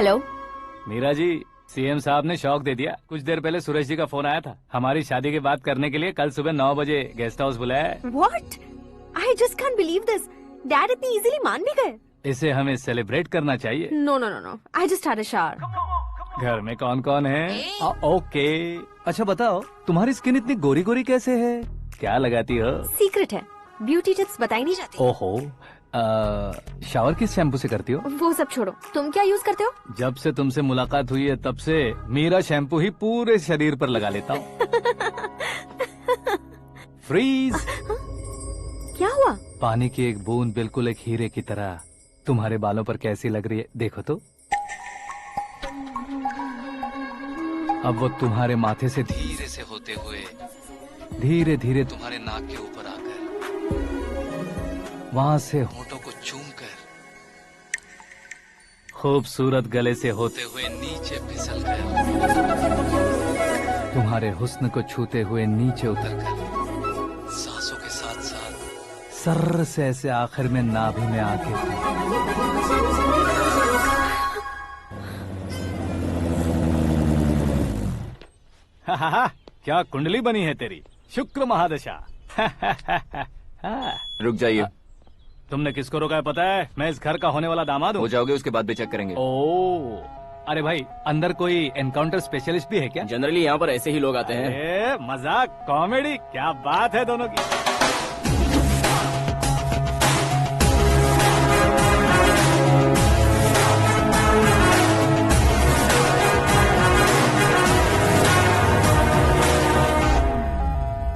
Hello. Meera ji, CM साहब ने शौक दे दिया। कुछ देर पहले सुरेश जी का फोन आया था, हमारी शादी की बात करने के लिए कल सुबह 9 बजे गेस्ट हाउस बुलाया है। What? I just can't believe this. Dad इतनी इजीली मान भी गए। इसे हमें सेलिब्रेट करना चाहिए। No, no, no, no. I just had a shower. घर में कौन कौन है? ओके। अच्छा बताओ, तुम्हारी स्किन इतनी गोरी गोरी कैसे है? क्या लगाती हो? सीक्रेट है, ब्यूटी टिप्स बताई नहीं जाती। ओहो, शावर किस शैम्पू से करती हो? वो सब छोड़ो, तुम क्या यूज करते हो? जब से तुमसे मुलाकात हुई है तब से मीरा शैम्पू ही पूरे शरीर पर लगा लेता हूँ। फ्रीज। क्या हुआ? पानी की एक बूंद बिल्कुल एक हीरे की तरह तुम्हारे बालों पर कैसी लग रही है, देखो तो। अब वो तुम्हारे माथे से धीरे से होते हुए धीरे धीरे तुम्हारे नाक के ऊपर आकर वहां से होठों को चूमकर खूबसूरत गले से होते हुए नीचे फिसलकर तुम्हारे हुस्न को छूते हुए नीचे उतरकर सांसों के साथ साथ सर्र से ऐसे आखिर में नाभि में आके क्या कुंडली बनी है तेरी, शुक्र महादशा। रुक जाइए। तुमने किसको रोका है पता है? मैं इस घर का होने वाला दामाद हूँ। हो जाओगे उसके बाद भी चेक करेंगे। ओ, अरे भाई, अंदर कोई एनकाउंटर स्पेशलिस्ट भी है क्या? जनरली यहाँ पर ऐसे ही लोग आते हैं। मजाक, कॉमेडी, क्या बात है दोनों की।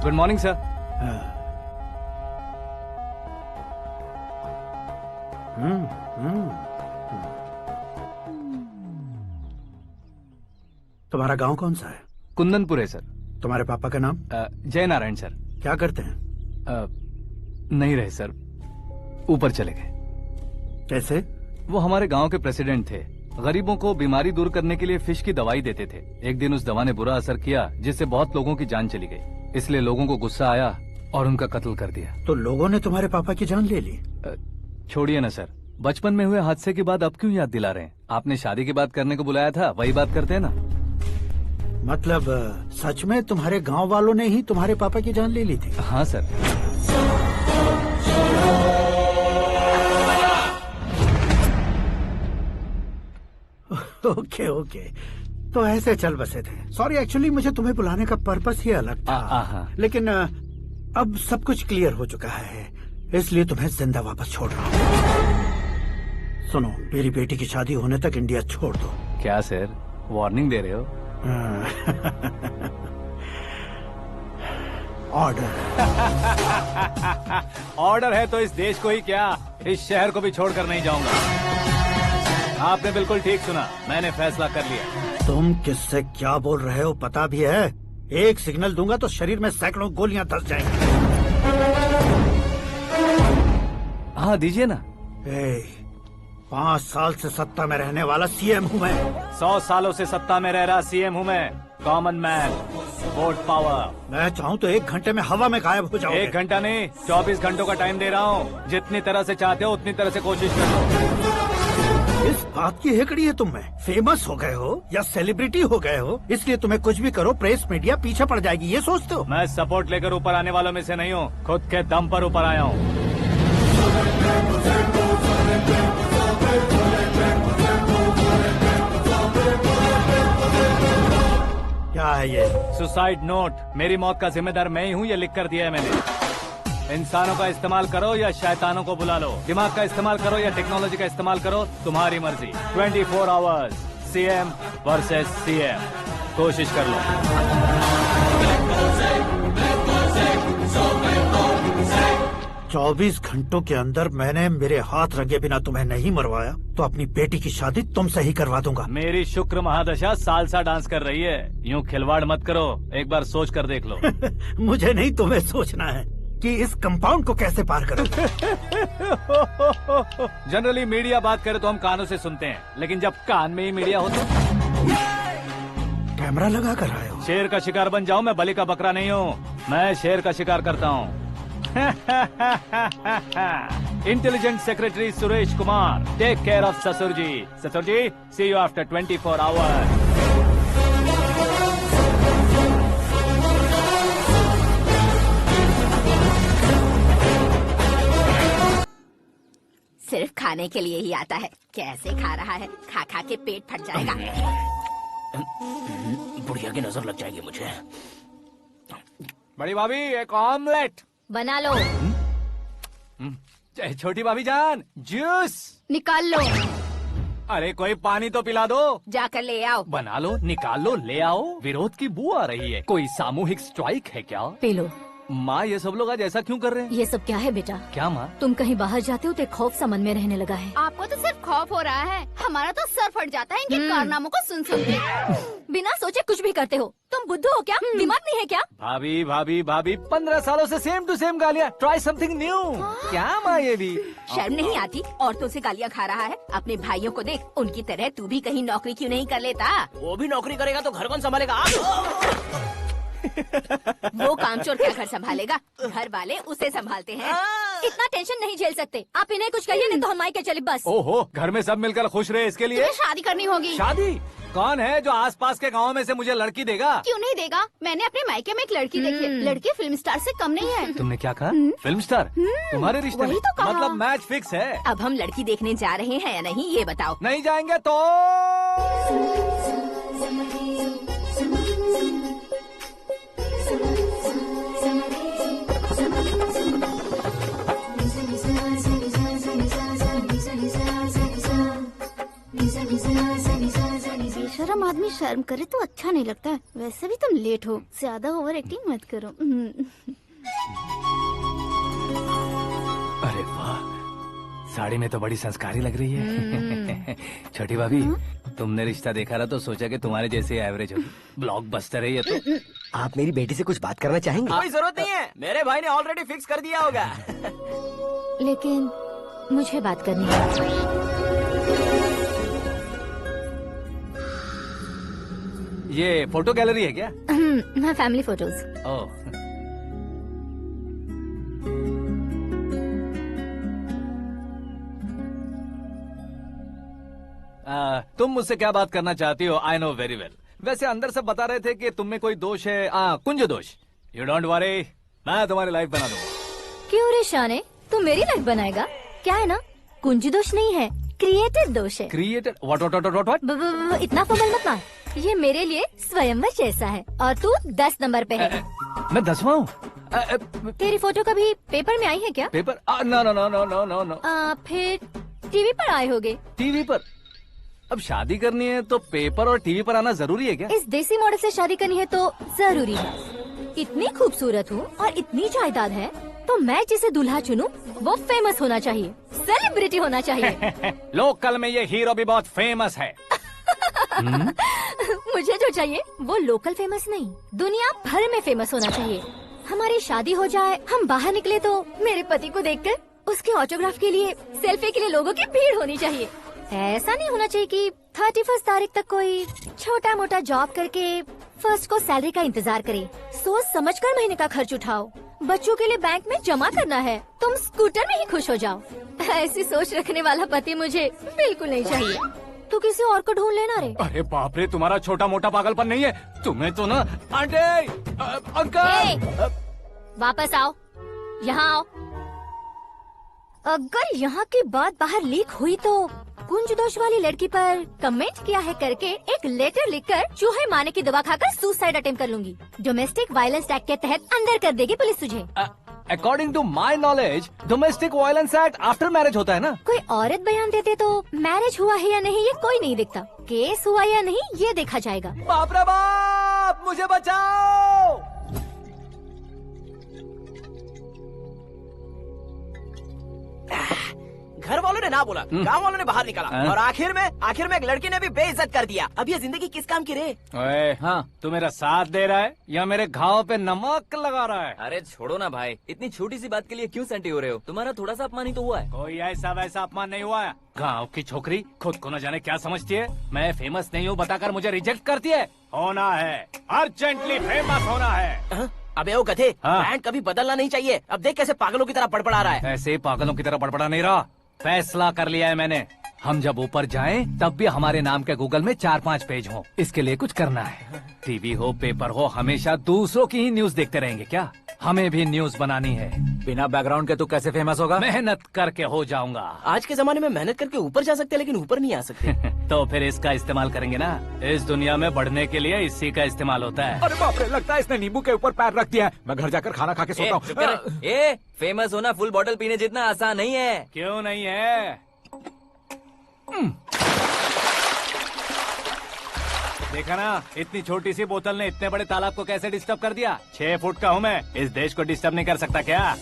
Good morning sir. तुम्हारा गांव कौन सा है? कुंदनपुर है सर। तुम्हारे पापा का नाम? जय नारायण सर। क्या करते हैं? नहीं रहे सर, ऊपर चले गए। कैसे? वो हमारे गांव के प्रेसिडेंट थे। गरीबों को बीमारी दूर करने के लिए फिश की दवाई देते थे। एक दिन उस दवा ने बुरा असर किया जिससे बहुत लोगों की जान चली गई। इसलिए लोगों को गुस्सा आया और उनका कत्ल कर दिया। तो लोगों ने तुम्हारे पापा की जान ले ली? छोड़िए ना सर, बचपन में हुए हादसे की बात अब क्यों याद दिला रहे हैं? आपने शादी की बात करने को बुलाया था, वही बात करते हैं ना। मतलब सच में तुम्हारे गांव वालों ने ही तुम्हारे पापा की जान ले ली थी? हाँ सर। ओके ओके, तो ऐसे चल बसे थे। सॉरी, एक्चुअली मुझे तुम्हें बुलाने का पर्पस ही अलग था। लेकिन अब सब कुछ क्लियर हो चुका है, इसलिए तुम्हें जिंदा वापस छोड़ रहा हूँ। सुनो, मेरी बेटी की शादी होने तक इंडिया छोड़ दो। क्या सर, वार्निंग दे रहे हो? ऑर्डर। ऑर्डर है तो इस देश को ही क्या, इस शहर को भी छोड़कर नहीं जाऊंगा। आपने बिल्कुल ठीक सुना, मैंने फैसला कर लिया। तुम किससे क्या बोल रहे हो पता भी है? एक सिग्नल दूंगा तो शरीर में सैकड़ों गोलियां धस जाएंगी। हाँ दीजिए ना। 5 साल से सत्ता में रहने वाला सीएम हूँ मैं। 100 सालों से सत्ता में रह रहा सीएम हूँ मैं। Common man, vote power. मैं चाहूँ तो 1 घंटे में हवा में गायब हो जाऊँ। 1 घंटा नहीं, 24 घंटों का टाइम दे रहा हूँ। जितनी तरह से चाहते हो उतनी तरह से कोशिश कर लो। इस बात की हेकड़ी है तुम में? फेमस हो गए हो या सेलिब्रिटी हो गए हो, इसलिए तुम्हें कुछ भी करो प्रेस मीडिया पीछे पड़ जाएगी, ये सोचते हो? मैं सपोर्ट लेकर ऊपर आने वालों में से नहीं हूँ, खुद के दम पर ऊपर आया हूँ। क्या है ये? Suicide note. मेरी मौत का जिम्मेदार मैं ही हूँ, ये लिख कर दिया है मैंने। इंसानों का इस्तेमाल करो या शैतानों को बुला लो, दिमाग का इस्तेमाल करो या टेक्नोलॉजी का इस्तेमाल करो, तुम्हारी मर्जी। 24 आवर्स, सीएम वर्सेस सीएम, कोशिश कर लो। 24 घंटों के अंदर मैंने मेरे हाथ रंगे बिना तुम्हें नहीं मरवाया तो अपनी बेटी की शादी तुमसे ही करवा दूंगा। मेरी शुक्र महादशा सालसा डांस कर रही है, यूँ खिलवाड़ मत करो, एक बार सोच कर देख लो। मुझे नहीं, तुम्हें सोचना है कि इस कंपाउंड को कैसे पार करो। जनरली मीडिया बात करे तो हम कानों से सुनते हैं, लेकिन जब कान में ही मीडिया हो तो कैमरा लगा कर आए हो। शेर का शिकार बन जाऊं, मैं बलि का बकरा नहीं हूँ, मैं शेर का शिकार करता हूँ। Intelligent secretary Suresh Kumar, take care of ससुर जी। ससुर जी, सी यू आफ्टर 24 आवर्स। सिर्फ खाने के लिए ही आता है। कैसे खा रहा है, खा खा के पेट फट जाएगा। बुढ़िया की नजर लग जाएगी मुझे। बड़ी भाभी, एक ऑमलेट। बना लो। छोटी भाभी जान, जूस निकाल लो। अरे कोई पानी तो पिला दो। जाकर ले आओ। बना लो, निकाल लो, ले आओ। विरोध की बू आ रही है। कोई सामूहिक स्ट्राइक है क्या? P low. माँ, ये सब लोग आज ऐसा क्यों कर रहे हैं? ये सब क्या है बेटा? क्या माँ? तुम कहीं बाहर जाते हो तो एक खौफ सा मन में रहने लगा है। आपको तो सिर्फ खौफ हो रहा है, हमारा तो सर फट जाता है इनके कारनामों को सुन सुन के। बिना सोचे कुछ भी करते हो। तुम बुद्धू हो क्या? दिमाग नहीं है क्या? भाभी भाभी भाभी, 15 सालों से सेम टू सेम गालियाँ। Try something new. क्या माँ ये भी? शर्म नहीं आती? औरतों से गालियाँ खा रहा है। अपने भाइयों को देख, उनकी तरह तू भी कहीं नौकरी क्यों नहीं कर लेता? वो भी नौकरी करेगा तो घर कौन संभालेगा? वो कामचोर क्या घर संभालेगा? घर वाले उसे संभालते हैं। इतना टेंशन नहीं झेल सकते आप। इन्हें कुछ कहिए नहीं तो हम मायके चले बस। ओहो, घर में सब मिलकर खुश रहे इसके लिए। तुम्हें शादी करनी होगी। शादी? कौन है जो आसपास के गाँव में से मुझे लड़की देगा? क्यों नहीं देगा? मैंने अपने मायके में एक लड़की देखी है। लड़की फिल्म स्टार से कम नहीं है। तुमने क्या कहा? Film star? तुम्हारे रिश्ते में? वही तो कहा। मतलब मैच फिक्स है। अब हम लड़की देखने जा रहे हैं या नहीं, ये बताओ। नहीं जाएंगे तो? बेशरम आदमी शर्म करे तो अच्छा नहीं लगता। वैसे भी तुम लेट हो, ज्यादा ओवर एक्टिंग मत करो। अरे वाह, साड़ी में तो बड़ी संस्कारी लग रही है। छोटी भाभी, तुमने रिश्ता देखा ना तो सोचा कि तुम्हारे जैसे एवरेज होगी। ब्लॉकबस्टर है ये तो। आप मेरी बेटी से कुछ बात करना चाहेंगे? कोई जरूरत नहीं है, मेरे भाई ने ऑलरेडी फिक्स कर दिया होगा। लेकिन मुझे बात करनी है। ये फोटो गैलरी है क्या? हाँ, फैमिली फोटोज। ओह, तुम मुझसे क्या बात करना चाहती हो? I know very well. वैसे अंदर सब बता रहे थे कि तुम में कोई दोष है। कुंज दोष। यू डोंट वरी, मैं तुम्हारी लाइफ बना दूंगा। क्यों रे शाने, तू मेरी लाइफ बनाएगा? क्या है ना, कुंज दोष नहीं है, क्रिएटेड दोष है। क्रिएटेड? व्हाट? इतना फबल मत मार। ये मेरे लिए स्वयंवर जैसा है और तू 10 नंबर पे है। मैं 10वां हूँ? तेरी फोटो कभी पेपर में आई है क्या? Paper? No no no no no no no. फिर टीवी पर आए होगे। टीवी पर? अब शादी करनी है तो पेपर और टीवी पर आना जरूरी है क्या? इस देसी मॉडल से शादी करनी है तो जरूरी है। इतनी खूबसूरत हूँ और इतनी जायदाद है तो मैं जिसे दूल्हा चुनूं वो फेमस होना चाहिए, सेलिब्रिटी होना चाहिए। लोकल में ये हीरो भी बहुत फेमस है। मुझे जो चाहिए वो लोकल फेमस नहीं, दुनिया भर में फेमस होना चाहिए। हमारी शादी हो जाए, हम बाहर निकले तो मेरे पति को देखकर उसके ऑटोग्राफ के लिए, सेल्फी के लिए लोगों की भीड़ होनी चाहिए। ऐसा नहीं होना चाहिए कि 31 तारीख तक कोई छोटा मोटा जॉब करके फर्स्ट को सैलरी का इंतजार करे। सोच समझकर महीने का खर्च उठाओ। बच्चों के लिए बैंक में जमा करना है, तुम स्कूटर में ही खुश हो जाओ। ऐसी सोच रखने वाला पति मुझे बिल्कुल नहीं चाहिए। तू किसी और को ढूंढ लेना रे। अरे बाप रे, तुम्हारा छोटा मोटा पागलपन नहीं है? तुम्हें तो ना आंटी, अंकल। वापस आओ, यहाँ आओ। अगर यहाँ की बात बाहर लीक हुई तो कुंज दोष वाली लड़की पर कमेंट किया है करके एक लेटर लिखकर चूहे मारने की दवा खाकर सुसाइड अटेम्प्ट कर लूंगी। डोमेस्टिक वायलेंस एक्ट के तहत अंदर कर देगी पुलिस तुझे। According to my knowledge domestic violence act after marriage होता है ना? कोई औरत बयान देते तो मैरिज हुआ है या नहीं ये कोई नहीं देखता, केस हुआ या नहीं ये देखा जाएगा। बाप रे बाप, मुझे बचाओ। घर वालों ने ना बोला, गांव वालों ने बाहर निकाला और आखिर में एक लड़की ने भी बेइज्जत कर दिया। अब ये जिंदगी किस काम की रे? ओए, हाँ, तू मेरा साथ दे रहा है या मेरे घाव पे नमक लगा रहा है? अरे छोड़ो ना भाई, इतनी छोटी सी बात के लिए क्यों सेंटी हो रहे हो? तुम्हारा थोड़ा सा अपमान ही तो हुआ है। कोई ऐसा वैसा अपमान नहीं हुआ है। गाँव की छोकरी खुद को न जाने क्या समझती है। मैं फेमस नहीं हूँ बताकर मुझे रिजेक्ट करती है। होना है, अर्जेंटली फेमस होना है। अबे ओ गधे, हाँ। ब्रांड कभी बदलना नहीं चाहिए। अब देख कैसे पागलों की तरह बड़बड़ा रहा है। ऐसे ही पागलों की तरह बड़बड़ा नहीं रहा। फैसला कर लिया है मैंने। हम जब ऊपर जाएं तब भी हमारे नाम के गूगल में 4-5 पेज हो। इसके लिए कुछ करना है। टीवी हो, पेपर हो, हमेशा दूसरों की ही न्यूज देखते रहेंगे क्या? हमें भी न्यूज बनानी है। बिना बैकग्राउंड के तू कैसे फेमस होगा? मेहनत करके हो जाऊंगा। आज के जमाने में मेहनत करके ऊपर जा सकते हैं, लेकिन ऊपर नहीं आ सकते। तो फिर इसका इस्तेमाल करेंगे ना। इस दुनिया में बढ़ने के लिए इसी का इस्तेमाल होता है। अरे बाप रे, लगता है इसने नींबू के ऊपर पैर रख दिया है। मैं घर जाकर खाना खा के सोता हूँ। ए, फेमस होना फुल बॉटल पीने जितना आसान नहीं है। क्यों नहीं है? देखा ना, इतनी छोटी सी बोतल ने इतने बड़े तालाब को कैसे डिस्टर्ब कर दिया। 6 फुट का हूँ मैं, इस देश को डिस्टर्ब नहीं कर सकता क्या?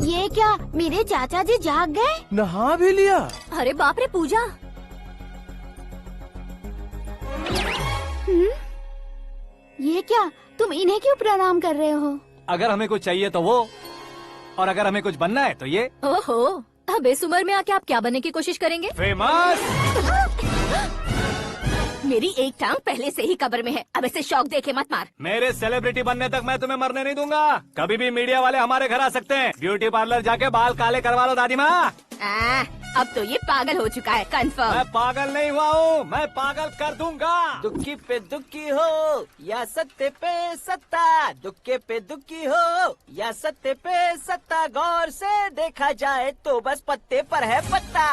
ये क्या, मेरे चाचा जी जाग गए? नहा भी लिया। अरे बाप रे पूजा, ये क्या, तुम इन्हें क्यों प्रणाम कर रहे हो? अगर हमें कुछ चाहिए तो वो, और अगर हमें कुछ बनना है तो ये। ओहो, अब इस उम्र में आके आप क्या बनने की कोशिश करेंगे? फेमस। मेरी एक टांग पहले से ही कब्र में है, अब इसे शौक देके मत मार। मेरे सेलिब्रिटी बनने तक मैं तुम्हें मरने नहीं दूंगा। कभी भी मीडिया वाले हमारे घर आ सकते हैं। ब्यूटी पार्लर जाके बाल काले करवा लो दादी माँ। अब तो ये पागल हो चुका है, कंफर्म। मैं पागल नहीं हुआ हूँ, मैं पागल कर दूंगा। दुखी पे दुखी हो या सत्य पे सत्ता, दुखे पे दुखी हो या सत्य पे सत्ता, गौर से देखा जाए तो बस पत्ते पर है पत्ता।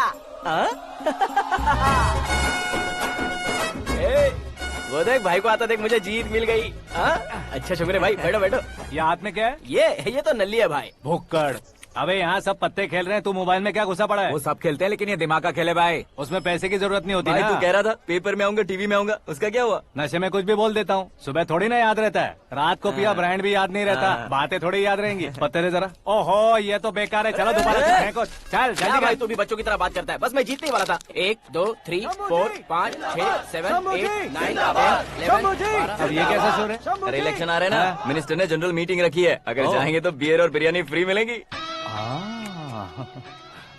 वो देख भाई को आता देख, मुझे जीत मिल गई। अच्छा शुक्र भाई, बैठो बैठो। ये हाथ में क्या है? ये तो नल्ली है भाई। भुक्कड़। अबे यहाँ सब पत्ते खेल रहे हैं, तू मोबाइल में क्या घुसा पड़ा है? वो सब खेलते हैं, लेकिन ये दिमाग का खेल है भाई। उसमें पैसे की जरूरत नहीं होती भाई ना। तू कह रहा था पेपर में आऊंगा, टीवी में आऊंगा, उसका क्या हुआ? नशे में कुछ भी बोल देता हूँ, सुबह थोड़ी ना याद रहता है। रात को पिया ब्रांड भी याद नहीं रहता, बातें थोड़ी याद रहेंगी। पत्ते दे जरा। ओहो, ये तो बेकार है। चलो दोबारा फेंको। चल क्या जल्दी भाई, कर। तू भी बच्चों की तरह बात करता है। बस मैं जीतने ही वाला था। 1 2 3 4 5 6 7 8 9 10 11 अब ये कैसे शोर है? अरे इलेक्शन आ रहे हैं ना, मिनिस्टर ने जनरल मीटिंग रखी है। अगर जाएंगे तो बियर और बिरयानी फ्री मिलेंगी।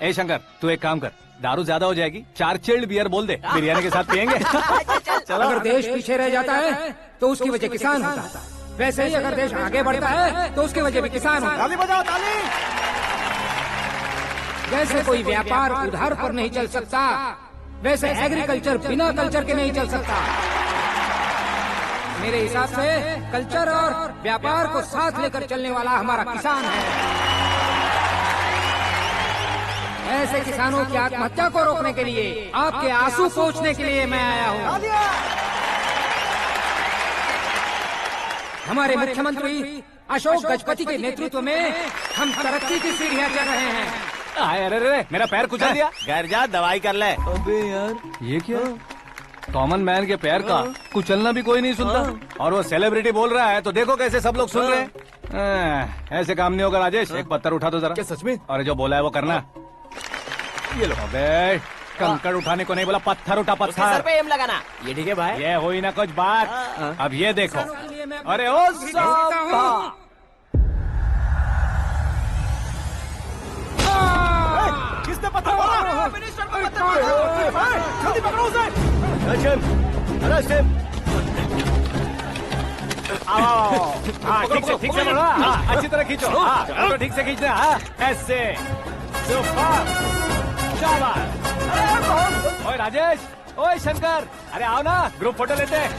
ए शंकर, तू एक काम कर, दारू ज्यादा हो जाएगी, 4 चिल्ड बियर बोल दे, बिरयानी के साथ पियेंगे। चलो। अगर देश पीछे रह जाता है तो उसकी वजह किसान होता है, वैसे ही अगर देश आगे बढ़ता है तो उसकी वजह भी किसान होता है। ताली बजाओ, ताली। जैसे कोई व्यापार उधार पर नहीं चल सकता, वैसे एग्रीकल्चर बिना कल्चर के नहीं चल सकता। मेरे हिसाब से कल्चर और व्यापार को साथ लेकर चलने वाला हमारा किसान है। ऐसे किसानों की आत्महत्या को रोकने के लिए, आपके आंसू पोंछने के लिए मैं आया हूँ। हमारे मुख्यमंत्री अशोक गजपति के नेतृत्व में हम तरक्की की सीढ़ियाँ चढ़ रहे हैं। अरे अरे, मेरा पैर कुचल दिया। घर जा, दवाई कर ले। अबे यार, ये क्या? कॉमन मैन के पैर का कुचलना भी कोई नहीं सुनता, और वो सेलिब्रिटी बोल रहा है तो देखो कैसे सब लोग सुन रहे हैं। ऐसे काम नहीं होगा राजेश, एक पत्थर उठा दो जरा। क्या सच में? और जो बोला है वो करना। ये लो। अबे कंकड़ उठाने को नहीं बोला, पत्थर उठा, उसके सर पत्थर। पे एम लगाना। ये ठीक है भाई। ये हुई ना कुछ बात। अब ये देखो। अरे ओ साहब, किसने पत्थर मारा? मिनिस्टर को पत्थर मारा। जल्दी पकड़ो उसे। आओ। हाँ, ठीक से पकड़ो। हाँ, अच्छी तरह खींचो। हाँ, तो ठीक से खींचना। हाँ, ऐसे। सुपर। शाबाश। ओए राजेश, ओए शंकर, अरे आओ ना, ग्रुप फोटो लेते हैं।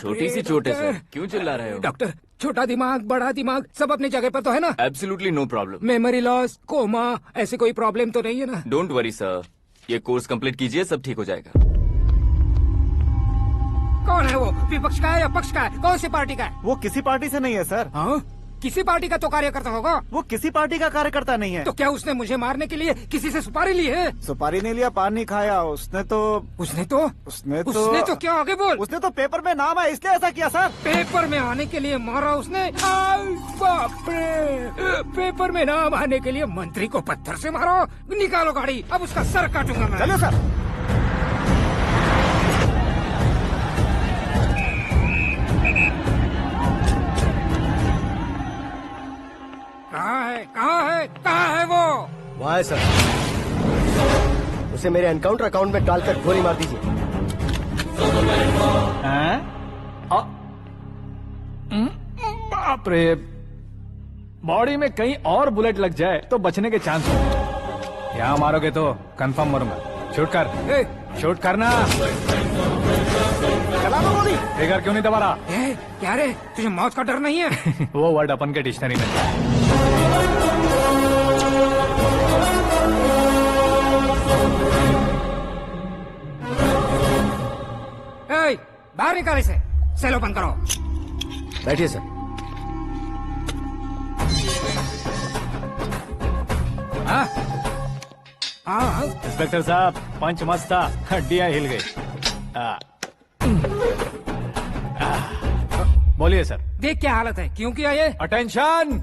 छोटी सी चोट है सर, क्यों चिल्ला रहे हो? डॉक्टर, छोटा दिमाग बड़ा दिमाग सब अपनी जगह पर तो है ना? Absolutely no problem. Memory loss, coma, ऐसी कोई प्रॉब्लम तो नहीं है ना? डोंट वरी सर, ये कोर्स कंप्लीट कीजिए, सब ठीक हो जाएगा। कौन है वो? विपक्ष का है या पक्ष का है? कौन सी पार्टी का है? वो किसी पार्टी से नहीं है सर। हाँ? किसी पार्टी का तो कार्यकर्ता होगा। वो किसी पार्टी का कार्यकर्ता नहीं है। तो क्या उसने मुझे मारने के लिए किसी से सुपारी ली है? सुपारी नहीं लिया, पान नहीं खाया। उसने तो क्या आगे बोल? उसने तो पेपर में नाम है इसलिए ऐसा किया सर। पेपर में आने के लिए मारा उसने? आई बाप रे! पेपर में नाम आने के लिए मंत्री को पत्थर से मारो? निकालो गाड़ी, अब उसका सर काटूंगा मैं। चलो सर। कहाँ है वो? वहाँ है सर। उसे मेरे एनकाउंटर अकाउंट में डालकर गोली मार दीजिए। बाप रे, बॉडी में कहीं और बुलेट लग जाए तो बचने के चांस हो। यहाँ मारोगे तो कंफर्म मरूंगा। शूट कर, शूट करना। चला दो गोली। फिगर क्यों नहीं दबा रहा? क्या रे, तुझे मौत का डर नहीं है? वो वर्ड अपन के डिक्शनरी में। बाहर निकाल इसे। सेल ओपन करो। बैठिए सर। इंस्पेक्टर साहब, पंच मस्त था, हड्डियां हिल गई। बोलिए सर। देख क्या हालत है, क्यों किया ये? अटेंशन,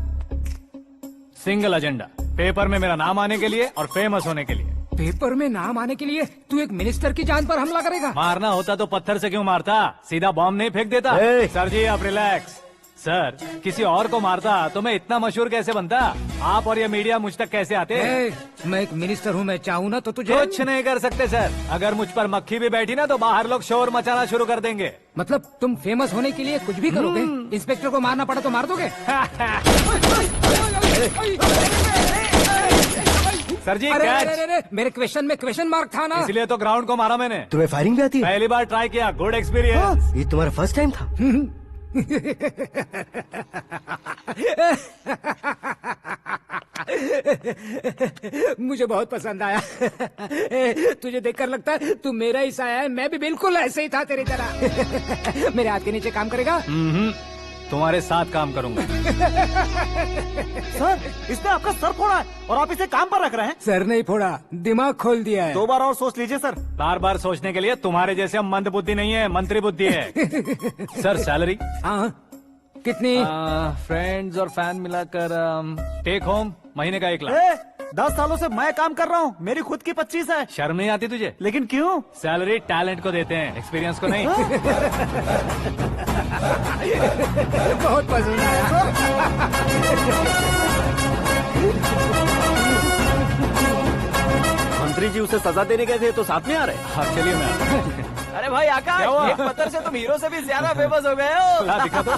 सिंगल एजेंडा, पेपर में मेरा नाम आने के लिए और फेमस होने के लिए। पेपर में नाम आने के लिए तू एक मिनिस्टर की जान पर हमला करेगा? मारना होता तो पत्थर से क्यों मारता, सीधा बॉम्ब नहीं फेंक देता। सर जी आप रिलैक्स। सर, किसी और को मारता तो मैं इतना मशहूर कैसे बनता? आप और ये मीडिया मुझ तक कैसे आते? मैं एक मिनिस्टर हूँ, मैं चाहूँ ना तो तुझे कुछ नहीं कर सकते सर। अगर मुझ पर मक्खी भी बैठी ना तो बाहर लोग शोर मचाना शुरू कर देंगे। मतलब तुम फेमस होने के लिए कुछ भी करोगे? इंस्पेक्टर को मारना पड़ा तो मार दोगे? सर जी अरे, मेरे क्वेश्चन में क्वेश्चन मार्क था ना, इसलिए तो ग्राउंड को मारा मैंने। तुम्हें फायरिंग भी आती है? पहली बार ट्राई किया, गुड एक्सपीरियंस। ये तुम्हारा फर्स्ट टाइम था? मुझे बहुत पसंद आया। तुझे देखकर लगता है तू मेरा ही साया है। मैं भी बिल्कुल ऐसे ही था तेरी तरह। मेरे हाथ के नीचे काम करेगा? तुम्हारे साथ काम करूंगा। सर, इसने आपका सर फोड़ा है और आप इसे काम पर रख रहे हैं। सर नहीं फोड़ा, दिमाग खोल दिया है। 2 बार और सोच लीजिए सर। बार बार सोचने के लिए तुम्हारे जैसे मंद बुद्धि नहीं है, मंत्री बुद्धि है। Sir salary? हाँ, कितनी? फ्रेंड्स और फैन मिलाकर टेक होम महीने का 1 लाख। 10 सालों से मैं काम कर रहा हूँ, मेरी खुद की 25 है। शर्म नहीं आती तुझे? लेकिन क्यों? सैलरी टैलेंट को देते हैं, एक्सपीरियंस को नहीं। बहुत पसंद आया। मंत्री जी उसे सजा देने गए थे तो साथ में आ रहे? हाँ चलिए मैं। अरे भाई आकाश, एक पत्थर से तुम हीरो से भी ज्यादा फेमस हो गए हो। दिखा दो।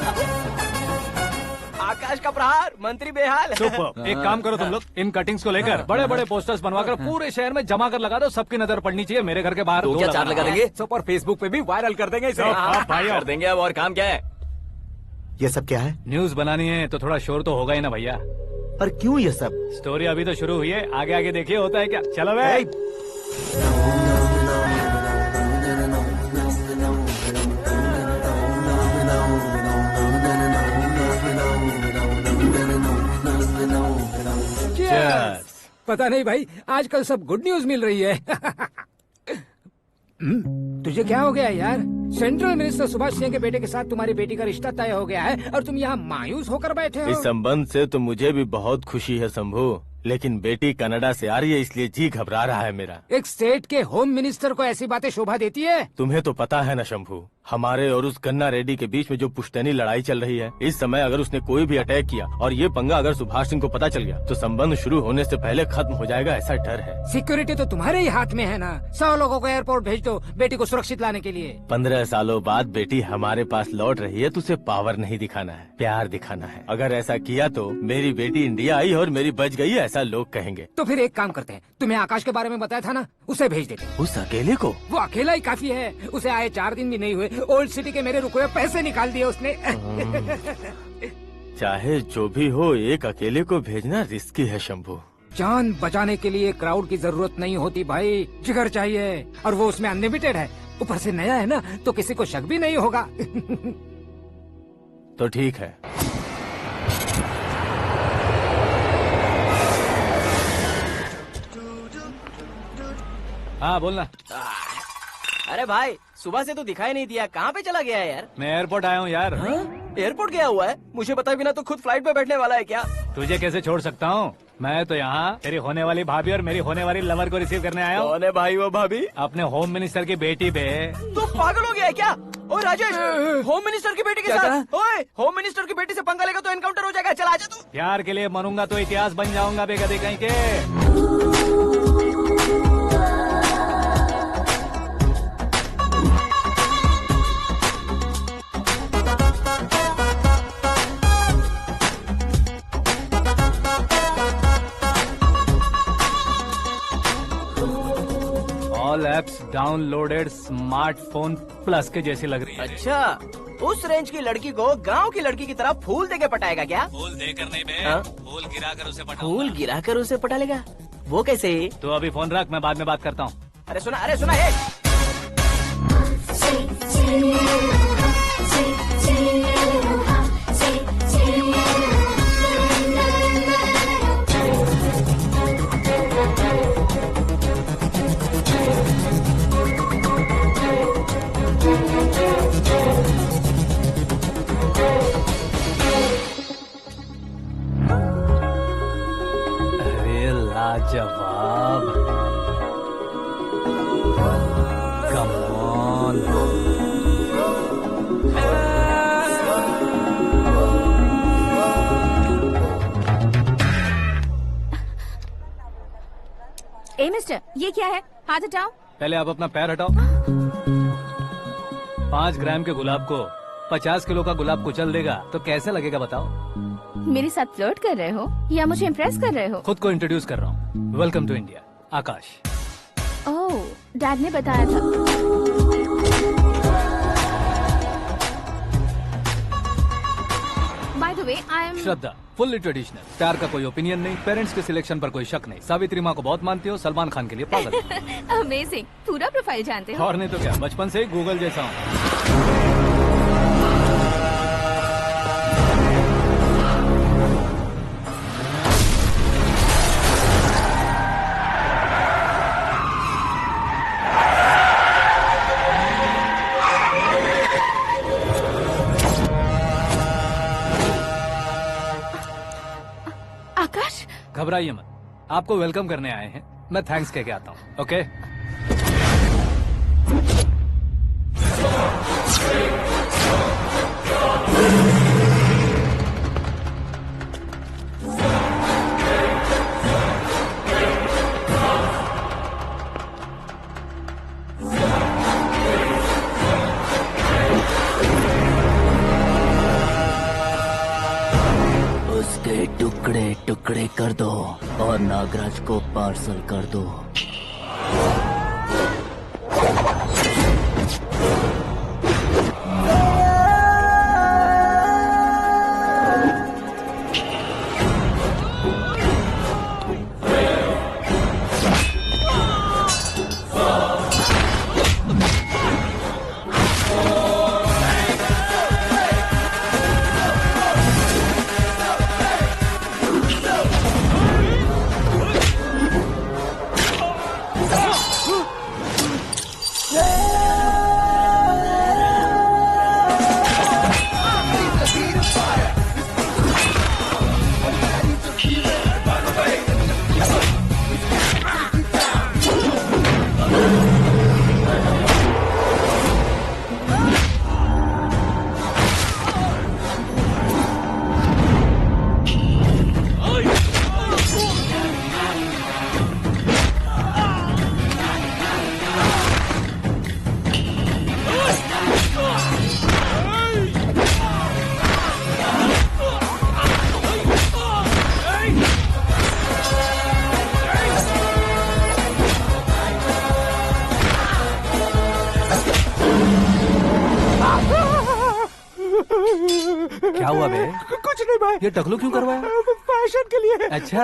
आकाश का प्रहार, मंत्री बेहाल। सुपर। एक काम करो तुम लोग, इन कटिंग्स को लेकर बड़े बड़े पोस्टर्स बनवाकर पूरे शहर में जमा कर लगा दो। सबकी नजर पड़नी चाहिए मेरे घर के बाहर। तो क्या 4 लगा देंगे? सुपर, फेसबुक पे भी वायरल कर देंगे इसे। भाई कर देंगे। अब और काम क्या है? ये सब क्या है? न्यूज बनानी है तो थोड़ा शोर तो होगा ही ना भैया। पर क्यों ये सब? स्टोरी अभी तो शुरू हुई है, आगे आगे देखिए होता है क्या। चलो भाई। पता नहीं भाई, आजकल सब गुड न्यूज मिल रही है। तुझे क्या हो गया यार? सेंट्रल मिनिस्टर सुभाष सिंह के बेटे के साथ तुम्हारी बेटी का रिश्ता तय हो गया है और तुम यहाँ मायूस होकर बैठे हो। इस संबंध से तो मुझे भी बहुत खुशी है शंभू, लेकिन बेटी कनाडा से आ रही है इसलिए जी घबरा रहा है मेरा। एक स्टेट के होम मिनिस्टर को ऐसी बातें शोभा देती है? तुम्हें तो पता है ना शंभू, हमारे और उस गन्ना रेड्डी के बीच में जो पुश्तैनी लड़ाई चल रही है, इस समय अगर उसने कोई भी अटैक किया और ये पंगा अगर सुभाष सिंह को पता चल गया तो संबंध शुरू होने से पहले खत्म हो जाएगा, ऐसा डर है। सिक्योरिटी तो तुम्हारे ही हाथ में है ना। 100 लोगों को एयरपोर्ट भेज दो बेटी को सुरक्षित लाने के लिए। 15 सालों बाद बेटी हमारे पास लौट रही है तो उसे पावर नहीं दिखाना है, प्यार दिखाना है। अगर ऐसा किया तो मेरी बेटी इंडिया आई और मेरी बच गई, ऐसा लोग कहेंगे। तो फिर एक काम करते हैं, तुम्हें आकाश के बारे में बताया था ना, उसे भेज देते। उस अकेले को? वो अकेला ही काफी है। उसे आए 4 दिन भी नहीं हुए, ओल्ड सिटी के मेरे रुके हुए पैसे निकाल दिए उसने। चाहे जो भी हो, एक अकेले को भेजना रिस्की है शंभू। जान बचाने के लिए क्राउड की जरूरत नहीं होती भाई, जिगर चाहिए, और वो उसमें अनलिमिटेड है। ऊपर से नया है ना तो किसी को शक भी नहीं होगा। तो ठीक है। हाँ बोलना। अरे भाई, सुबह से तो दिखाई नहीं दिया, कहाँ पे चला गया है यार? मैं एयरपोर्ट आया हूँ यार। एयरपोर्ट गया हुआ है? मुझे बताए बिना तो खुद फ्लाइट पे बैठने वाला है क्या? तुझे कैसे छोड़ सकता हूँ? मैं तो यहाँ तेरी होने वाली भाभी और मेरी होने वाली लवर को रिसीव करने आया हूँ। कौन है भाई वो भाभी? अपने होम मिनिस्टर की बेटी पे। तो पागल हो गया है क्या? ओए राजेश, होम मिनिस्टर की बेटी के साथ? ओए, होम मिनिस्टर की बेटी से पंगा लेगा तो एनकाउंटर हो जाएगा। चल आजा तू। प्यार के लिए मरूंगा तो इतिहास बन जाऊंगा बेगदे कहीं के। एप्स डाउनलोडेड स्मार्टफोन प्लस के जैसी लग रही है। अच्छा, उस रेंज की लड़की को गांव की लड़की की तरह फूल देके पटाएगा क्या? फूल देकर नहीं बे, हाँ? फूल गिराकर उसे पटा। फूल गिराकर उसे पटा लेगा? वो कैसे? तो अभी फोन रख, मैं बाद में बात करता हूँ। अरे सुना हे। अरे लाजवाब, कम ऑन। ए मिस्टर, ये क्या है? हाथ हटाओ। पहले आप अपना पैर हटाओ। 5 ग्राम के गुलाब को 50 किलो का गुलाब कुचल देगा तो कैसे लगेगा बताओ? मेरे साथ फ्लर्ट कर रहे हो या मुझे इम्प्रेस कर रहे हो? खुद को इंट्रोड्यूस कर रहा हूँ। Welcome to India, Akash. Oh, dad ने बताया था। By the way, I am Shraddha, fully traditional. प्यार का कोई ओपिनियन नहीं, पेरेंट्स के सिलेक्शन पर कोई शक नहीं। सावित्री माँ को बहुत मानती हो, सलमान खान के लिए पागल। अमेजिंग, पूरा प्रोफाइल जानते हो। और नहीं तो क्या, बचपन से ही गूगल जैसा हूँ। आकाश, घबराइए मत, आपको वेलकम करने आए हैं। मैं थैंक्स कह के आता हूँ, ओके? उसके टुकड़े टुकड़े कर दो और नागराज को पार्सल कर दो। क्या हुआ बे? कुछ नहीं भाई। ये टकलू क्यों करवाया? फैशन के लिए। अच्छा।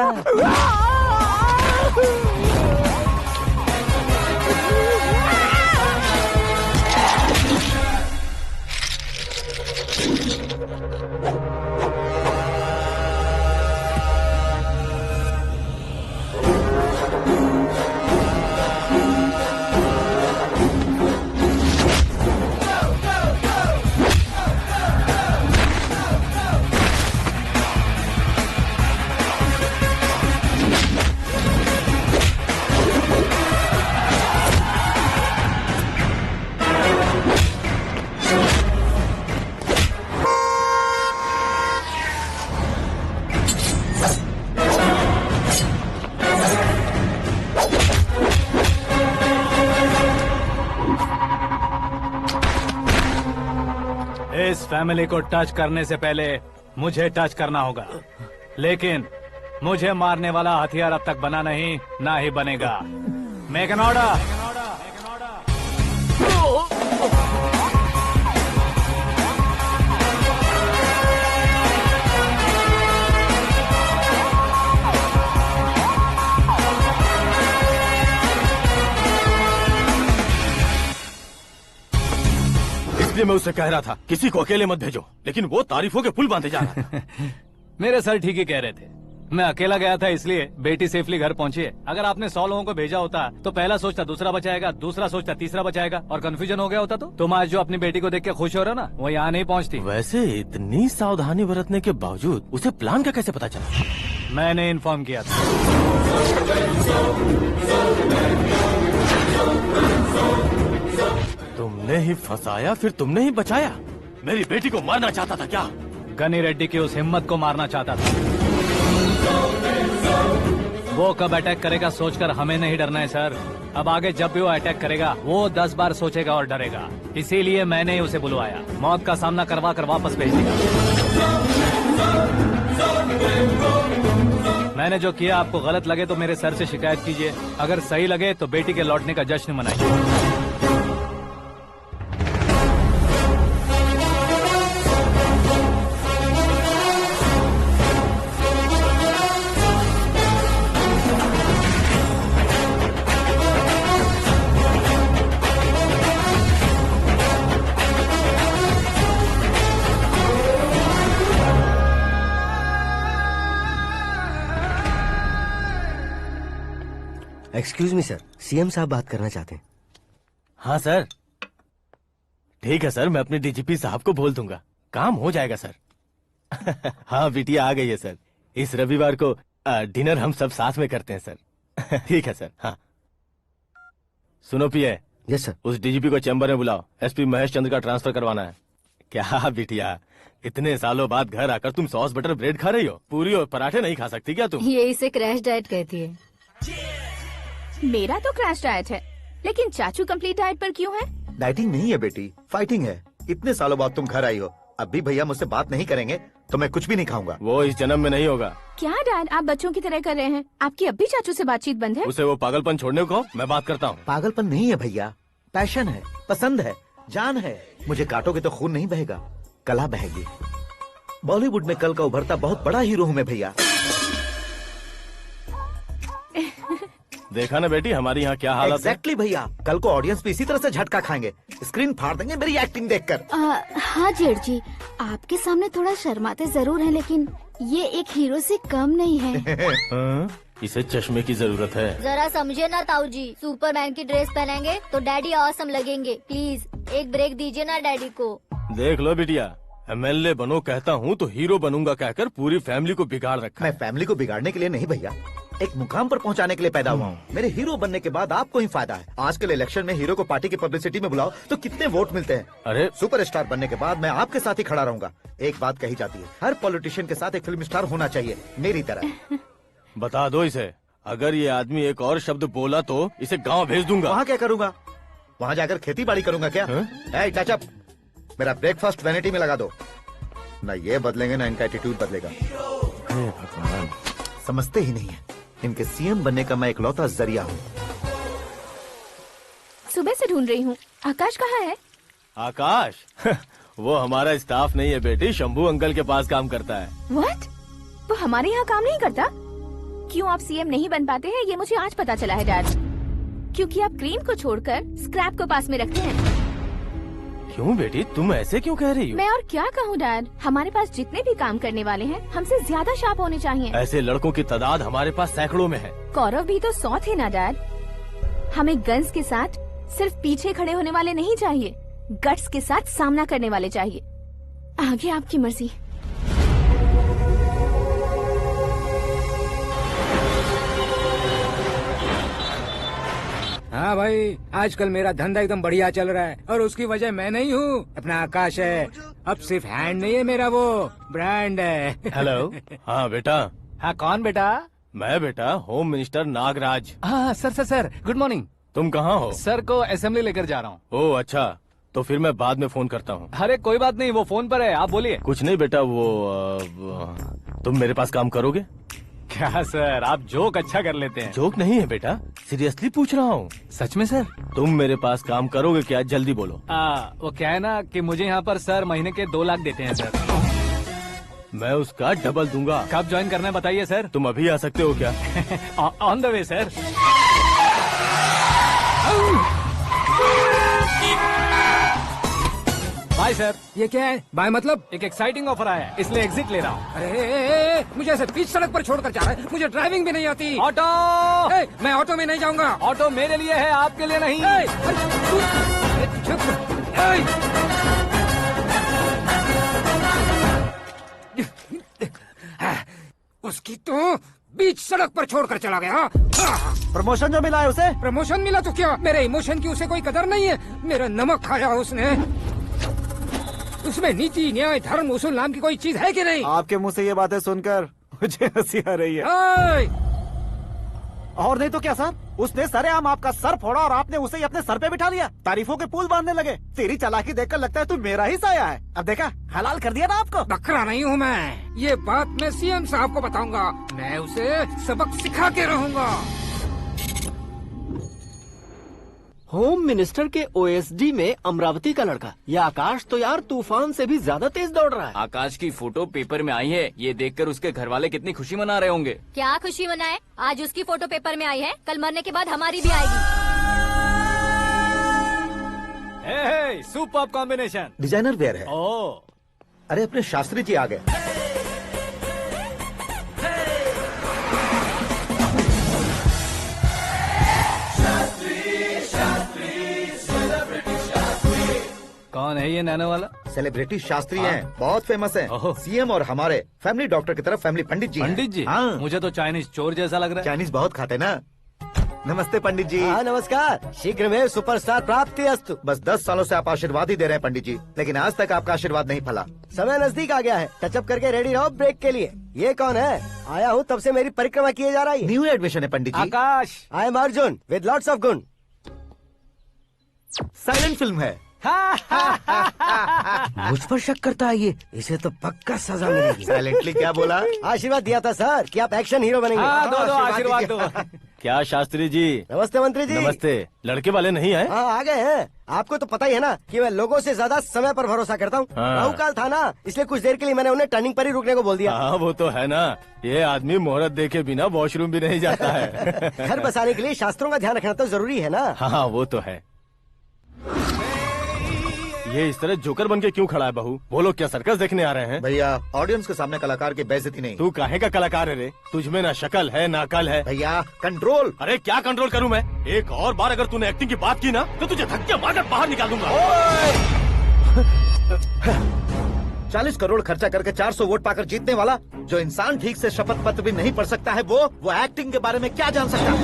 इस फैमिली को टच करने से पहले मुझे टच करना होगा, लेकिन मुझे मारने वाला हथियार अब तक बना नहीं, ना ही बनेगा। Make an order. इसलिए मैं उससे कह रहा था किसी को अकेले मत भेजो, लेकिन वो तारीफों के पुल बांधे जा रहा था। मेरे सर ठीक ही कह रहे थे। मैं अकेला गया था इसलिए बेटी सेफली घर पहुंची है। अगर आपने 100 लोगों को भेजा होता तो पहला सोचता दूसरा बचाएगा, दूसरा सोचता तीसरा बचाएगा, और कंफ्यूजन हो गया होता तो तुम आज जो अपनी बेटी को देख के खुश हो रहे हो ना, वो यहाँ नहीं पहुँचती। वैसे इतनी सावधानी बरतने के बावजूद उसे प्लान का कैसे पता चला? मैंने इन्फॉर्म किया था। तुमने ही फंसाया, फिर तुमने ही बचाया। मेरी बेटी को मारना चाहता था क्या? गनी रेड्डी की उस हिम्मत को मारना चाहता था। वो कब अटैक करेगा सोचकर हमें नहीं डरना है सर। अब आगे जब भी वो अटैक करेगा वो 10 बार सोचेगा और डरेगा। इसीलिए मैंने ही उसे बुलवाया। मौत का सामना करवा कर वापस भेज दिया। मैंने जो किया आपको गलत लगे तो मेरे सर से शिकायत कीजिए, अगर सही लगे तो बेटी के लौटने का जश्न मनाइए। एक्सक्यूज मी सर, सीएम साहब बात करना चाहते हैं। हाँ सर, ठीक है सर, मैं अपने डीजीपी साहब को बोल दूंगा, काम हो जाएगा सर। हाँ बिटिया आ गई है सर। इस रविवार को डिनर हम सब साथ में करते हैं सर। ठीक है सर। हाँ सुनो पिए। Yes sir. उस डीजीपी को चैम्बर में बुलाओ, एसपी महेश चंद्र का ट्रांसफर करवाना है। क्या बिटिया, इतने सालों बाद घर आकर तुम सॉस बटर ब्रेड खा रही हो? पूरी और पराठे नहीं खा सकती क्या तुम? ये इसे क्रैश डाइट कहती है। मेरा तो क्रैश डाइट है, लेकिन चाचू कंप्लीट डाइट पर क्यों है? डाइटिंग नहीं है बेटी, फाइटिंग है। इतने सालों बाद तुम घर आई हो, अब भी भैया मुझसे बात नहीं करेंगे तो मैं कुछ भी नहीं खाऊंगा। वो इस जन्म में नहीं होगा। क्या डैड, आप बच्चों की तरह कर रहे हैं? आपकी अब भी चाचू से बातचीत बंद है? उसे वो पागलपन छोड़ने को मैं बात करता हूँ। पागलपन नहीं है भैया, पैशन है, पसंद है, जान है। मुझे काटोगे तो खून नहीं बहेगा, कला बहेगी। बॉलीवुड में कल का उभरता बहुत बड़ा हीरो हूँ मैं भैया। देखा ना बेटी हमारी यहाँ क्या हालत है। एग्जैक्टली भैया, कल को ऑडियंस भी इसी तरह से झटका खाएंगे, स्क्रीन फाड़ देंगे मेरी एक्टिंग देखकर। हाँ जेठ जी, आपके सामने थोड़ा शर्माते जरूर हैं, लेकिन ये एक हीरो से कम नहीं है। इसे चश्मे की जरूरत है। जरा समझे ना ताऊ जी, सुपरमैन की ड्रेस पहनेंगे तो डैडी ऑसम लगेंगे। प्लीज एक ब्रेक दीजिए ना डैडी को। देख लो बिटिया, एमएलए बनो कहता हूँ तो हीरो बनूंगा कहकर पूरी फैमिली को बिगाड़ रखा। मैं फैमिली को बिगाड़ने के लिए नहीं भैया, एक मुकाम पर पहुंचाने के लिए पैदा हुआ हूँ। मेरे हीरो बनने के बाद आपको ही फायदा है। आजकल इलेक्शन में हीरो को पार्टी की पब्लिसिटी में बुलाओ तो कितने वोट मिलते हैं। अरे सुपरस्टार बनने के बाद मैं आपके साथ ही खड़ा रहूंगा। एक बात कही जाती है, हर पॉलिटिशियन के साथ एक फिल्म स्टार होना चाहिए, मेरी तरह। बता दो इसे, अगर ये आदमी एक और शब्द बोला तो इसे गाँव भेज दूंगा। वहाँ क्या करूँगा? वहाँ जाकर खेती बाड़ी करूँगा क्या? टचअप, मेरा ब्रेकफास्ट वैनिटी में लगा दो। न ये बदलेंगे न इनका एटीट्यूड बदलेगा। भगवान, समझते ही नहीं है, इनके सीएम बनने का मैं इकलौता जरिया हूँ। सुबह से ढूंढ रही हूँ। आकाश कहाँ है? आकाश? वो हमारा स्टाफ नहीं है बेटी, शंभू अंकल के पास काम करता है। व्हाट? वो हमारे यहाँ काम नहीं करता? क्यों आप सीएम नहीं बन पाते हैं ये मुझे आज पता चला है डैड। क्योंकि आप क्रीम को छोड़कर स्क्रैप को पास में रखते हैं। क्यों बेटी, तुम ऐसे क्यों कह रही हो? मैं और क्या कहूँ डैड, हमारे पास जितने भी काम करने वाले हैं हमसे ज्यादा शार्प होने चाहिए। ऐसे लड़कों की तादाद हमारे पास सैकड़ों में है। कौरव भी तो 100 थे ना डैड। हमें गन्स के साथ सिर्फ पीछे खड़े होने वाले नहीं चाहिए, गट्स के साथ सामना करने वाले चाहिए। आगे आपकी मर्जी। हाँ भाई, आजकल मेरा धंधा एकदम बढ़िया चल रहा है और उसकी वजह मैं नहीं हूँ, अपना आकाश है। अब सिर्फ हैंड नहीं है मेरा, वो ब्रांड है। हेलो। हाँ बेटा। हाँ कौन बेटा? मैं बेटा होम मिनिस्टर नागराज। हाँ सर गुड मॉर्निंग। तुम कहाँ हो? सर को असेंबली लेकर जा रहा हूँ। ओह अच्छा, तो फिर मैं बाद में फोन करता हूँ। अरे कोई बात नहीं, वो फोन पर है, आप बोलिए। कुछ नहीं बेटा, तुम मेरे पास काम करोगे? क्या सर, आप जोक अच्छा कर लेते हैं। जोक नहीं है बेटा, सीरियसली पूछ रहा हूँ। सच में सर? तुम मेरे पास काम करोगे क्या? जल्दी बोलो। वो क्या है ना कि मुझे यहाँ पर सर महीने के 2 लाख देते हैं सर। मैं उसका डबल दूंगा। कब ज्वाइन करना है बताइए सर। तुम अभी आ सकते हो क्या? On the way sir. Bye sir. ये क्या है? बाय मतलब? एक एक्साइटिंग ऑफर आया है, इसलिए एग्जिट ले रहा हूँ। अरे मुझे ऐसे बीच सड़क पर छोड़कर जा रहा है, मुझे ड्राइविंग भी नहीं आती। ऑटो। मैं ऑटो में नहीं जाऊंगा। ऑटो मेरे लिए है, आपके लिए नहीं। उसकी तो बीच सड़क पर छोड़कर चला गया। प्रमोशन जो मिला है उसे? प्रमोशन मिला तो क्या, मेरे इमोशन की उसे कोई कदर नहीं है। मेरा नमक खाया उसने। उसमें नीति, न्याय, धर्म, उसूल नाम की कोई चीज है कि नहीं? आपके मुंह से ये बातें सुनकर मुझे हंसी आ रही है। और नहीं तो क्या सर, उसने सरेआम आपका सर फोड़ा और आपने उसे ही अपने सर पे बिठा लिया। तारीफों के पुल बांधने लगे। तेरी चालाकी देखकर लगता है तू मेरा ही साया है। अब देखा, हलाल कर दिया ना आपको। बकरा नहीं हूँ मैं, ये बात मैं सीएम साहब को बताऊंगा। मैं उसे सबक सिखा के रहूंगा। होम मिनिस्टर के ओएसडी में अमरावती का लड़का, ये आकाश तो यार तूफान से भी ज्यादा तेज दौड़ रहा है। आकाश की फोटो पेपर में आई है, ये देखकर उसके घर वाले कितनी खुशी मना रहे होंगे। क्या खुशी मनाए? आज उसकी फोटो पेपर में आई है, कल मरने के बाद हमारी भी आएगी। Super combination. डिजाइनर वेयर है। ओह, अरे अपने शास्त्री जी आ गए। कौन है ये नैनो वाला? सेलिब्रिटी शास्त्री हैं, बहुत फेमस हैं। सीएम और हमारे फैमिली डॉक्टर की तरफ फैमिली पंडित जी हैं। पंडित जी? हाँ। मुझे तो चाइनीज चोर जैसा लग रहा है। चाइनीज बहुत खाते ना। नमस्ते पंडित जी। हाँ नमस्कार, शीघ्र में सुपरस्टार प्राप्ति अस्तु। बस 10 सालों से आप आशीर्वाद ही दे रहे हैं पंडित जी, लेकिन आज तक आपका आशीर्वाद नहीं फला। समय नजदीक आ गया है, टचअप करके रेडी रहो ब्रेक के लिए। ये कौन है? आया हूँ तब से मेरी परिक्रमा किए जा रही है। न्यू एडमिशन है Pandit ji. Akash. I am Arjun with lots of गुण। साइलेंट फिल्म है। मुझ पर शक करता है ये, इसे तो पक्का सजा मिलेगी। साइलेंटली क्या बोला? आशीर्वाद दिया था सर कि आप एक्शन हीरो बनेंगे। हाँ, दो आशीर्वाद दो। क्या शास्त्री जी? नमस्ते मंत्री जी। नमस्ते। लड़के वाले नहीं आए? हाँ आ गए हैं। आपको तो पता ही है ना कि मैं लोगों से ज्यादा समय पर भरोसा करता हूँ। हाँ। राहु काल था ना, इसलिए कुछ देर के लिए मैंने उन्हें टर्निंग पर ही रुकने को बोल दिया। हाँ वो तो है ना, ये आदमी मुहूर्त देखे बिना वॉशरूम भी नहीं जाता है। घर बसाने के लिए शास्त्रों का ध्यान रखना तो जरूरी है ना। हाँ वो तो है। ये इस तरह जोकर बन के क्यों खड़ा है बहू? वो लोग क्या सर्कस देखने आ रहे हैं? भैया ऑडियंस के सामने कलाकार की बेइज्जती नहीं। तू काहे का कलाकार है रे? तुझमें ना शक्ल है ना अकल है। भैया कंट्रोल। अरे क्या कंट्रोल करूं मैं? एक और बार अगर तूने एक्टिंग की बात की ना तो तुझे धक्के मारकर बाहर निकाल दूंगा। 40 करोड़ खर्चा करके 400 वोट पाकर जीतने वाला, जो इंसान ठीक से शपथ पत्र भी नहीं पढ़ सकता है, वो एक्टिंग के बारे में क्या जान सकता है?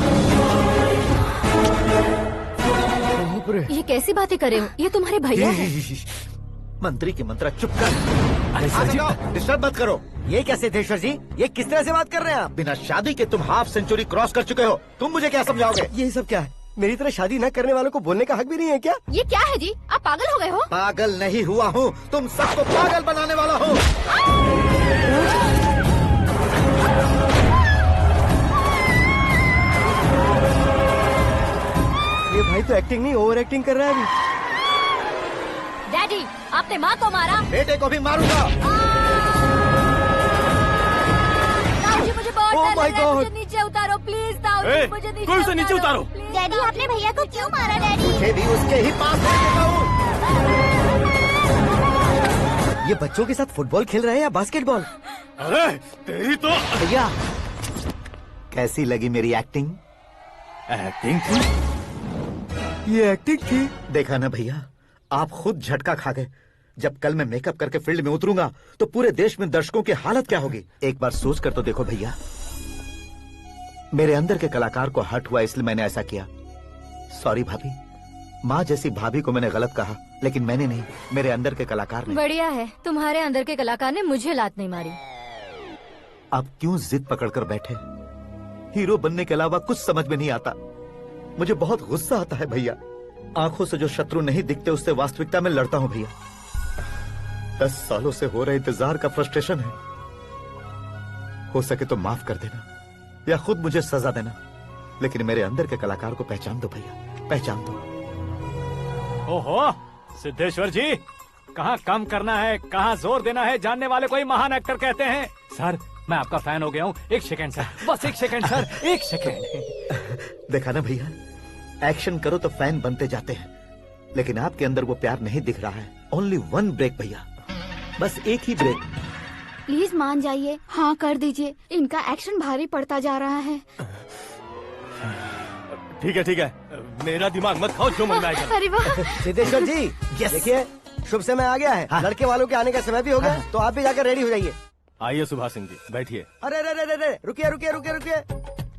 ये कैसी बातें कर रहे हो? ये तुम्हारे भैया हैं। मंत्री की मंत्रा चुप कर। डिस्टर्ब मत करो। ये क्या सिद्धेश्वर जी, ये किस तरह से बात कर रहे हैं आप? बिना शादी के तुम हाफ सेंचुरी क्रॉस कर चुके हो, तुम मुझे क्या समझाओगे? ये सब क्या है? मेरी तरह शादी न करने वालों को बोलने का हक भी नहीं है क्या? ये क्या है जी? आप पागल हो गए हो? पागल नहीं हुआ हूँ, तुम सबको पागल बनाने वाला हूँ। ये भाई तो एक्टिंग नहीं ओवर एक्टिंग कर रहा है अभी। डैडी, आपने माँ को मारा। बेटे को भी मारूंगा। ताऊ जी मुझे बहुत Oh डर my लग रहा है, God! मुझे नीचे उतारो प्लीज। ताऊ जी मुझे नीचे कोई उसे नीचे उतारो। डैडी आपने भैया को क्यों मारा डैडी? मुझे भी उसके ही पास लेके जाऊं। ये बच्चों के साथ फुटबॉल खेल रहे हैं या बास्केटबॉल? अरे तेरी तो भैया कैसी लगी मेरी एक्टिंग? एक्टिंग थी? ये एक्टिंग थी। देखा ना भैया, आप खुद झटका खा गए। जब कल मैं मेकअप करके फील्ड में उतरूंगा तो पूरे देश में दर्शकों की हालत क्या होगी? एक बार सोच कर तो देखो भैया। मेरे अंदर के कलाकार को हर्ट हुआ इसलिए मैंने ऐसा किया। सॉरी भाभी। माँ जैसी भाभी को मैंने गलत कहा, लेकिन मैंने नहीं, मेरे अंदर के कलाकार ने। बढ़िया है, तुम्हारे अंदर के कलाकार ने मुझे लात नहीं मारी। आप क्यों जिद पकड़कर बैठे? हीरो बनने के अलावा कुछ समझ में नहीं आता। मुझे बहुत गुस्सा आता है भैया। आंखों से जो शत्रु नहीं दिखते उससे वास्तविकता में लड़ता हूं भैया। 10 सालों से हो रहे इंतजार का फ्रस्ट्रेशन है। हो सके तो माफ कर देना या खुद मुझे सजा देना, लेकिन मेरे अंदर के कलाकार को पहचान दो भैया, पहचान दो। ओहो सिद्धेश्वर जी, कहाँ कम करना है कहाँ जोर देना है जानने वाले को ही महान एक्टर कहते हैं। सर मैं आपका फैन हो गया हूँ। एक सेकंड सर, बस एक सेकंड सर, एक सेकंड। देखा ना भैया, एक्शन करो तो फैन बनते जाते हैं, लेकिन आपके अंदर वो प्यार नहीं दिख रहा है ओनली वन ब्रेक भैया, बस एक ही ब्रेक। प्लीज मान जाइए, हाँ कर दीजिए। इनका एक्शन भारी पड़ता जा रहा है। ठीक है, मेरा दिमाग मत खाओ, जो मंगाएगा। अरे वाह सिद्धेश्वर जी, देखिए शुभ समय आ गया है। हाँ। लड़के वालों के आने का समय भी हो गया, तो आप भी जाकर रेडी हो जाइए। आइए सुभाष सिंह जी, बैठिए। अरे रुकिए।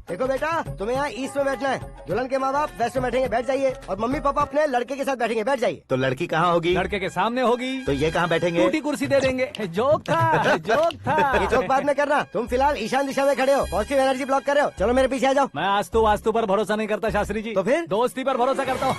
देखो बेटा, तुम्हें यहाँ ईस्ट में बैठना है। दुल्हन के माँ बाप वेस्ट में बैठेंगे, बैठ जाइए। और मम्मी पापा अपने लड़के के साथ बैठेंगे, बैठ जाइए। तो लड़की कहाँ होगी? लड़के के सामने होगी। तो ये कहाँ बैठेंगे? टूटी कुर्सी दे देंगे। जोक था। ये जोक बाद में करना। तुम फिलहाल ईशान दिशा में खड़े हो, पॉजिटिव एनर्जी ब्लॉक कर रहे हो। चलो मेरे पीछे आ जाओ। मैं वास्तु पर भरोसा नहीं करता शास्त्री जी। तो फिर दोस्ती पर भरोसा करता हूँ।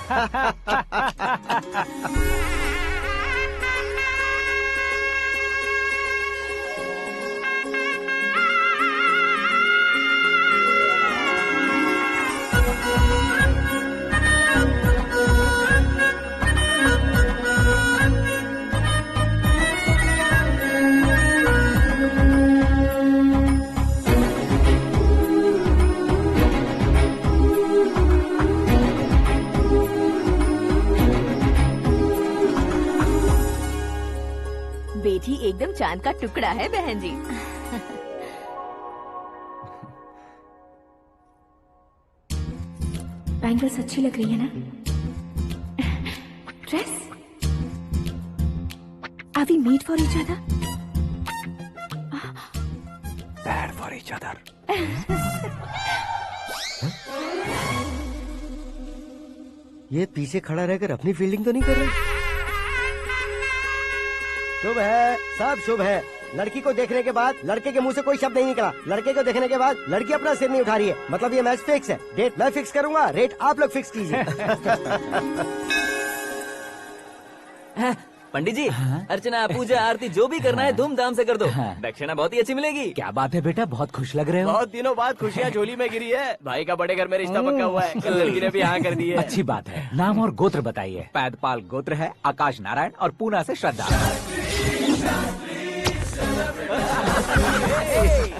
बेटी एकदम चांद का टुकड़ा है बहन जी। बैंगल्स अच्छी लग रही है ना? Dress? Are we made for each other? Bad for each other. ये पीछे खड़ा रहकर अपनी फील्डिंग तो नहीं कर रहा? शुभ है, सब शुभ है। लड़की को देखने के बाद लड़के के मुंह से कोई शब्द नहीं निकला। लड़के को देखने के बाद लड़की अपना सिर नहीं उठा रही है। मतलब ये मैच फिक्स है। डेट मैं फिक्स करूंगा, रेट आप लोग फिक्स कीजिए। पंडित जी, अर्चना, पूजा, आरती जो भी करना है धूमधाम से कर दो। दक्षिणा बहुत ही अच्छी मिलेगी। क्या बात है बेटा, बहुत खुश लग रहे हो। बहुत दिनों बाद खुशियाँ झोली में गिरी है। भाई का बड़े घर में रिश्ता पक्का हुआ है। कल लड़की ने भी हाँ कर दी है। अच्छी बात है। नाम और गोत्र बताइए। पैदपाल गोत्र है, आकाश नारायण, और पूना से श्रद्धा।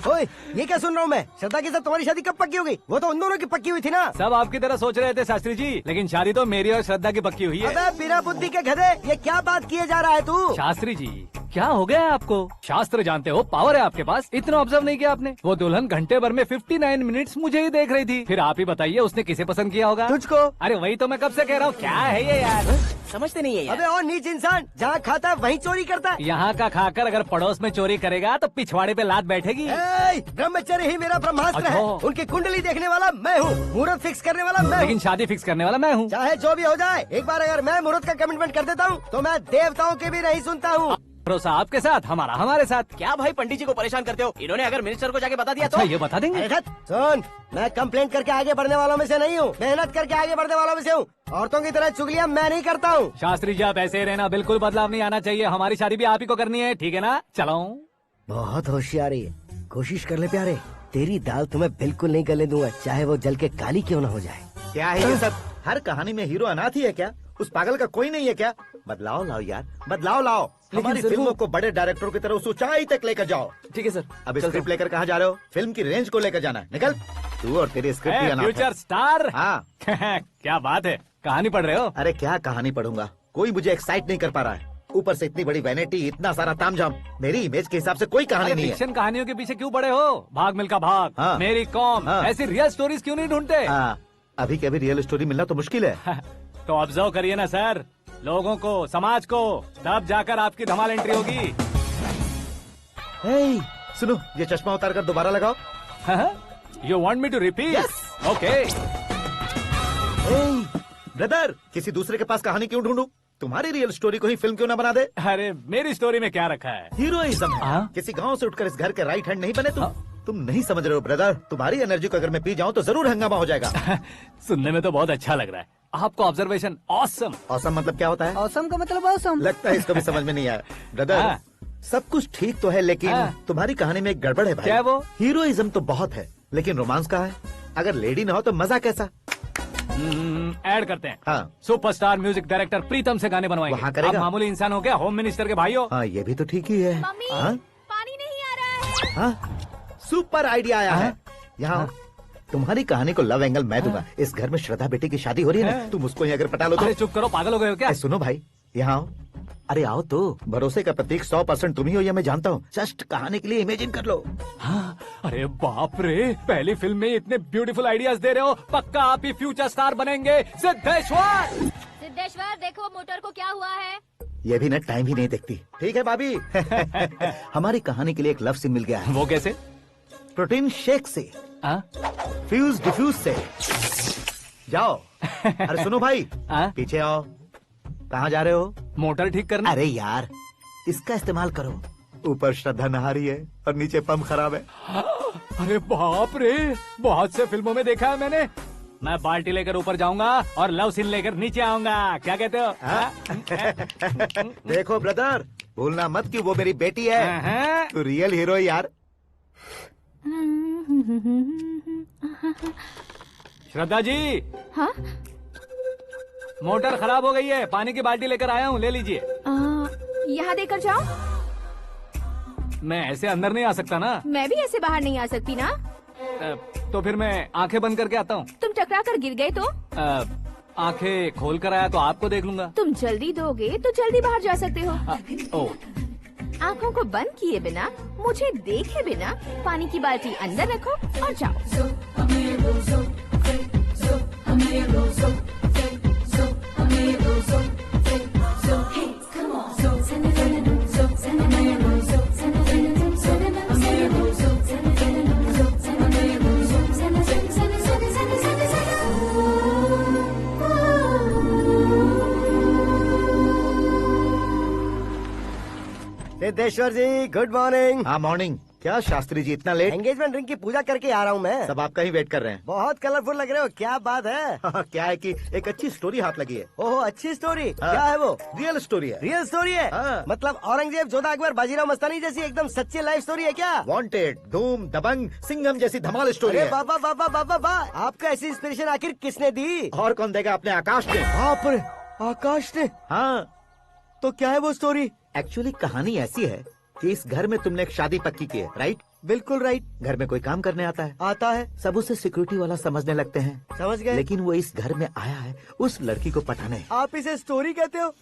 ओए, ये क्या सुन रहा हूँ मैं? श्रद्धा के साथ तुम्हारी शादी कब पक्की हो गई? वो तो उन दोनों की पक्की हुई थी ना। सब आपकी तरह सोच रहे थे शास्त्री जी, लेकिन शादी तो मेरी और श्रद्धा की पक्की हुई है। अबे बिना बुद्धि के गधे, ये क्या बात किए जा रहा है तू? शास्त्री जी, क्या हो गया है आपको? शास्त्र जानते हो, पावर है आपके पास। इतना ऑब्जर्व नहीं किया आपने? वो दुल्हन घंटे भर में 59 मिनट्स मुझे ही देख रही थी। फिर आप ही बताइए उसने किसे पसंद किया होगा? तुझको। अरे वही तो मैं कब से कह रहा हूँ, क्या है ये यार? समझते नहीं है यार। अबे और नीच इंसान, जहाँ खाता है वहीं चोरी करता है। यहाँ का खाकर अगर पड़ोस में चोरी करेगा तो पिछवाड़े पे लात बैठेगी। ब्रह्मचर्य ही मेरा ब्रह्मास्त्र है। अच्छा। उनकी कुंडली देखने वाला मैं हूँ, मुहूर्त फिक्स करने वाला मैं हूँ। लेकिन शादी फिक्स करने वाला मैं हूँ। चाहे जो भी हो जाए, एक बार अगर मैं मुहूर्त का कमिटमेंट कर देता हूँ तो मैं देवताओं के भी नहीं सुनता हूँ। भरोसा आपके साथ, हमारा हमारे साथ। क्या भाई पंडित जी को परेशान करते हो? इन्होंने अगर मिनिस्टर को जाके बता दिया अच्छा, तो ये बता देंगे? अरे सुन, मैं कंप्लेंट करके आगे बढ़ने वालों में से नहीं हूँ, मेहनत करके आगे बढ़ने वालों में से हूँ। औरतों की तरह चुगलियाँ मैं नहीं करता हूँ। शास्त्री जी, आप ऐसे ही रहना, बिल्कुल बदलाव नहीं आना चाहिए। हमारी शादी भी आप ही को करनी है, ठीक है ना? चलो। बहुत होशियारी है, कोशिश कर ले प्यारे। तेरी दाल तुम्हें बिल्कुल नहीं गलने दूंगा, चाहे वो जल के काली क्यों न हो जाए। क्या है ये सब? हर कहानी में हीरो अनाथ ही है क्या? उस पागल का कोई नहीं है क्या? बदलाव लाओ यार, बदलाव लाओ। हमारी फिल्मों को बड़े डायरेक्टरों की तरह उस ऊंचाई तक लेकर जाओ। ठीक है सर। अब स्क्रिप्ट लेकर कहाँ जा रहे हो? फिल्म की रेंज को लेकर जाना है। निकल तू और तेरी स्क्रिप्ट भी अनाथ है। Future star. हाँ। क्या बात है, कहानी पढ़ रहे हो? अरे क्या कहानी पढ़ूंगा, कोई मुझे एक्साइट नहीं कर पा रहा है। ऊपर से इतनी बड़ी वैनिटी, इतना सारा तामझाम। मेरी इमेज के हिसाब से कोई कहानी नहीं है। फिक्शन कहानियों के पीछे क्यों पड़े हो? भाग मिल्खा भाग, हाँ। मेरी कॉम, हाँ। ऐसी रियल स्टोरीज क्यों नहीं ढूंढते? हाँ, अभी के अभी रियल स्टोरी मिलना तो मुश्किल है। तो ऑब्जर्व करिए ना सर, लोगों को, समाज को, तब जाकर आपकी धमाल एंट्री होगी। सुनो, ये चश्मा उतार कर दोबारा लगाओ। You want me to repeat? Okay. Brother, किसी दूसरे के पास कहानी क्यों ढूंढूं? तुम्हारी रियल स्टोरी को ही फिल्म क्यों ना बना दे? अरे मेरी स्टोरी में क्या रखा है? हीरोइज्म है। किसी गांव से उठकर इस घर के राइट हैंड नहीं बने तुम। तुम नहीं समझ रहे हो ब्रदर, तुम्हारी एनर्जी को अगर मैं पी जाऊं तो जरूर हंगामा हो जाएगा। सुनने में तो बहुत अच्छा लग रहा है। आपको ऑब्जर्वेशन ऑसम। ऑसम मतलब क्या होता है? ऑसम का मतलब ऑसम। लगता है इसको भी समझ में नहीं आया। ब्रदर, सब कुछ ठीक तो है, लेकिन तुम्हारी कहानी में एक गड़बड़ है भाई। क्या है वो? हीरोइज्म तो बहुत है, लेकिन रोमांस का है। अगर लेडी ना हो तो मजा कैसा? ऐड करते हैं। हाँ। सुपरस्टार म्यूजिक डायरेक्टर प्रीतम से गाने बनवाएंगे। वहाँ करेगा? आप मामूली इंसान हो क्या? होम मिनिस्टर के भाई हो। हाँ, ये भी तो ठीक ही है। मम्मी, हाँ? पानी नहीं आ रहा है। हाँ? सुपर आइडिया आया है। यहाँ तुम्हारी कहानी को लव एंगल मैं दूंगा। इस घर में श्रद्धा बेटी की शादी हो रही है ना, तुम उसको ही अगर पटा लो तो। अरे चुप करो, पागल हो गए हो क्या? सुनो भाई, यहाँ आओ। अरे आओ तो, भरोसे का प्रतीक 100% तुम ही हो, ये मैं जानता हूँ। जस्ट कहानी के लिए इमेजिन कर लो। हाँ, अरे बाप रे, पहली फिल्म में इतने ब्यूटीफुल आइडियाज दे रहे हो, पक्का आप ही फ्यूचर स्टार बनेंगे। सिद्धेश्वर, सिद्धेश्वर देखो मोटर को क्या हुआ है। ये भी ना टाइम ही नहीं देखती। ठीक है भाभी। हमारी कहानी के लिए एक लव सीन मिल गया है। वो कैसे? प्रोटीन शेक से, फ्यूज डिफ्यूज से। जाओ। अरे सुनो भाई, पीछे आओ। कहाँ जा रहे हो? मोटर ठीक करना। अरे यार, इसका इस्तेमाल करो। ऊपर श्रद्धा नहा रही है और नीचे पंप खराब है। अरे बाप रे, बहुत से फिल्मों में देखा है मैंने। मैं बाल्टी लेकर ऊपर जाऊंगा और लव सीन लेकर नीचे आऊंगा। क्या कहते हो? देखो ब्रदर, भूलना मत कि वो मेरी बेटी है। तू रियल हीरो है यार। श्रद्धा जी। हाँ? मोटर खराब हो गई है, पानी की बाल्टी लेकर आया हूँ, ले लीजिए। यहाँ देकर जाओ। मैं ऐसे अंदर नहीं आ सकता ना। मैं भी ऐसे बाहर नहीं आ सकती ना। तो फिर मैं आंखें बंद करके आता हूँ। तुम टकरा कर गिर गए तो? आंखें खोल कर आया तो आपको देख लूंगा। तुम जल्दी दोगे तो जल्दी बाहर जा सकते हो। आंखों को बंद किए बिना, मुझे देखे बिना पानी की बाल्टी अंदर रखो और जाओ। सिद्धेश्वर जी गुड मॉर्निंग। हाँ मॉर्निंग। क्या शास्त्री जी इतना लेट? एंगेजमेंट रिंग की पूजा करके आ रहा हूँ मैं। सब आपका ही वेट कर रहे हैं। बहुत कलरफुल लग रहे हो, क्या बात है? क्या है कि एक अच्छी स्टोरी हाथ लगी है। ओह अच्छी स्टोरी। क्या है वो? रियल स्टोरी है। रियल स्टोरी है? मतलब औरंगजेब, जोधा अकबर, बाजीराव मस्तानी जैसी एकदम सच्ची लाइफ स्टोरी है क्या? वांटेड, धूम, दबंग, सिंघम जैसी धमाल स्टोरी है। बाबा बाबा बाबा बा, आपको ऐसी इंस्पिरेशन आखिर किसने दी? और कौन देगा? अपने आकाश ने। बाप रे, आकाश ने? हाँ। तो क्या है वो स्टोरी? एक्चुअली कहानी ऐसी है कि इस घर में तुमने एक शादी पक्की की है, राइट? बिल्कुल राइट। घर में कोई काम करने आता है? आता है। सब उसे सिक्योरिटी वाला समझने लगते हैं। समझ गए। लेकिन वो इस घर में आया है उस लड़की को पटाने। आप इसे स्टोरी कहते हो?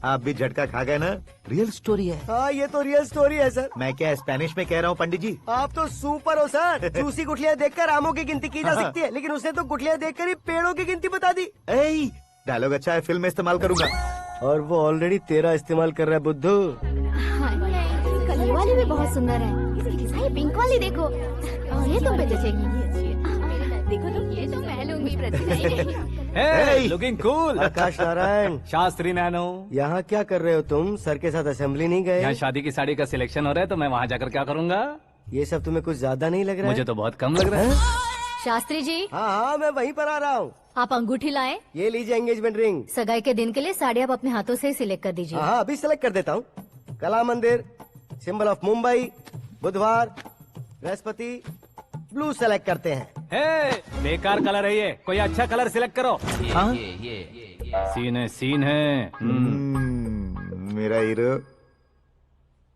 आप भी झटका खा गए ना। रियल स्टोरी है। हाँ ये तो रियल स्टोरी है सर। मैं क्या स्पेनिश में कह रहा हूँ पंडित जी? आप तो सुपर हो सर। चूसी गुठलियाँ देखकर आमों की गिनती की जा सकती है, लेकिन उसने तो गुठलियाँ देखकर ही पेड़ों की गिनती बता दी। डायलॉग अच्छा है, फिल्म में इस्तेमाल करूंगा। और वो ऑलरेडी तेरा इस्तेमाल कर रहा है बुद्धू। ये वाली भी बहुत सुंदर है। ये पिंक वाली देखो, और ये तुम पे जचेगी। देखो तो ये तो मैं लूंगी। Looking cool. Akash Narayan. Shastri nano. यहाँ क्या कर रहे हो तुम? सर के साथ असेंबली नहीं गए? यहाँ शादी की साड़ी का सिलेक्शन हो रहा है तो मैं वहाँ जाकर क्या करूँगा? ये सब तुम्हें कुछ ज्यादा नहीं लग रहा है? मुझे तो बहुत कम लग रहा है। शास्त्री जी। हाँ मैं वहीं पर आ रहा हूँ। आप अंगूठी लाए। ये लीजिए एंगेजमेंट रिंग। सगाई के दिन के लिए साड़ी आप अपने हाथों से सिलेक्ट कर दीजिए। हाँ अभी सिलेक्ट कर देता हूँ। कला मंदिर, सिंबल ऑफ मुंबई, बुधवार, बृहस्पति, ब्लू सेलेक्ट करते हैं। बेकार कलर है ये, कोई अच्छा कलर सिलेक्ट करो। ये सीन है। मेरा हीरो।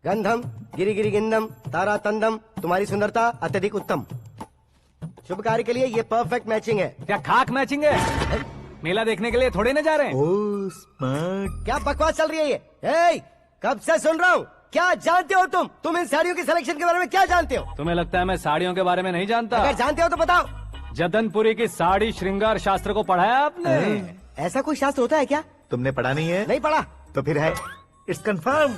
गंधम गिरी गिरी गिंदम तारा तंदम, तुम्हारी सुंदरता अत्यधिक उत्तम। शुभ कार्य के लिए ये परफेक्ट मैचिंग है। क्या खाक मैचिंग है? मेला देखने के लिए थोड़े न जा रहे हैं। Oh smart. क्या बकवास चल रही है ये? कब से सुन रहा हूँ। क्या जानते हो तुम इन साड़ियों की सिलेक्शन के बारे में क्या जानते हो? तुम्हें लगता है मैं साड़ियों के बारे में नहीं जानता? अगर जानते हो तो बताओ। जदनपुरी की साड़ी श्रृंगार शास्त्र को पढ़ा है आपने? ऐसा कोई शास्त्र होता है क्या? तुमने पढ़ा नहीं है? नहीं पढ़ा। तो फिर है, इट्स कंफर्म।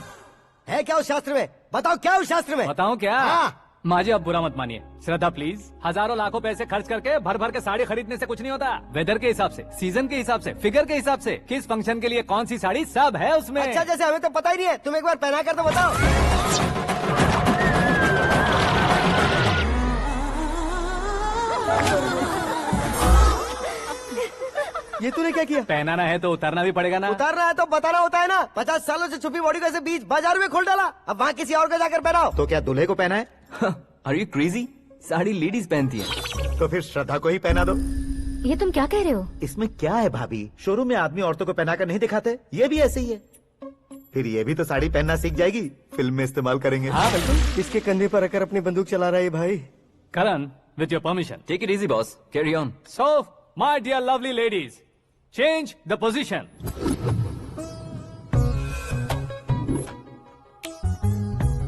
है क्या उस शास्त्र में? बताओ क्या उस शास्त्र में? बताऊं क्या? हाँ। माजी अब बुरा मत मानिए। श्रद्धा प्लीज, हजारों लाखों पैसे खर्च करके भर भर के साड़ी खरीदने से कुछ नहीं होता। वेदर के हिसाब से, सीजन के हिसाब से, फिगर के हिसाब से, किस फंक्शन के लिए कौन सी साड़ी, सब है उसमें। अच्छा जैसे हमें तो पता ही नहीं है, तुम एक बार पहना कर तो बताओ। ये तूने क्या किया? पहनाना है तो उतारना भी पड़ेगा ना। उतारना है तो बताना होता है ना। 50 सालों से छुपी बॉडी को ऐसे बीच बाजार में खोल डाला, अब वहाँ किसी और को जाकर पहनाओ। तो क्या दूल्हे को पहना है? Are you crazy? Sari ladies पहनती है। तो फिर श्रद्धा को ही पहना दो। ये तुम क्या कह रहे हो? इसमें क्या है भाभी? शोरूम में आदमी औरतों को पहनाकर नहीं दिखाते, ये भी ऐसे ही है। फिर ये भी तो साड़ी पहनना सीख जाएगी, फिल्म में इस्तेमाल करेंगे। हाँ बिल्कुल। इसके कंधे पर रखकर अपनी बंदूक चला रहा है भाई। Karan, with your permission. Take it easy boss, carry on. So my dear lovely ladies, change the position.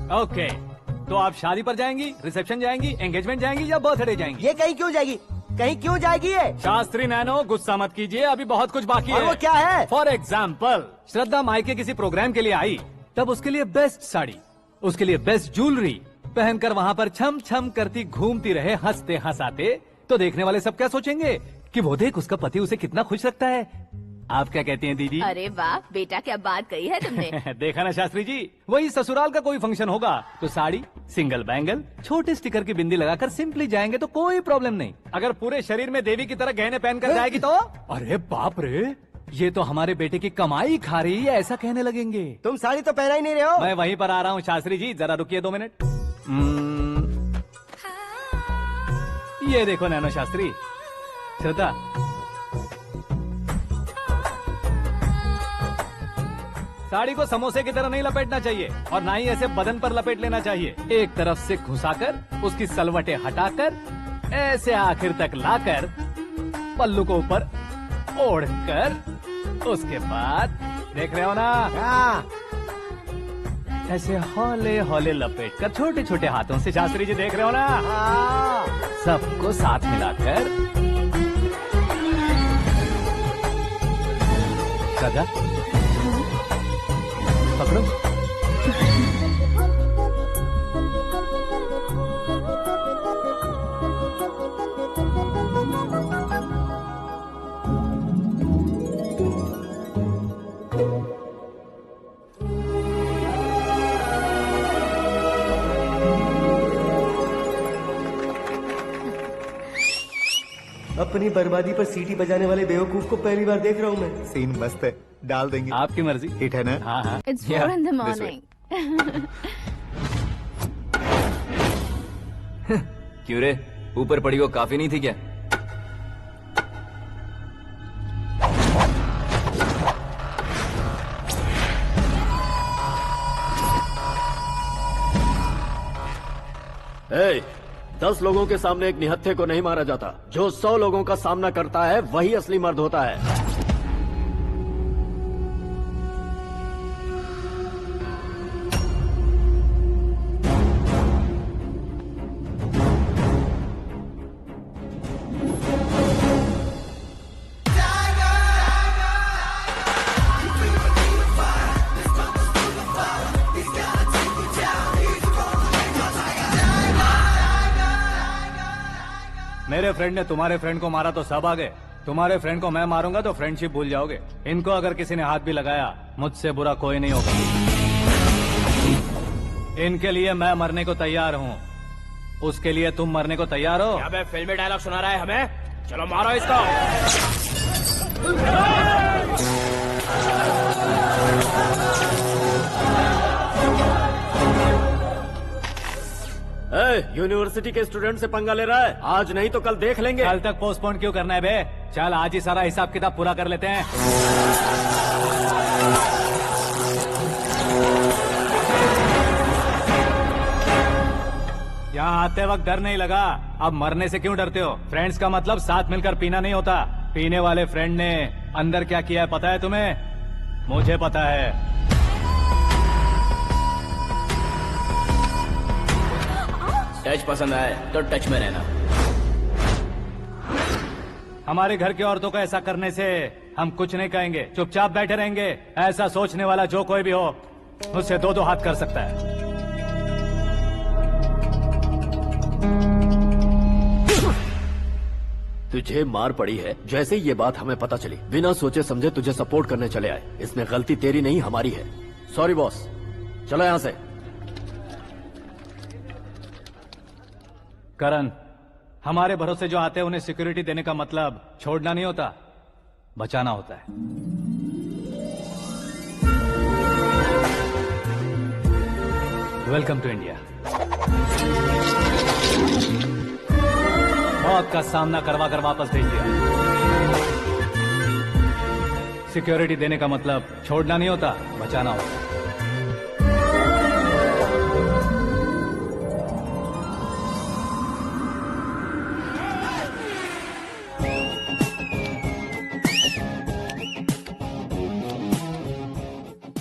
Okay, तो आप शादी पर जाएंगी, रिसेप्शन जाएंगी, एंगेजमेंट जाएंगी या बर्थडे जाएंगी? ये कहीं क्यों जाएगी? कहीं क्यों जाएगी ये? शास्त्री नैनो, गुस्सा मत कीजिए, अभी बहुत कुछ बाकी और है। वो क्या है? फॉर एग्जाम्पल, श्रद्धा मायके किसी प्रोग्राम के लिए आई, तब उसके लिए बेस्ट साड़ी, उसके लिए बेस्ट ज्वेलरी पहनकर वहाँ पर छम छम करती घूमती रहे हंसते हंसाते, तो देखने वाले सब क्या सोचेंगे कि वो देख उसका पति उसे कितना खुश रखता है। आप क्या कहती हैं दीदी? अरे वाह बेटा, क्या बात कही है तुमने। देखा ना शास्त्री जी, वही ससुराल का कोई फंक्शन होगा तो साड़ी, सिंगल बैंगल, छोटे स्टिकर की बिंदी लगाकर सिंपली जाएंगे तो कोई प्रॉब्लम नहीं। अगर पूरे शरीर में देवी की तरह गहने पहन कर जाएगी तो अरे बाप रे, ये तो हमारे बेटे की कमाई खा रही है, ऐसा कहने लगेंगे। तुम साड़ी तो पहना ही नहीं रहे हो। मैं वहीं पर आ रहा हूँ शास्त्री जी, जरा रुकिए 2 मिनट। ये देखो नैनो शास्त्री, श्रद्धा, साड़ी को समोसे की तरह नहीं लपेटना चाहिए और ना ही ऐसे बदन पर लपेट लेना चाहिए। एक तरफ से घुसाकर, उसकी सलवटें हटाकर, ऐसे आखिर तक लाकर, पल्लू को ऊपर ओढ़कर, उसके बाद देख रहे हो ना, ऐसे हौले हौले लपेट कर छोटे छोटे हाथों से, शास्त्री जी देख रहे हो ना, सबको साथ मिलाकर, श्रद्धा पकड़ो। अपनी बर्बादी पर सीटी बजाने वाले बेवकूफ को पहली बार देख रहा हूँ मैं। सीन मस्त है, डाल देंगे। आपकी मर्जी। हिट है ना? हाँ हाँ। It's 4 in the morning. क्यों रे, ऊपर पड़ी वो काफी नहीं थी क्या? ए, 10 लोगों के सामने एक निहत्थे को नहीं मारा जाता। जो 100 लोगों का सामना करता है वही असली मर्द होता है। मेरे फ्रेंड ने तुम्हारे फ्रेंड को मारा तो सब आ गए, तुम्हारे फ्रेंड को मैं मारूंगा तो फ्रेंडशिप भूल जाओगे। इनको अगर किसी ने हाथ भी लगाया, मुझसे बुरा कोई नहीं होगा। इनके लिए मैं मरने को तैयार हूँ, उसके लिए तुम मरने को तैयार हो? क्या फिल्मी डायलॉग सुना रहा है हमें? चलो मारो इसको। यूनिवर्सिटी के स्टूडेंट से पंगा ले रहा है, आज नहीं तो कल देख लेंगे। कल तक पोस्टपोन क्यों करना है बे? चल आज ही सारा हिसाब किताब पूरा कर लेते हैं। यहाँ आते वक्त डर नहीं लगा, अब मरने से क्यों डरते हो? फ्रेंड्स का मतलब साथ मिलकर पीना नहीं होता। पीने वाले फ्रेंड ने अंदर क्या किया है पता है तुम्हें? मुझे पता है। टच पसंद आए तो टच में रहना। हमारे घर की औरतों को ऐसा करने से हम कुछ नहीं कहेंगे, चुपचाप बैठे रहेंगे। ऐसा सोचने वाला जो कोई भी हो, मुझसे 2-2 हाथ कर सकता है। तुझे मार पड़ी है, जैसे ये बात हमें पता चली, बिना सोचे समझे तुझे सपोर्ट करने चले आए। इसमें गलती तेरी नहीं हमारी है। सॉरी बॉस, चलो यहाँ से। करण, हमारे भरोसे जो आते हैं उन्हें सिक्योरिटी देने का मतलब छोड़ना नहीं होता, बचाना होता है। Welcome to India. मौत का सामना करवा कर वापस भेज दिया। सिक्योरिटी देने का मतलब छोड़ना नहीं होता, बचाना होता है।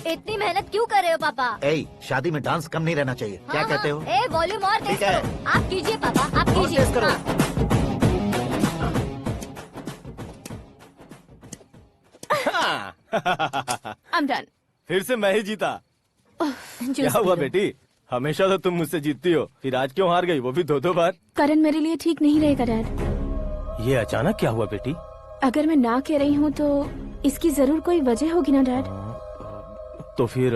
इतनी मेहनत मेहनत क्यों कर रहे हो पापा? ए, शादी में डांस कम नहीं रहना चाहिए। क्या कहते हो? ए वॉल्यूम और तेज ठीक है। करो। आप कीजिए पापा, आप और कीजिए। तेज करो। I'm done. फिर से मैं ही जीता। क्या हुआ बेटी? हमेशा तो तुम मुझसे जीतती हो, फिर आज क्यों हार गई, वो भी 2-2 बार? करण मेरे लिए ठीक नहीं रहेगा डैड। ये अचानक क्या हुआ बेटी? अगर मैं ना कह रही हूँ तो इसकी जरूर कोई वजह होगी ना डैड। तो फिर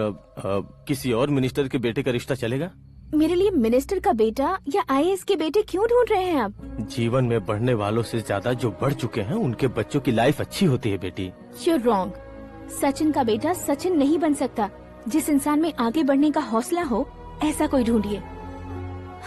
किसी और मिनिस्टर के बेटे का रिश्ता चलेगा? मेरे लिए मिनिस्टर का बेटा या आईएएस के बेटे क्यों ढूंढ रहे हैं आप? जीवन में बढ़ने वालों से ज्यादा जो बढ़ चुके हैं उनके बच्चों की लाइफ अच्छी होती है बेटी। You're wrong. सचिन का बेटा सचिन नहीं बन सकता। जिस इंसान में आगे बढ़ने का हौसला हो ऐसा कोई ढूंढिए।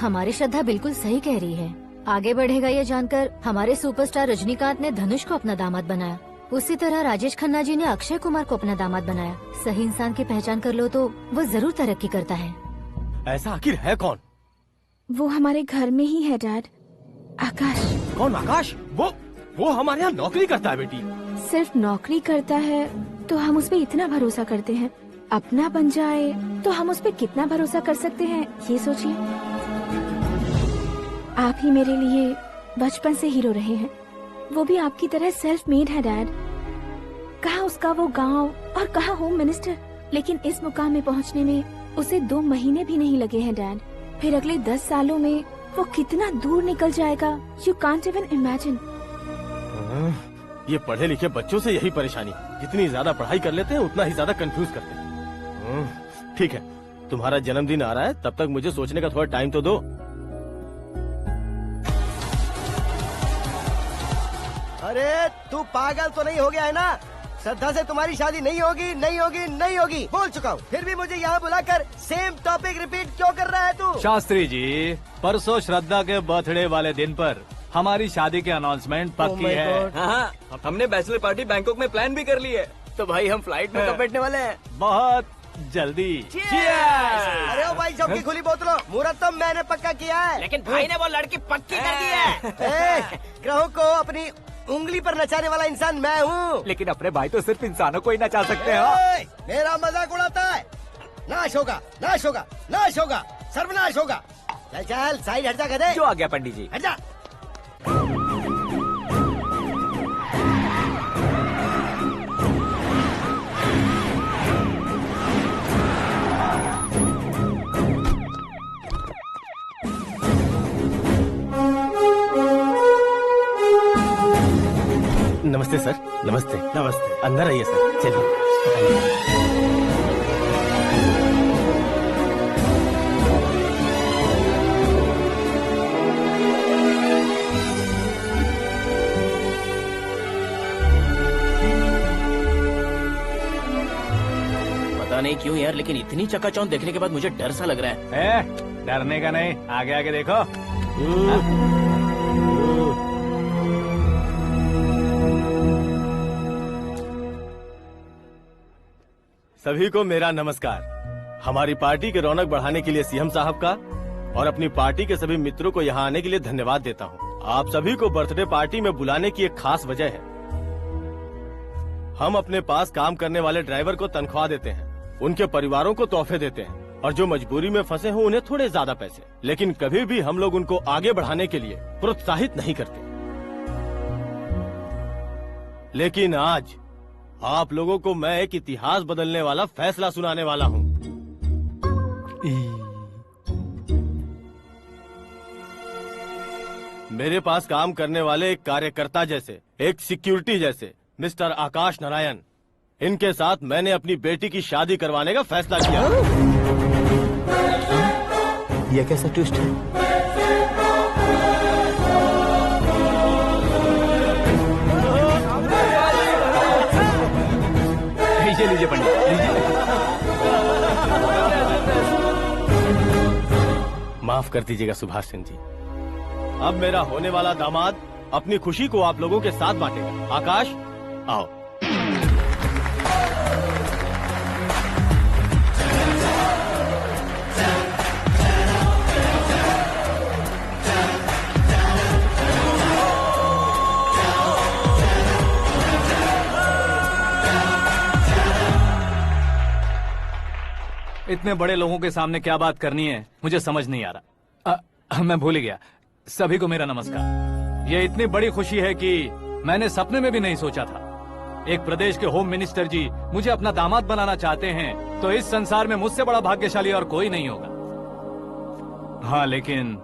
हमारी श्रद्धा बिल्कुल सही कह रही है। आगे बढ़ेगा ये जानकर हमारे सुपरस्टार रजनीकांत ने धनुष को अपना दामाद बनाया। उसी तरह राजेश खन्ना जी ने अक्षय कुमार को अपना दामाद बनाया। सही इंसान की पहचान कर लो तो वो जरूर तरक्की करता है। ऐसा आखिर है कौन? वो हमारे घर में ही है डैड। आकाश। कौन आकाश? वो हमारे यहाँ नौकरी करता है बेटी। सिर्फ नौकरी करता है तो हम उस पे इतना भरोसा करते हैं। अपना बन जाए तो हम उस पे कितना भरोसा कर सकते हैं ये सोचिए। आप ही मेरे लिए बचपन से हीरो रहे हैं। वो भी आपकी तरह सेल्फ मेड है डैड। कहाँ उसका वो गांव और कहाँ होम मिनिस्टर, लेकिन इस मुकाम में पहुँचने में उसे 2 महीने भी नहीं लगे हैं डैड। फिर अगले 10 सालों में वो कितना दूर निकल जाएगा, यू कांट इवन इमेजिन। ये पढ़े लिखे बच्चों से यही परेशानी, जितनी ज्यादा पढ़ाई कर लेते हैं उतना ही ज्यादा कंफ्यूज करते हैं। ठीक है, तुम्हारा जन्मदिन आ रहा है, तब तक मुझे सोचने का थोड़ा टाइम तो दो। अरे तू पागल तो नहीं हो गया है ना? श्रद्धा से तुम्हारी शादी नहीं होगी, नहीं होगी, नहीं होगी, बोल चुका हूँ। फिर भी मुझे यहाँ बुलाकर सेम टॉपिक रिपीट क्यों कर रहा है तू? शास्त्री जी, परसों श्रद्धा के बर्थडे वाले दिन पर हमारी शादी की अनाउंसमेंट पक्की है। हाँ, हमने बैचलर पार्टी बैंकॉक में प्लान भी कर ली है। तो भाई हम फ्लाइट में कब बैठने वाले हैं? बहुत जल्दी। अरे ओ भाई, सबकी खुली बोतलों, मुहूर्त तो मैंने पक्का किया है। लेकिन भाई ने वो लड़की पक्की कर दी है। ग्रहों को अपनी उंगली पर नचाने वाला इंसान मैं हूँ। लेकिन अपने भाई तो सिर्फ इंसानों को ही नचा सकते हैं। मेरा मजाक उड़ाता है? नाश होगा, नाश होगा, नाश होगा, सर्वनाश होगा। चल चल साइड हट जा गधे। जो आ गया पंडित जी। हट जा। नमस्ते सर। नमस्ते। नमस्ते। अंदर आइए सर, चलिए। पता नहीं क्यों यार, लेकिन इतनी चकाचौंध देखने के बाद मुझे डर सा लग रहा है। डरने का नहीं, आगे आगे देखो। सभी को मेरा नमस्कार। हमारी पार्टी के रौनक बढ़ाने के लिए सीएम साहब का और अपनी पार्टी के सभी मित्रों को यहाँ आने के लिए धन्यवाद देता हूँ। आप सभी को बर्थडे पार्टी में बुलाने की एक खास वजह है। हम अपने पास काम करने वाले ड्राइवर को तनख्वाह देते हैं, उनके परिवारों को तोहफे देते हैं और जो मजबूरी में फंसे हो उन्हें थोड़े ज्यादा पैसे। लेकिन कभी भी हम लोग उनको आगे बढ़ाने के लिए प्रोत्साहित नहीं करते। लेकिन आज आप लोगों को मैं एक इतिहास बदलने वाला फैसला सुनाने वाला हूँ। मेरे पास काम करने वाले एक कार्यकर्ता जैसे, एक सिक्योरिटी जैसे मिस्टर आकाश नारायण, इनके साथ मैंने अपनी बेटी की शादी करवाने का फैसला किया। ये कैसा ट्विस्ट है? लीजिए लीजिए पंडित, लीजिए। माफ कर दीजिएगा सुभाष सिंह जी। अब मेरा होने वाला दामाद अपनी खुशी को आप लोगों के साथ बांटेगा। आकाश, आओ। इतने बड़े लोगों के सामने क्या बात करनी है मुझे समझ नहीं आ रहा। मैं भूल ही गया। सभी को मेरा नमस्कार। ये इतनी बड़ी खुशी है कि मैंने सपने में भी नहीं सोचा था। एक प्रदेश के होम मिनिस्टर जी मुझे अपना दामाद बनाना चाहते हैं तो इस संसार में मुझसे बड़ा भाग्यशाली और कोई नहीं होगा। हाँ, लेकिन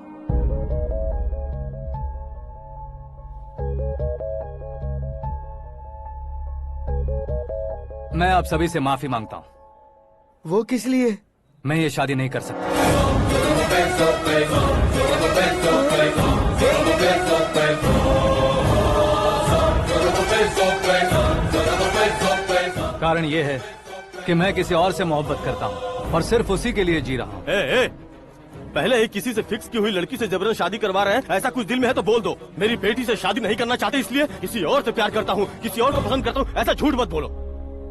मैं आप सभी से माफी मांगता हूँ। वो किस लिए? मैं ये शादी नहीं कर सकता। कारण ये है कि मैं किसी और से मोहब्बत करता हूँ और सिर्फ उसी के लिए जी रहा हूँ। पहले ही किसी से फिक्स की हुई लड़की से जबरन शादी करवा रहे हैं। ऐसा कुछ दिल में है तो बोल दो। मेरी बेटी से शादी नहीं करना चाहते इसलिए किसी और से प्यार करता हूँ, किसी और को पसंद करता हूँ, ऐसा झूठ मत बोलो।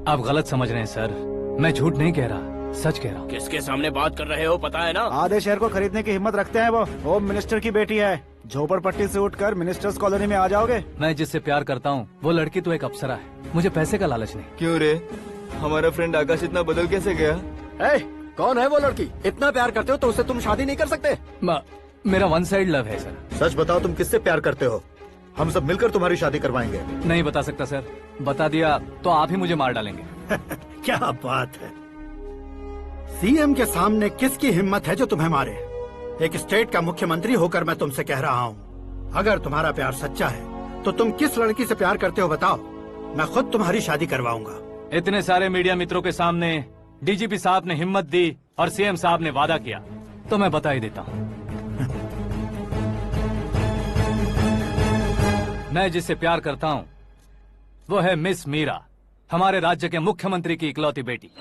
आप गलत समझ रहे हैं सर। मैं झूठ नहीं कह रहा, सच कह रहा हूँ। किसके सामने बात कर रहे हो पता है ना? आधे शहर को खरीदने की हिम्मत रखते हैं वो। होम मिनिस्टर की बेटी है। झोपड़पट्टी से उठकर मिनिस्टर्स कॉलोनी में आ जाओगे। मैं जिससे प्यार करता हूँ वो लड़की तो एक अप्सरा है। मुझे पैसे का लालच नहीं। क्यों रे? हमारा फ्रेंड आकाश इतना बदल कैसे गया? कौन है वो लड़की? इतना प्यार करते हो तो उससे तुम शादी नहीं कर सकते? मेरा वन साइड लव है सर। सच बताओ, तुम किससे प्यार करते हो? हम सब मिलकर तुम्हारी शादी करवाएंगे। नहीं बता सकता सर। बता दिया तो आप ही मुझे मार डालेंगे। क्या बात है। सीएम के सामने किसकी हिम्मत है जो तुम्हें मारे? एक स्टेट का मुख्यमंत्री होकर मैं तुमसे कह रहा हूँ, अगर तुम्हारा प्यार सच्चा है तो तुम किस लड़की से प्यार करते हो बताओ। मैं खुद तुम्हारी शादी करवाऊंगा। इतने सारे मीडिया मित्रों के सामने डीजीपी साहब ने हिम्मत दी और सीएम साहब ने वादा किया तो मैं बता ही देता हूँ। मैं जिससे प्यार करता हूँ वो है मिस मीरा, हमारे राज्य के मुख्यमंत्री की इकलौती बेटी।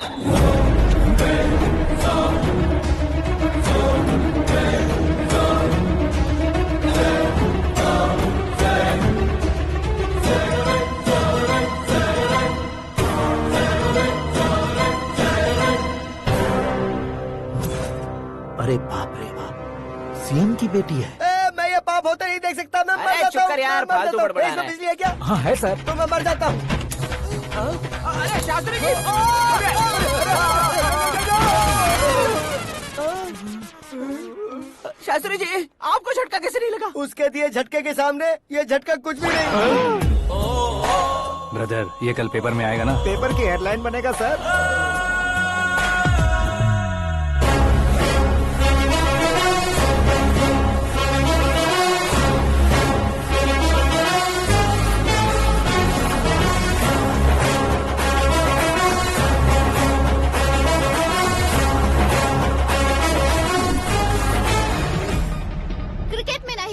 अरे बाप रे बाप, सीएम की बेटी है। मैं ये पाप होते नहीं देख सकता। मैं मर जाता हूँ। यार, फालतू बड़बड़ा रहा है। बिजली है क्या? हाँ है सर। तो मैं मर जाता हूँ। अरे शास्त्री जी! शास्त्री जी, आपको झटका कैसे नहीं लगा? उसके दिए झटके के सामने ये झटका कुछ भी नहीं। ब्रदर, ये कल पेपर में आएगा ना? पेपर की हेडलाइन बनेगा सर।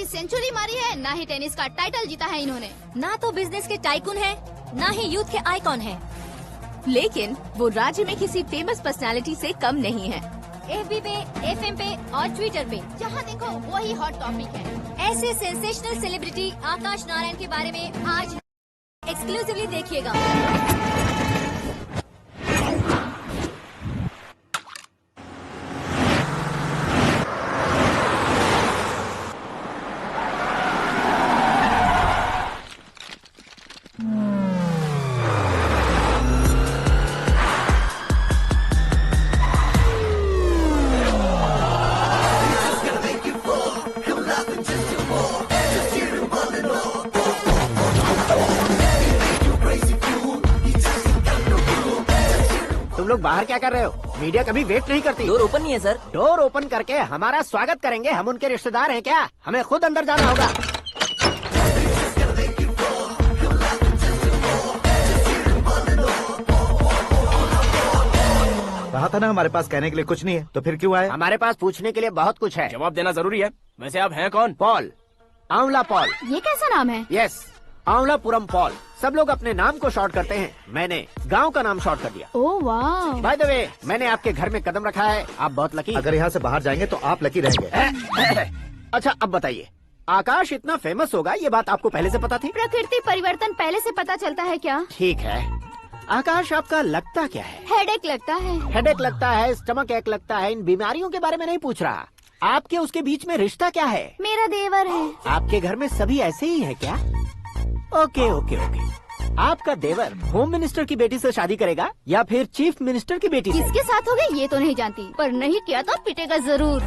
सेंचुरी मारी है, ना ही टेनिस का टाइटल जीता है इन्होंने। ना तो बिजनेस के टाइकून है, ना ही यूथ के आइकॉन है। लेकिन वो राज्य में किसी फेमस पर्सनालिटी से कम नहीं है। FB पे, FM पे और ट्विटर पे जहाँ देखो वही हॉट टॉपिक है। ऐसे सेंसेशनल सेलिब्रिटी आकाश नारायण के बारे में आज एक्सक्लूसिवली देखिएगा। तुम लोग बाहर क्या कर रहे हो? मीडिया कभी वेट नहीं करती। डोर ओपन नहीं है सर। डोर ओपन करके हमारा स्वागत करेंगे? हम उनके रिश्तेदार हैं क्या? हमें खुद अंदर जाना होगा। कहा था ना हमारे पास कहने के लिए कुछ नहीं है, तो फिर क्यों आए? हमारे पास पूछने के लिए बहुत कुछ है। जवाब देना जरूरी है। वैसे आप हैं कौन? पॉल, आंवला पॉल। ये कैसा नाम है? Yes, Aanwalapuram Paul. सब लोग अपने नाम को शॉर्ट करते हैं, मैंने गांव का नाम शॉर्ट कर दिया। ओह वाह। बाय द वे, मैंने आपके घर में कदम रखा है, आप बहुत लकी। अगर यहाँ से बाहर जाएंगे तो आप लकी रहेंगे। अच्छा अब बताइए, आकाश इतना फेमस होगा ये बात आपको पहले से पता थी? प्रकृति परिवर्तन पहले से पता चलता है क्या? ठीक है, आकाश आपका लगता क्या है? हेडेक लगता है। हेडेक लगता है, स्टमक एक लगता है, इन बीमारियों के बारे में नहीं पूछ रहा। आपके उसके बीच में रिश्ता क्या है? मेरा देवर है। आपके घर में सभी ऐसे ही है क्या? Okay okay okay. आपका देवर होम मिनिस्टर की बेटी से शादी करेगा या फिर चीफ मिनिस्टर की बेटी से? किसके साथ हो गए ये तो नहीं जानती, पर नहीं किया तो पिटेगा जरूर।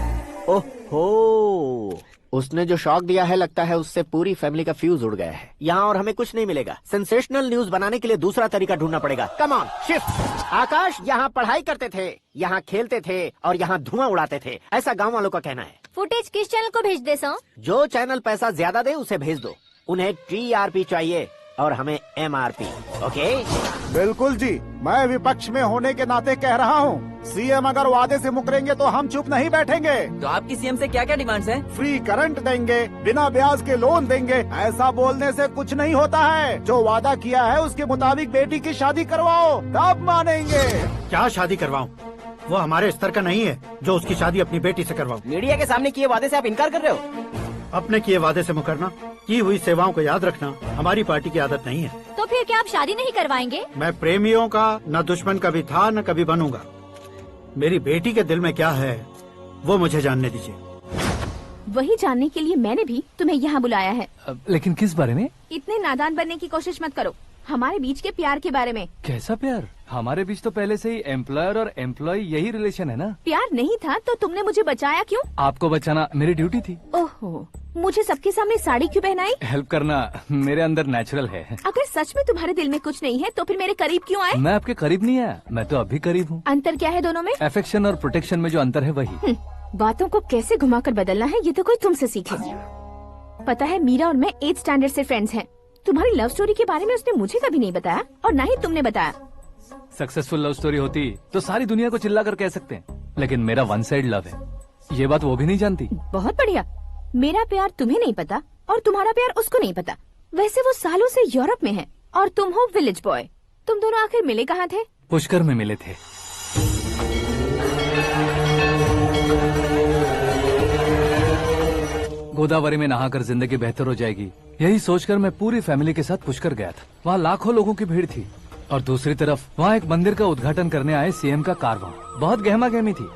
ओहो, उसने जो शॉक दिया है लगता है उससे पूरी फैमिली का फ्यूज उड़ गया है। यहाँ और हमें कुछ नहीं मिलेगा। सेंसेशनल न्यूज बनाने के लिए दूसरा तरीका ढूंढना पड़ेगा। Come on shift. आकाश यहाँ पढ़ाई करते थे, यहाँ खेलते थे और यहाँ धुआं उड़ाते थे, ऐसा गाँव वालों का कहना है। फुटेज किस चैनल को भेज दे सो? जो चैनल पैसा ज्यादा दे उसे भेज दो। उन्हें TRP चाहिए और हमें MRP। ओके? बिल्कुल जी, मैं विपक्ष में होने के नाते कह रहा हूँ, सीएम अगर वादे से मुकरेंगे तो हम चुप नहीं बैठेंगे। तो आपकी सीएम से क्या क्या डिमांड्स हैं? फ्री करंट देंगे, बिना ब्याज के लोन देंगे। ऐसा बोलने से कुछ नहीं होता है। जो वादा किया है उसके मुताबिक बेटी की शादी करवाओ, तब मानेंगे। क्या शादी करवाऊं? वो हमारे स्तर का नहीं है जो उसकी शादी अपनी बेटी से करवाऊं। मीडिया के सामने किए वादे से आप इनकार कर रहे हो? अपने किए वादे से मुकरना, की हुई सेवाओं को याद रखना हमारी पार्टी की आदत नहीं है। तो फिर क्या आप शादी नहीं करवाएंगे? मैं प्रेमियों का न दुश्मन कभी था न कभी बनूंगा। मेरी बेटी के दिल में क्या है वो मुझे जानने दीजिए। वही जानने के लिए मैंने भी तुम्हें यहाँ बुलाया है। लेकिन किस बारे में? इतने नादान बनने की कोशिश मत करो। हमारे बीच के प्यार के बारे में। कैसा प्यार? हमारे बीच तो पहले से ही एम्प्लॉयर और एम्प्लॉय यही रिलेशन है ना। प्यार नहीं था तो तुमने मुझे बचाया क्यों? आपको बचाना मेरी ड्यूटी थी। ओहो, मुझे सबके सामने साड़ी क्यों पहनाई? हेल्प करना मेरे अंदर नेचुरल है। अगर सच में तुम्हारे दिल में कुछ नहीं है तो फिर मेरे करीब क्यों आए? मैं आपके करीब नहीं आया, मैं तो अभी करीब हूँ। अंतर क्या है दोनों में? अफेक्शन और प्रोटेक्शन में जो अंतर है वही। बातों को कैसे घुमाकर बदलना है ये तो कोई तुमसे सीखे। पता है, मीरा और मैं 8th स्टैंडर्ड से फ्रेंड्स हैं। तुम्हारी लव स्टोरी के बारे में उसने मुझे कभी नहीं बताया और न ही तुमने बताया। सक्सेसफुल लव स्टोरी होती तो सारी दुनिया को चिल्ला कर कह सकते हैं, लेकिन मेरा वन साइड लव है, ये बात वो भी नहीं जानती। बहुत बढ़िया। मेरा प्यार तुम्हें नहीं पता और तुम्हारा प्यार उसको नहीं पता। वैसे वो सालों से यूरोप में है और तुम हो विलेज बॉय। तुम दोनों आखिर मिले कहाँ थे? पुष्कर में मिले थे। गोदावरी में नहाकर जिंदगी बेहतर हो जाएगी, यही सोचकर मैं पूरी फैमिली के साथ पुष्कर गया था। वहाँ लाखों लोगों की भीड़ थी और दूसरी तरफ वहाँ एक मंदिर का उद्घाटन करने आए सीएम का कारवां। बहुत गहमा गहमी थी।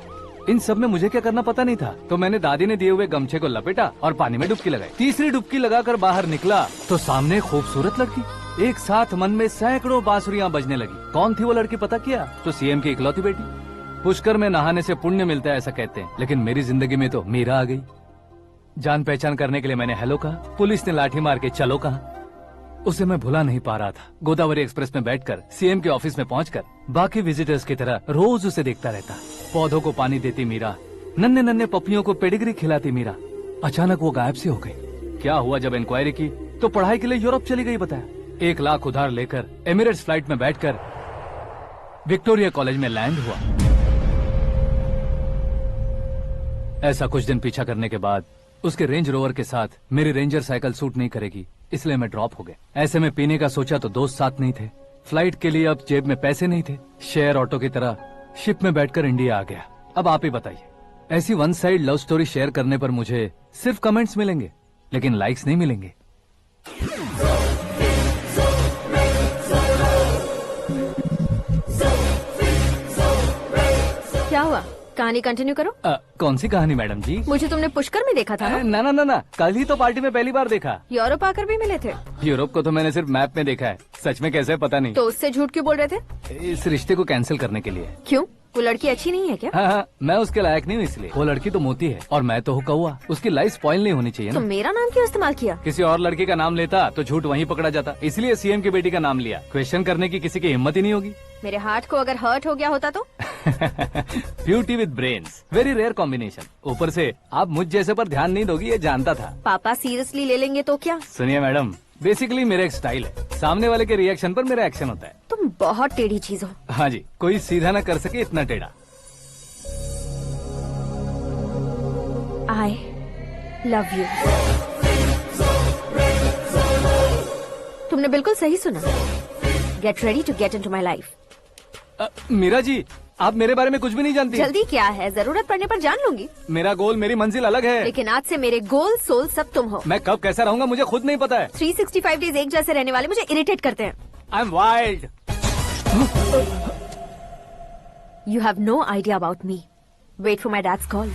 इन सब में मुझे क्या करना पता नहीं था, तो मैंने दादी ने दिए हुए गमछे को लपेटा और पानी में डुबकी लगाई। तीसरी डुबकी लगाकर बाहर निकला तो सामने खूबसूरत लड़की। एक साथ मन में सैकड़ों बांसुरियां बजने लगी। कौन थी वो लड़की पता किया? तो सीएम की इकलौती बेटी। पुष्कर में नहाने से पुण्य मिलता है ऐसा कहते हैं, लेकिन मेरी जिंदगी में तो मीरा आ गई। जान पहचान करने के लिए मैंने हेलो कहा, पुलिस ने लाठी मार के चलो कहा। उसे मैं भुला नहीं पा रहा था। गोदावरी एक्सप्रेस में बैठकर सीएम के ऑफिस में पहुंचकर बाकी विजिटर्स की तरह रोज उसे देखता रहता। पौधों को पानी देती मीरा, नन्हे नन्हे पपियों को पेडिग्री खिलाती मीरा। अचानक वो गायब सी हो गई। क्या हुआ? जब इंक्वायरी की तो पढ़ाई के लिए यूरोप चली गई बताया। 1 लाख उधार लेकर एमिरेट्स फ्लाइट में बैठकर विक्टोरिया कॉलेज में लैंड हुआ। ऐसा कुछ दिन पीछा करने के बाद उसके रेंज रोवर के साथ मेरी रेंजर साइकिल सूट नहीं करेगी, इसलिए मैं ड्रॉप हो गया। ऐसे में पीने का सोचा तो दोस्त साथ नहीं थे। फ्लाइट के लिए अब जेब में पैसे नहीं थे। शेयर ऑटो की तरह शिप में बैठकर इंडिया आ गया। अब आप ही बताइए, ऐसी one side love story share करने पर मुझे सिर्फ कमेंट्स मिलेंगे, लेकिन लाइक्स नहीं मिलेंगे। क्या हुआ? कहानी कंटिन्यू करो। कौन सी कहानी मैडम जी? मुझे तुमने पुष्कर में देखा था ना? ना, कल ही तो पार्टी में पहली बार देखा। यूरोप आकर भी मिले थे? यूरोप को तो मैंने सिर्फ मैप में देखा है, सच में कैसे पता नहीं। तो उससे झूठ क्यों बोल रहे थे? इस रिश्ते को कैंसिल करने के लिए। क्यों? वो लड़की अच्छी नहीं है क्या? हाँ, मैं उसके लायक नहीं हूँ इसलिए। वो लड़की तो मोती है और मैं तो हूँ कौवा। उसकी लाइफ स्पॉइल नहीं होनी चाहिए ना। तो मेरा नाम क्यों इस्तेमाल किया? किसी और लड़की का नाम लेता तो झूठ वहीं पकड़ा जाता, इसलिए सीएम की बेटी का नाम लिया। क्वेश्चन करने की किसी की हिम्मत ही नहीं होगी। मेरे हार्ट को अगर हर्ट हो गया होता तो? Beauty with brains, very rare combination. ऊपर से आप मुझ जैसे पर ध्यान नहीं दोगी ये जानता था। पापा सीरियसली ले लेंगे तो क्या? सुनिए मैडम, बेसिकली मेरा एक स्टाइल है, सामने वाले के रिएक्शन पर मेरा एक्शन होता है। तुम बहुत टेढ़ी चीज हो। हाँ जी, कोई सीधा न कर सके इतना टेढ़ा। I love you। तुमने बिल्कुल सही सुना। Get ready to get into my life। Meera ji, आप मेरे बारे में कुछ भी नहीं जानती। जल्दी क्या है, जरूरत पड़ने पर जान लूंगी। मेरा गोल, मेरी मंजिल अलग है। लेकिन आज से मेरे गोल सोल सब तुम हो। मैं कब कैसा रहूंगा मुझे खुद नहीं पता है। 365 डेज एक जैसे रहने वाले मुझे इरिटेट करते हैं। I'm wild। You have no idea about me। Wait for my dad's call।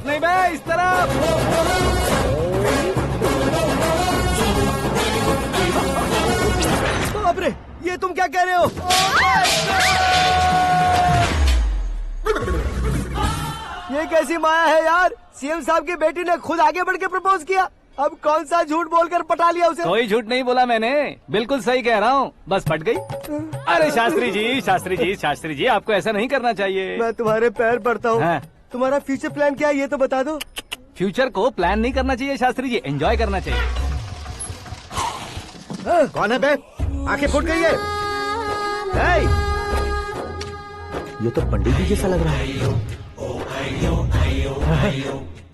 तरफ नहीं बे, इस तरफ। बाप रे, ये तुम क्या कह रहे हो? ये कैसी माया है यार? सीएम साहब की बेटी ने खुद आगे बढ़ के प्रपोज किया। अब कौन सा झूठ बोलकर पटा लिया उसे? कोई झूठ नहीं बोला मैंने, बिल्कुल सही कह रहा हूँ, बस फट गई। अरे शास्त्री जी, शास्त्री जी, शास्त्री जी, आपको ऐसा नहीं करना चाहिए। मैं तुम्हारे पैर पड़ता हूँ। हाँ। तुम्हारा फ्यूचर प्लान क्या है ये तो बता दो। फ्यूचर को प्लान नहीं करना चाहिए शास्त्री जी, एंजॉय करना चाहिए। कौन है बे? आंखें फूट गई है। ये तो पंडित जी जैसा लग रहा है।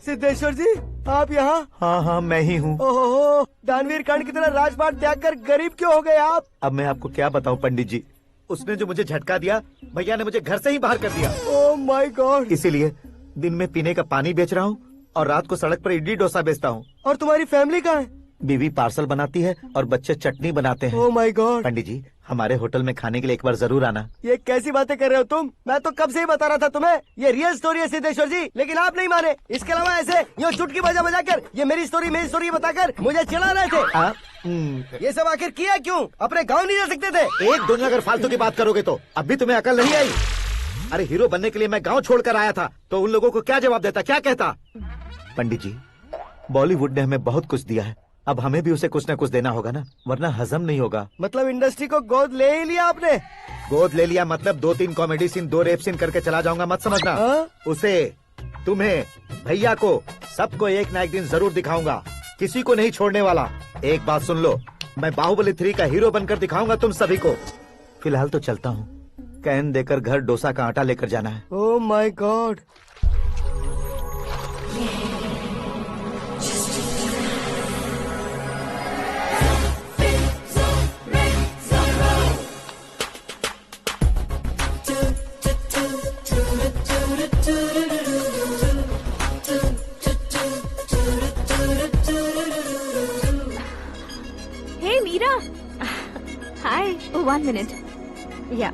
सिद्धेश्वर जी, आप यहाँ? हाँ हाँ, मैं ही हूँ। ओहो, दानवीर कांड की तरह राजपाट त्याग कर गरीब क्यों हो गए आप? अब मैं आपको क्या बताऊँ पंडित जी, उसने जो मुझे झटका दिया, भैया ने मुझे घर से ही बाहर कर दिया। Oh my God. इसीलिए दिन में पीने का पानी बेच रहा हूँ और रात को सड़क पर इडली डोसा बेचता हूँ। और तुम्हारी फैमिली कहाँ है? बीवी पार्सल बनाती है और बच्चे चटनी बनाते हैं। Oh my God. पंडित जी, हमारे होटल में खाने के लिए एक बार जरूर आना। ये कैसी बातें कर रहे हो तुम? मैं तो कब से ही बता रहा था तुम्हें, ये रियल स्टोरी है सिद्धेश्वर जी, लेकिन आप नहीं माने। इसके अलावा ऐसे यूँ चुटकी बजा कर ये मेरी स्टोरी बताकर मुझे चिढ़ा रहे थे। ये सब आखिर किया क्यों? अपने गाँव नहीं जा सकते थे? एक दिन अगर फालतू की बात करोगे तो अब भी तुम्हें अकल नहीं आई। अरे हीरो बनने के लिए मैं गाँव छोड़कर आया था, तो उन लोगों को क्या जवाब देता, क्या कहता? पंडित जी, बॉलीवुड ने हमें बहुत कुछ दिया है, अब हमें भी उसे कुछ न कुछ देना होगा ना, वरना हजम नहीं होगा। मतलब इंडस्ट्री को गोद ले ही लिया आपने? गोद ले लिया मतलब 2-3 कॉमेडी सीन, 2 रेप सीन करके चला जाऊंगा मत समझना। उसे, तुम्हें, भैया को, सबको एक ना एक दिन जरूर दिखाऊंगा, किसी को नहीं छोड़ने वाला। एक बात सुन लो, मैं बाहुबली 3 का हीरो बनकर दिखाऊंगा तुम सभी को। फिलहाल तो चलता हूँ, कैन देकर घर डोसा का आटा लेकर जाना है। Oh my God. Hey Meera. Hi. Oh, 1 minute. Yeah.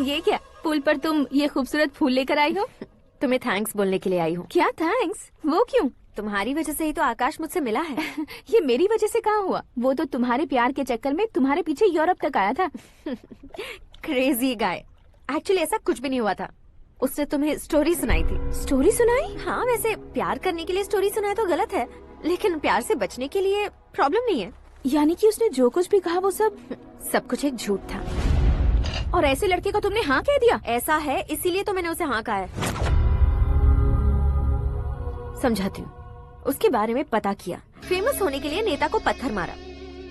ये क्या, पुल पर तुम ये खूबसूरत फूल लेकर आई हो? तुम्हें थैंक्स बोलने के लिए आई हूँ। क्या थैंक्स? वो क्यों? तुम्हारी वजह से ही तो आकाश मुझसे मिला है। ये मेरी वजह से कहाँ हुआ? वो तो तुम्हारे प्यार के चक्कर में तुम्हारे पीछे यूरोप तक आया था। Crazy guy. एक्चुअली ऐसा कुछ भी नहीं हुआ था, उसने तुम्हें स्टोरी सुनाई थी। स्टोरी सुनाई? हाँ, वैसे प्यार करने के लिए स्टोरी सुनाए तो गलत है, लेकिन प्यार से बचने के लिए प्रॉब्लम नहीं है। यानी कि उसने जो कुछ भी कहा वो सब कुछ एक झूठ था। और ऐसे लड़के को तुमने हाँ कह दिया? ऐसा है, इसीलिए तो मैंने उसे हाँ कहा है। समझाती हूँ। उसके बारे में पता किया, फेमस होने के लिए नेता को पत्थर मारा,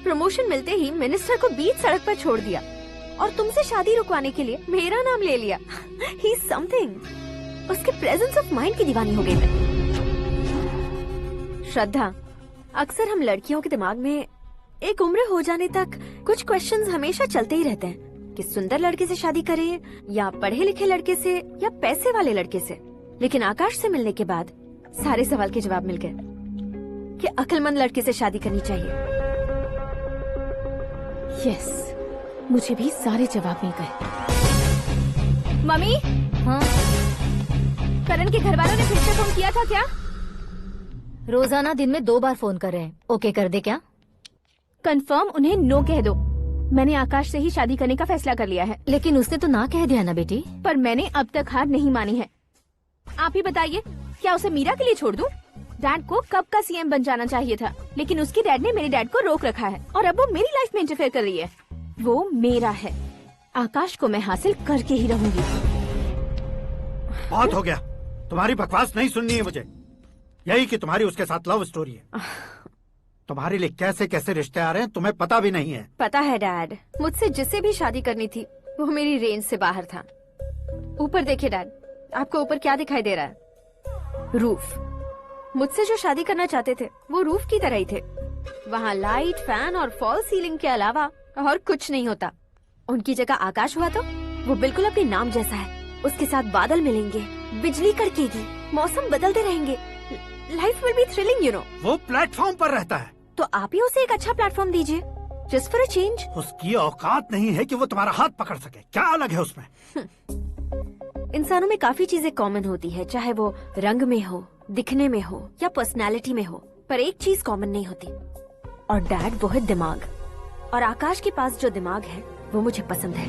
प्रमोशन मिलते ही मिनिस्टर को बीच सड़क पर छोड़ दिया, और तुमसे शादी रुकवाने के लिए मेरा नाम ले लिया। ही समथिंग। उसके प्रेजेंस ऑफ माइंड की दीवानी हो गई मैं। श्रद्धा, अक्सर हम लड़कियों के दिमाग में एक उम्र हो जाने तक कुछ क्वेश्चंस हमेशा चलते ही रहते हैं कि सुंदर लड़के से शादी करें या पढ़े लिखे लड़के से या पैसे वाले लड़के से। लेकिन आकाश से मिलने के बाद सारे सवाल के जवाब मिल गए कि अक्लमंद लड़के से शादी करनी चाहिए। यस, मुझे भी सारे जवाब मिल गए। मम्मी? हाँ? करण के घर वालों ने फिर से फोन किया था क्या? रोजाना दिन में 2 बार फोन कर रहे हैं। ओके कर दे क्या? कंफर्म उन्हें नो कह दो। मैंने आकाश से ही शादी करने का फैसला कर लिया है। लेकिन उसने तो ना कह दिया ना बेटी। पर मैंने अब तक हार नहीं मानी है। आप ही बताइए, क्या उसे मीरा के लिए छोड़ दूं? डैड को कब का सीएम बन जाना चाहिए था, लेकिन उसके डैड ने मेरे डैड को रोक रखा है और अब वो मेरी लाइफ में इंटरफेयर कर रही है। वो मेरा है, आकाश को मैं हासिल करके ही रहूंगी। बहुत हो गया, तुम्हारी बकवास नहीं सुननी है मुझे। यही कि तुम्हारी उसके साथ लव स्टोरी है। तुम्हारे लिए कैसे कैसे रिश्ते आ रहे हैं तुम्हें पता भी नहीं है। पता है डैड, मुझसे जिसे भी शादी करनी थी वो मेरी रेंज से बाहर था। ऊपर देखिए डैड, आपको ऊपर क्या दिखाई दे रहा है? रूफ। मुझसे जो शादी करना चाहते थे वो रूफ की तरह ही थे। वहाँ लाइट, फैन और फॉल सीलिंग के अलावा और कुछ नहीं होता। उनकी जगह आकाश हुआ तो वो बिल्कुल अपने नाम जैसा है। उसके साथ बादल मिलेंगे, बिजली कड़केगी, मौसम बदलते रहेंगे। Life will be thrilling, you know. वो प्लेटफॉर्म पर रहता है तो आप ही उसे एक अच्छा प्लेटफॉर्म दीजिए, जस्ट फॉर अ चेंज। उसकी औकात नहीं है कि वो तुम्हारा हाथ पकड़ सके। क्या अलग है उसमें? इंसानों में काफी चीजें कॉमन होती है, चाहे वो रंग में हो, दिखने में हो या पर्सनालिटी में हो, पर एक चीज कॉमन नहीं होती, और डैड वो है दिमाग। और आकाश के पास जो दिमाग है वो मुझे पसंद है।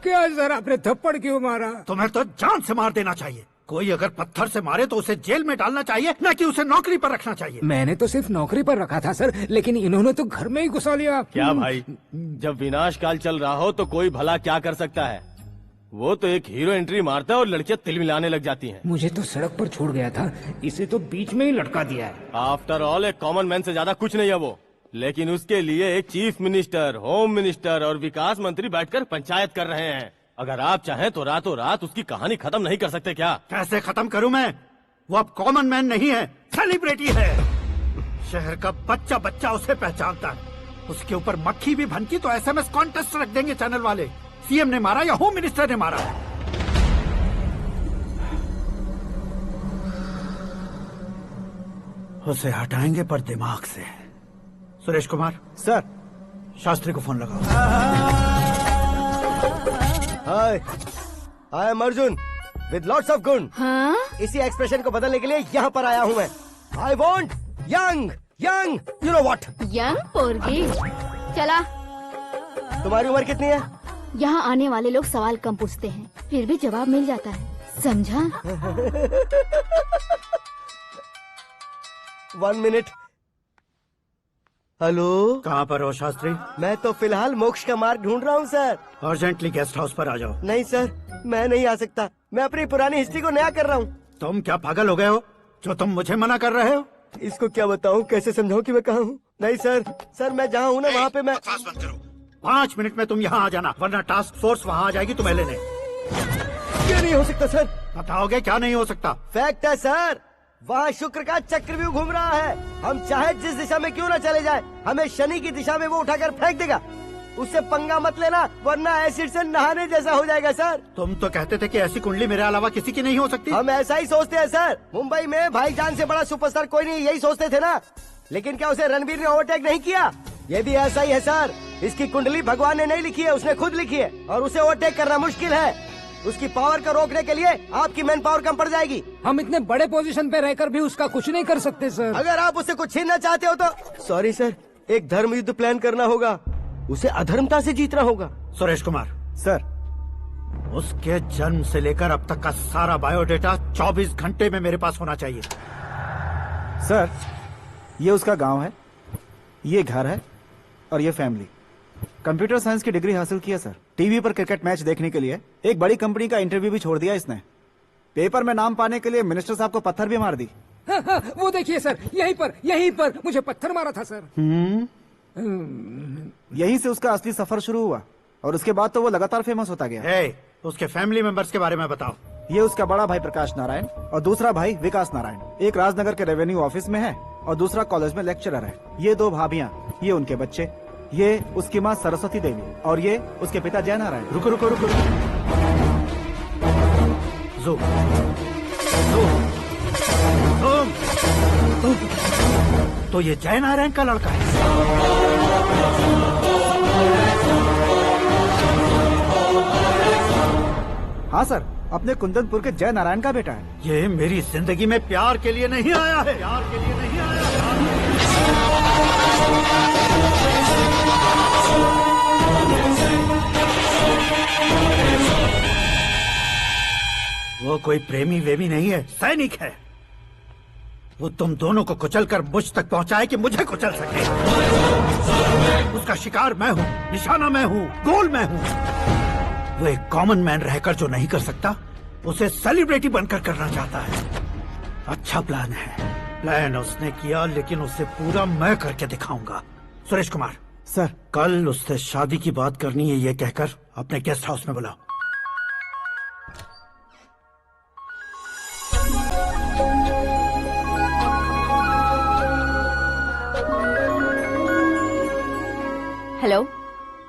क्या सर, आपने थप्पड़ क्यों मारा? तुम्हें तो जान से मार देना चाहिए। कोई अगर पत्थर से मारे तो उसे जेल में डालना चाहिए, न कि उसे नौकरी पर रखना चाहिए। मैंने तो सिर्फ नौकरी पर रखा था सर, लेकिन इन्होंने तो घर में ही घुसा लिया। क्या भाई, जब विनाश काल चल रहा हो तो कोई भला क्या कर सकता है? वो तो एक हीरो एंट्री मारता है और लड़कियां तिल मिलाने लग जाती हैं। मुझे तो सड़क पर छोड़ गया था, इसे तो बीच में ही लटका दिया है। आफ्टर ऑल एक कॉमन मैन से ज्यादा कुछ नहीं है वो, लेकिन उसके लिए एक चीफ मिनिस्टर, होम मिनिस्टर और विकास मंत्री बैठकर पंचायत कर रहे हैं। अगर आप चाहें तो रातों रात उसकी कहानी खत्म नहीं कर सकते क्या? कैसे खत्म करूं मैं? वो अब कॉमन मैन नहीं है, सेलिब्रिटी है। शहर का बच्चा बच्चा उसे पहचानता है। उसके ऊपर मक्खी भी भनकी तो SMS कॉन्टेस्ट रख देंगे चैनल वाले। सीएम ने मारा या होम मिनिस्टर ने मारा? उसे हटाएंगे पर दिमाग से। सुरेश कुमार सर, शास्त्री को फोन लगाओ। Hi, I am Arjun with lots of गुण। हाँ? इसी एक्सप्रेशन को बदलने के लिए यहाँ पर आया हूँ मैं। I want young young, you know what? Young पोरगी। चला। तुम्हारी उम्र कितनी है? यहाँ आने वाले लोग सवाल कम पूछते हैं, फिर भी जवाब मिल जाता है, समझा? 1 मिनट। हेलो, कहाँ पर हो शास्त्री? मैं तो फिलहाल मोक्ष का मार्ग ढूंढ रहा हूँ सर। अर्जेंटली गेस्ट हाउस पर आ जाओ। नहीं सर, मैं नहीं आ सकता। मैं अपनी पुरानी हिस्ट्री को नया कर रहा हूँ। तुम क्या पागल हो गए हो जो तुम मुझे मना कर रहे हो? इसको क्या बताऊँ, कैसे समझाऊँ कि मैं कहाँ हूँ? नहीं सर, सर मैं जहाँ हूँ ना वहाँ पे मैं। 5 मिनट में तुम यहाँ आ जाना, वरना टास्क फोर्स वहाँ आ जाएगी तुम्हें लेने। क्या नहीं हो सकता सर? बताओगे क्या नहीं हो सकता? फैक्ट है सर, वहाँ शुक्र का चक्रव्यूह घूम रहा है। हम चाहे जिस दिशा में क्यों न चले जाए, हमें शनि की दिशा में वो उठाकर फेंक देगा। उससे पंगा मत लेना, वरना एसिड से नहाने जैसा हो जाएगा सर। तुम तो कहते थे कि ऐसी कुंडली मेरे अलावा किसी की नहीं हो सकती। हम ऐसा ही सोचते हैं सर। मुंबई में भाईजान से बड़ा सुपरस्टार कोई नहीं, यही सोचते थे ना। लेकिन क्या उसे रणवीर ने ओवरटेक नहीं किया? ये भी ऐसा ही है सर। इसकी कुंडली भगवान ने नहीं लिखी है, उसने खुद लिखी है, और उसे ओवरटेक करना मुश्किल है। उसकी पावर को रोकने के लिए आपकी मैन पावर कम पड़ जाएगी। हम इतने बड़े पोजीशन पे रहकर भी उसका कुछ नहीं कर सकते सर। अगर आप उससे कुछ छीनना चाहते हो तो सॉरी सर, एक धर्म युद्ध प्लान करना होगा। उसे अधर्मता से जीतना होगा। सुरेश कुमार सर, उसके जन्म से लेकर अब तक का सारा बायोडेटा 24 घंटे में मेरे पास होना चाहिए। सर, ये उसका गांव है, ये घर है और ये फैमिली। कंप्यूटर साइंस की डिग्री हासिल की है सर। टीवी पर क्रिकेट मैच देखने के लिए एक बड़ी कंपनी का इंटरव्यू भी छोड़ दिया इसने। पेपर में नाम पाने के लिए मिनिस्टर साहब को पत्थर भी मार दी। हाँ, वो देखिए सर, यहीं पर मुझे पत्थर मारा था सर। यहीं से उसका असली सफर शुरू हुआ और उसके बाद तो वो लगातार फेमस होता गया। उसके फैमिली मेंबर्स के बारे में बताओ। ये उसका बड़ा भाई प्रकाश नारायण और दूसरा भाई विकास नारायण। एक राजनगर के रेवेन्यू ऑफिस में है और दूसरा कॉलेज में लेक्चरर है। ये 2 भाभियाँ, ये उनके बच्चे, ये उसकी माँ सरस्वती देवी और ये उसके पिता जय नारायण। रुको रुको रुको, तो ये जय नारायण का लड़का है। हाँ सर, अपने कुंदनपुर के जय नारायण का बेटा है। ये मेरी जिंदगी में प्यार के लिए नहीं आया है, प्यार के लिए नहीं आया है। वो कोई प्रेमी वेमी नहीं है, सैनिक है। वो तुम दोनों को कुचलकर मुझ तक पहुंचाए कि मुझे कुचल सके। उसका शिकार मैं हूँ, निशाना मैं हूँ, गोल मैं हूँ। वो एक कॉमन मैन रहकर जो नहीं कर सकता, उसे सेलिब्रिटी बनकर करना चाहता है। अच्छा प्लान है। प्लान उसने किया, लेकिन उसे पूरा मैं करके दिखाऊंगा। सुरेश कुमार, सर कल उससे शादी की बात करनी है ये कहकर अपने गेस्ट हाउस में बुलाओ। हेलो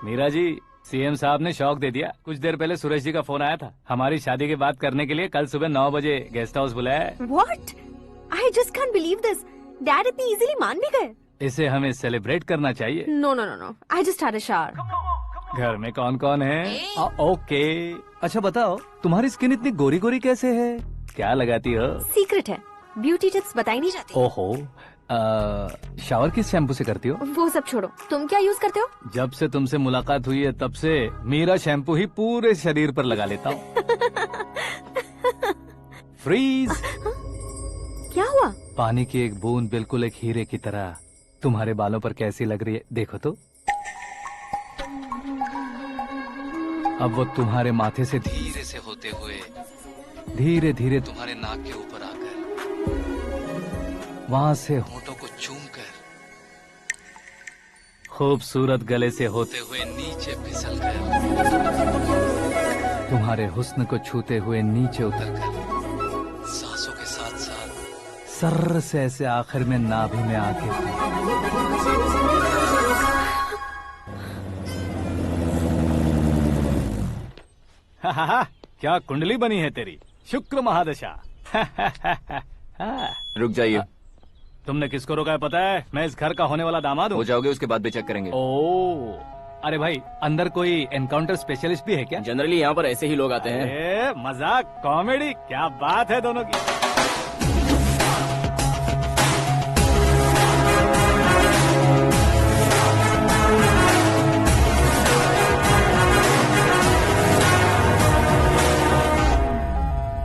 मीरा जी, सीएम साहब ने शौक दे दिया। कुछ देर पहले सुरेश जी का फोन आया था, हमारी शादी की बात करने के लिए कल सुबह 9 बजे गेस्ट हाउस बुलाया है। What? I just can't believe this. Dad इतनी इजीली मान भी गए? इसे हमें सेलिब्रेट करना चाहिए। No, no, no, no. I just had a shower. घर में कौन कौन है? ओके। अच्छा बताओ, तुम्हारी स्किन इतनी गोरी गोरी कैसे है? क्या लगाती हो? सीक्रेट है, ब्यूटी टिप्स बताई नहीं जाती। ओहो, शावर किस शैम्पू से करती हो? वो सब छोड़ो, तुम क्या यूज करते हो? जब से तुमसे मुलाकात हुई है तब से मेरा शैम्पू ही पूरे शरीर पर लगा लेता हूँ। फ्रीज। क्या हुआ? पानी की एक बूंद बिल्कुल एक हीरे की तरह तुम्हारे बालों पर कैसी लग रही है, देखो तो। अब वो तुम्हारे माथे से धीरे से होते हुए धीरे धीरे तुम्हारे नाक के ऊपर आकर वहां से होठों को चूमकर खूबसूरत गले से होते हुए नीचे फिसलकर तुम्हारे हुस्न को छूते हुए नीचे उतरकर सांसों के साथ साथ सर्र से ऐसे आखिर में नाभि में आके हा, क्या कुंडली बनी है तेरी, शुक्र महादशा। रुक जाइए। तुमने किसको रोका है पता है? मैं इस घर का होने वाला दामाद हूँ। हो जाओगे उसके बाद भी चेक करेंगे। ओ, अरे भाई, अंदर कोई एनकाउंटर स्पेशलिस्ट भी है क्या? जनरली यहाँ पर ऐसे ही लोग आते हैं। मजाक, कॉमेडी, क्या बात है दोनों की।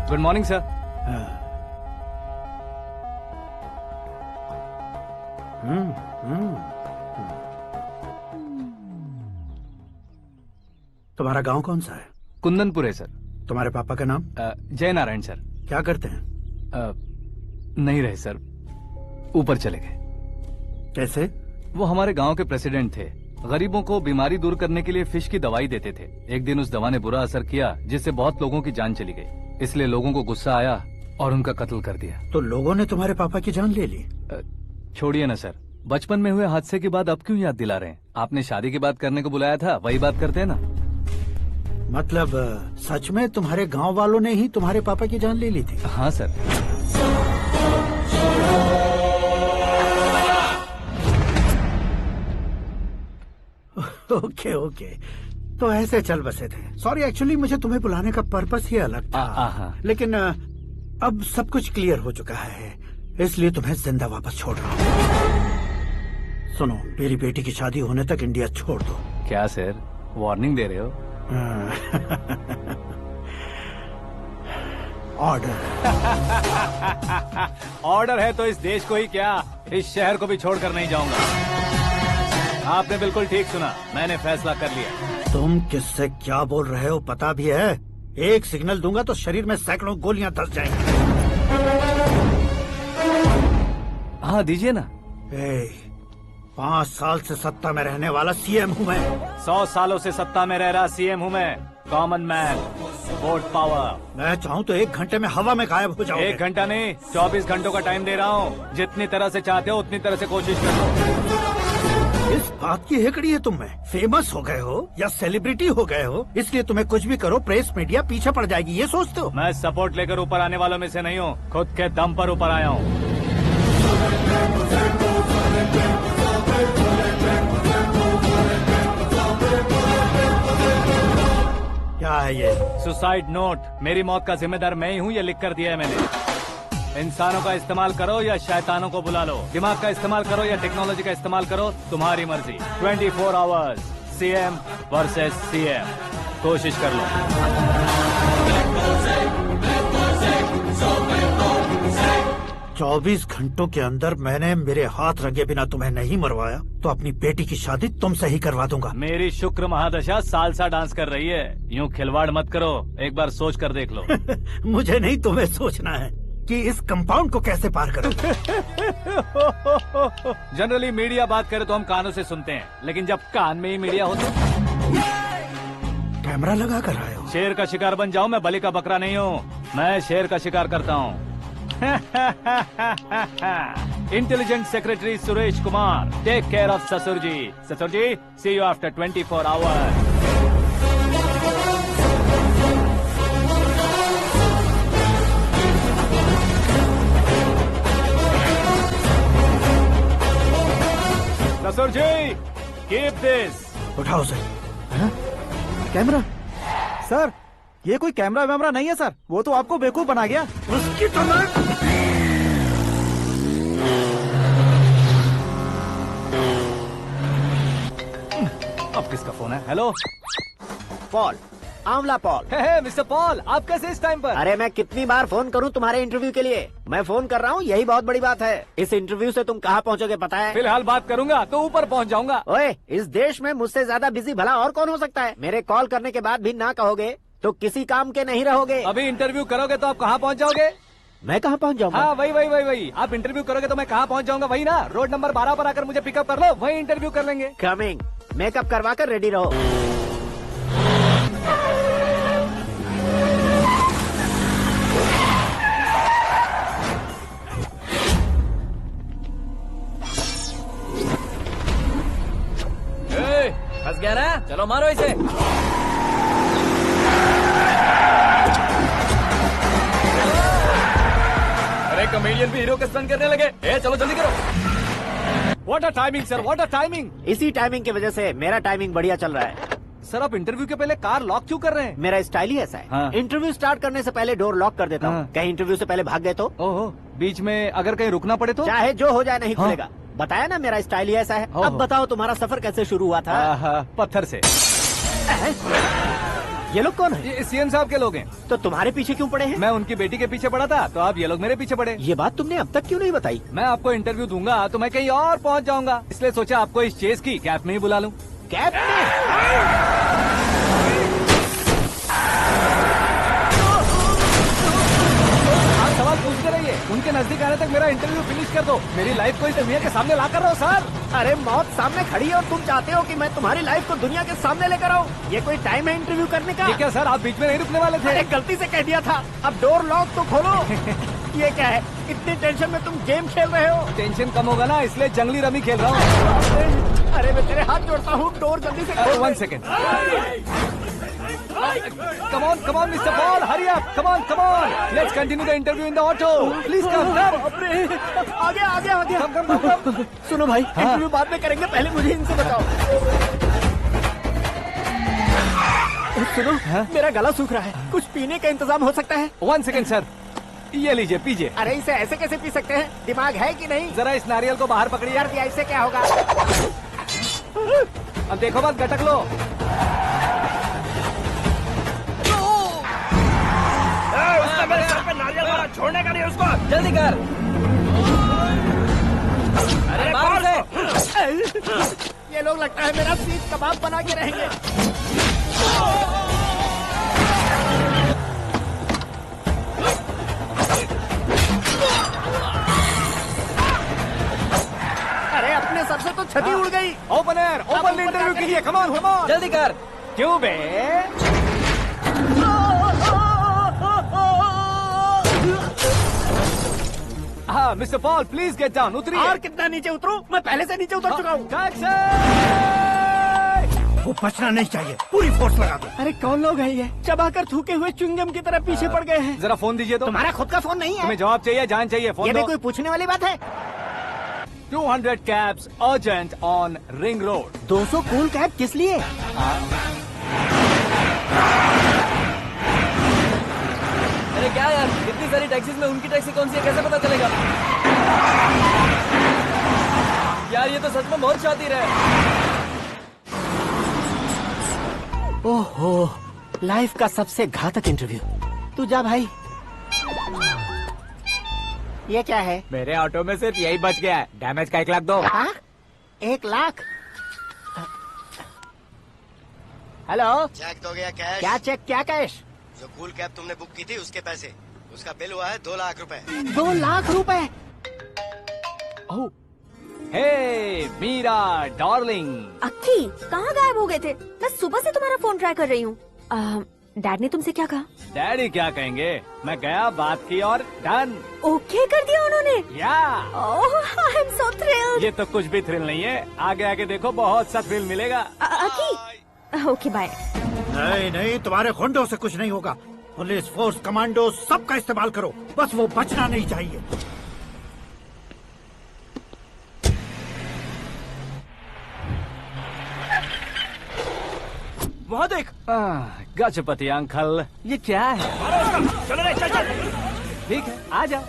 Good morning sir. तुम्हारा गांव कौन सा है? कुंदनपुर है सर। तुम्हारे पापा का नाम? जय नारायण सर। क्या करते हैं? नहीं रहे सर, ऊपर चले गए। कैसे? वो हमारे गांव के प्रेसिडेंट थे। गरीबों को बीमारी दूर करने के लिए फिश की दवाई देते थे। एक दिन उस दवा ने बुरा असर किया जिससे बहुत लोगों की जान चली गई। इसलिए लोगों को गुस्सा आया और उनका कत्ल कर दिया। तो लोगों ने तुम्हारे पापा की जान ले ली? छोड़िए ना सर, बचपन में हुए हादसे की बात अब क्यों याद दिला रहे हैं? आपने शादी की बात करने को बुलाया था, वही बात करते हैं ना। मतलब सच में तुम्हारे गांव वालों ने ही तुम्हारे पापा की जान ले ली थी? हाँ सर। ओके ओके, तो ऐसे चल बसे थे। सॉरी, एक्चुअली मुझे तुम्हें बुलाने का पर्पस ही अलग था। लेकिन अब सब कुछ क्लियर हो चुका है, इसलिए तुम्हें जिंदा वापस छोड़ रहा हूँ। सुनो, मेरी बेटी की शादी होने तक इंडिया छोड़ दो। क्या सर, वार्निंग दे रहे हो? ऑर्डर। ऑर्डर है तो इस देश को ही क्या, इस शहर को भी छोड़कर नहीं जाऊंगा। आपने बिल्कुल ठीक सुना, मैंने फैसला कर लिया। तुम किससे क्या बोल रहे हो पता भी है? एक सिग्नल दूंगा तो शरीर में सैकड़ों गोलियां धस जाएंगी। हाँ दीजिए ना। 5 साल से सत्ता में रहने वाला सीएम हूँ मैं। 100 सालों से सत्ता में रह रहा सीएम हूँ मैं। Common man, vote power. मैं चाहूँ तो 1 घंटे में हवा में गायब हो जाऊँ। 1 घंटा नहीं, 24 घंटों का टाइम दे रहा हूँ। जितनी तरह से चाहते हो उतनी तरह से कोशिश करो। इस बात की हेकड़ी है तुम में? फेमस हो गए हो या सेलिब्रिटी हो गए हो, इसलिए तुम्हें कुछ भी करो प्रेस मीडिया पीछे पड़ जाएगी, ये सोचते हो? मैं सपोर्ट लेकर ऊपर आने वालों में से नहीं हूँ, खुद के दम पर ऊपर आया हूँ। क्या है ये? Suicide note. मेरी मौत का जिम्मेदार मैं ही हूँ, ये लिख कर दिया है मैंने। इंसानों का इस्तेमाल करो या शैतानों को बुला लो, दिमाग का इस्तेमाल करो या टेक्नोलॉजी का इस्तेमाल करो, तुम्हारी मर्जी। 24 आवर्स, सीएम वर्सेस सीएम, कोशिश कर लो। 24 घंटों के अंदर मैंने मेरे हाथ रंगे बिना तुम्हें नहीं मरवाया तो अपनी बेटी की शादी तुमसे ही करवा दूंगा। मेरी शुक्र महादशा सालसा डांस कर रही है, यूँ खिलवाड़ मत करो, एक बार सोच कर देख लो। मुझे नहीं, तुम्हें सोचना है। कि इस कंपाउंड को कैसे पार करूं। जनरली मीडिया बात करे तो हम कानों से सुनते हैं, लेकिन जब कान में ही मीडिया हो तो कैमरा लगा कर आए हो। शेर का शिकार बन जाऊं, मैं बलि का बकरा नहीं हूँ, मैं शेर का शिकार करता हूँ। Intelligent secretary Suresh Kumar, take care of ससुर जी। ससुर जी, सी यू आफ्टर 24 आवर्स। ससुर जी, कीप दिस। उठाओ सर। कैमरा सर, ये कोई कैमरा वैमरा नहीं है सर, वो तो आपको बेवकूफ बना गया। उसकी तो अब किसका फोन है? हेलो पॉल, आंवला पॉल। हे मिस्टर पॉल, आप कैसे इस टाइम पर? अरे मैं कितनी बार फोन करूं तुम्हारे इंटरव्यू के लिए? मैं फोन कर रहा हूं, यही बहुत बड़ी बात है। इस इंटरव्यू से तुम कहां पहुंचोगे पता है? फिलहाल बात करूंगा तो ऊपर पहुंच जाऊंगा। ओए, इस देश में मुझसे ज्यादा बिजी भला और कौन हो सकता है? मेरे कॉल करने के बाद भी ना कहोगे तो किसी काम के नहीं रहोगे। अभी इंटरव्यू करोगे तो आप कहाँ पहुँच जाओगे? मैं कहाँ पहुँच जाऊंगा? हाँ वही। आप इंटरव्यू करोगे तो मैं कहाँ पहुँच जाऊंगा? वही ना, रोड नंबर 12 पर आकर मुझे पिकअप कर लो, वही इंटरव्यू कर लेंगे। कमिंग। मेकअप करवा कर रेडी रहो। फंस गया ना? चलो मारो इसे। अरे कॉमेडियन भी हीरो का स्टंट करने लगे। चलो जल्दी करो। What a timing sir, what a timing. इसी टाइमिंग की वजह से मेरा टाइमिंग बढ़िया चल रहा है। सर आप इंटरव्यू के पहले कार लॉक क्यों कर रहे हैं? मेरा स्टाइल ही ऐसा है। हाँ। इंटरव्यू स्टार्ट करने से पहले डोर लॉक कर देता हूँ। हाँ। कहीं इंटरव्यू से पहले भाग गए तो? ओहो, बीच में अगर कहीं रुकना पड़े तो? चाहे जो हो जाए नहीं हाँ। खुलेगा। बताया ना मेरा स्टाइल ही ऐसा है। अब बताओ तुम्हारा सफर कैसे शुरू हुआ था? पत्थर से। ये लोग कौन है? ये सीएम साहब के लोग हैं। तो तुम्हारे पीछे क्यों पड़े हैं? मैं उनकी बेटी के पीछे पड़ा था, तो आप ये लोग मेरे पीछे पड़े। ये बात तुमने अब तक क्यों नहीं बताई? मैं आपको इंटरव्यू दूंगा तो मैं कहीं और पहुंच जाऊंगा, इसलिए सोचा आपको इस चेस की कैप में ही बुला लूं। कैप में? सवाल पूछते रहिए, उनके नजदीक आने तक मेरा इंटरव्यू फिनिश कर दो। मेरी लाइफ को इस दुनिया के सामने ला कर रहो सर। अरे मौत सामने खड़ी है और तुम चाहते हो कि मैं तुम्हारी लाइफ को दुनिया के सामने लेकर आऊं? ये कोई टाइम है इंटरव्यू करने का? ये क्या सर, आप बीच में नहीं रुकने वाले थे? अरे गलती से कह दिया था। अब डोर लॉक तो खोलो। ये क्या है? इतनी टेंशन में तुम गेम खेल रहे हो? टेंशन कम होगा ना, इसलिए जंगली रमी खेल रहा हूँ। अरे मैं तेरे हाथ जोड़ता हूँ, डोर जल्दी से खोलो। 1 second. Come on, Mr. Paul, hurry up. Come on. Let's continue the interview in the auto. Please come. आगे। Come. सुनो भाई, इंटरव्यू बाद में करेंगे, पहले मुझे इनसे बताओ। सुनो, मेरा गला सूख रहा है, कुछ पीने का इंतजाम हो सकता है? 1 सेकेंड सर, ये लीजिए पीजिए। अरे इसे ऐसे कैसे पी सकते हैं? दिमाग है कि नहीं? जरा इस नारियल को बाहर पकड़िए। यार इससे क्या होगा? अब देखो बात, गटक लो। उसने मेरे सर पे नारियल मारा, छोड़ने का नहीं उसको। जल्दी कर। अरे मार उसे। ये लोग लगता है मेरा सीख कबाब बना के रहेंगे। अरे अपने सर से तो छती उड़ गई। ओपन एयर, ओपन इंटरव्यू कीजिए। कम ऑन जल्दी कर। क्यों बे? हाँ mister Paul, please get down. उतरिए। और कितना नीचे उतरूं? मैं पहले से नीचे उतर चुका हूँ। वो बचना नहीं चाहिए, पूरी फोर्स लगा दो। अरे कौन लोग हैं ये? चबाकर थूके हुए च्युइंगम की तरह पीछे पड़ गए हैं। जरा फोन दीजिए तो। तुम्हारा खुद का फोन नहीं है? तुम्हें जवाब चाहिए, जान चाहिए, फोन ये दो। भी कोई पूछने वाली बात है? 200 cabs urgent on Ring Road. 200 cool cab किस लिए? अरे क्या यार, इतनी सारी टैक्सीज में उनकी टैक्सी कौन सी है, कैसे पता चलेगा? यार ये तो सच में बहुत शातिर है। ओहो, लाइफ का सबसे घातक इंटरव्यू। तू जा भाई। ये क्या है? मेरे ऑटो में सिर्फ यही बच गया है, डैमेज का 1 लाख दो। 1 लाख? हेलो, चेक तो गया कैश? क्या चेक, क्या कैश? जो कूल कैब तुमने बुक की थी उसके पैसे, उसका बिल हुआ है 2 लाख रुपए। 2 लाख रुपए? ओह, हे मीरा डार्लिंग। अक्की कहाँ गायब हो गए थे? मैं सुबह से तुम्हारा फोन ट्राई कर रही हूँ। डैड ने तुमसे क्या कहा? डैडी क्या कहेंगे, मैं गया, बात की और डन। ओके कर दिया उन्होंने? या आई एम सो थ्रिल्ड। ये तो कुछ भी थ्रिल नहीं है, आगे आगे देखो बहुत सा थ्रिल मिलेगा। अक्की ओके बाय। नहीं नहीं, तुम्हारे गुंडों से कुछ नहीं होगा। पुलिस फोर्स, कमांडो सबका इस्तेमाल करो, बस वो बचना नहीं चाहिए। वहाँ देख। गजपति अंकल, ये क्या है? चलो रे, चल चल। ठीक है, आ जा।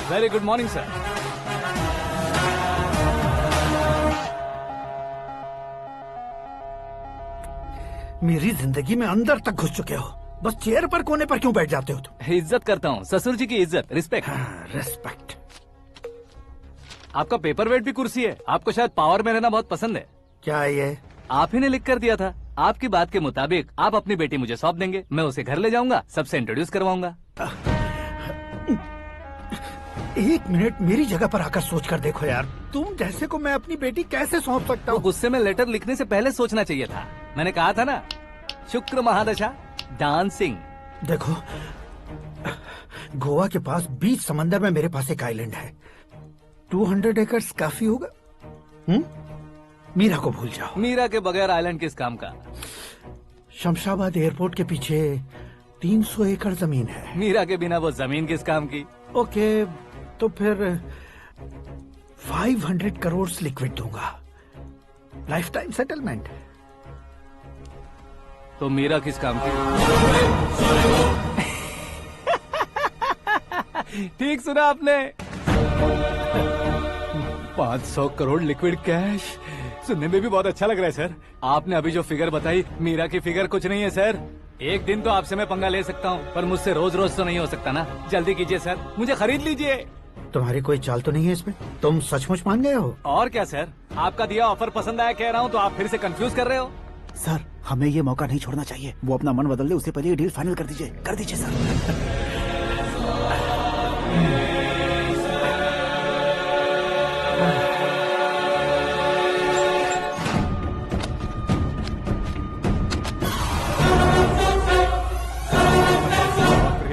Very good morning sir. मेरी जिंदगी में अंदर तक घुस चुके हो, बस चेयर पर कोने पर क्यों बैठ जाते हो तुम? इज्जत करता हूँ, ससुर जी की इज्जत, रिस्पेक्ट। रिस्पेक्ट। आपका पेपर वेट भी कुर्सी है, आपको शायद पावर में रहना बहुत पसंद है। क्या ये? आप ही ने लिख कर दिया था। आपकी बात के मुताबिक आप अपनी बेटी मुझे सौंप देंगे, मैं उसे घर ले जाऊंगा, सबसे इंट्रोड्यूस करवाऊंगा। 1 मिनट मेरी जगह पर आकर सोच कर देखो यार, तुम जैसे को मैं अपनी बेटी कैसे सौंप सकता हूँ? गुस्से में लेटर लिखने से पहले सोचना चाहिए था। मैंने कहा था ना, शुक्र महादशा डांसिंग। देखो, गोवा के पास बीच समंदर में मेरे पास एक आइलैंड है, 200 एकर्स काफी होगा। मीरा को भूल जाओ। मीरा के बगैर आइलैंड किस काम का? शमशाबाद एयरपोर्ट के पीछे 300 एकड़ जमीन है। मीरा के बिना वो जमीन किस काम की? ओके, तो फिर 500 करोड़ लिक्विड दूंगा, लाइफ टाइम सेटलमेंट। तो मीरा किस काम की? ठीक सुना आपने, 500 करोड़ लिक्विड कैश। सुनने में भी बहुत अच्छा लग रहा है सर। आपने अभी जो फिगर बताई, मीरा की फिगर कुछ नहीं है सर। एक दिन तो आपसे मैं पंगा ले सकता हूँ, पर मुझसे रोज रोज तो नहीं हो सकता ना। जल्दी कीजिए सर, मुझे खरीद लीजिए। तुम्हारी कोई चाल तो नहीं है इसमें? तुम सचमुच मान गए हो? और क्या सर, आपका दिया ऑफर पसंद आया कह रहा हूँ, तो आप फिर से कंफ्यूज कर रहे हो। सर, हमें ये मौका नहीं छोड़ना चाहिए। वो अपना मन बदल दे, उससे पहले ये डील फाइनल कर दीजिए। कर दीजिए सर।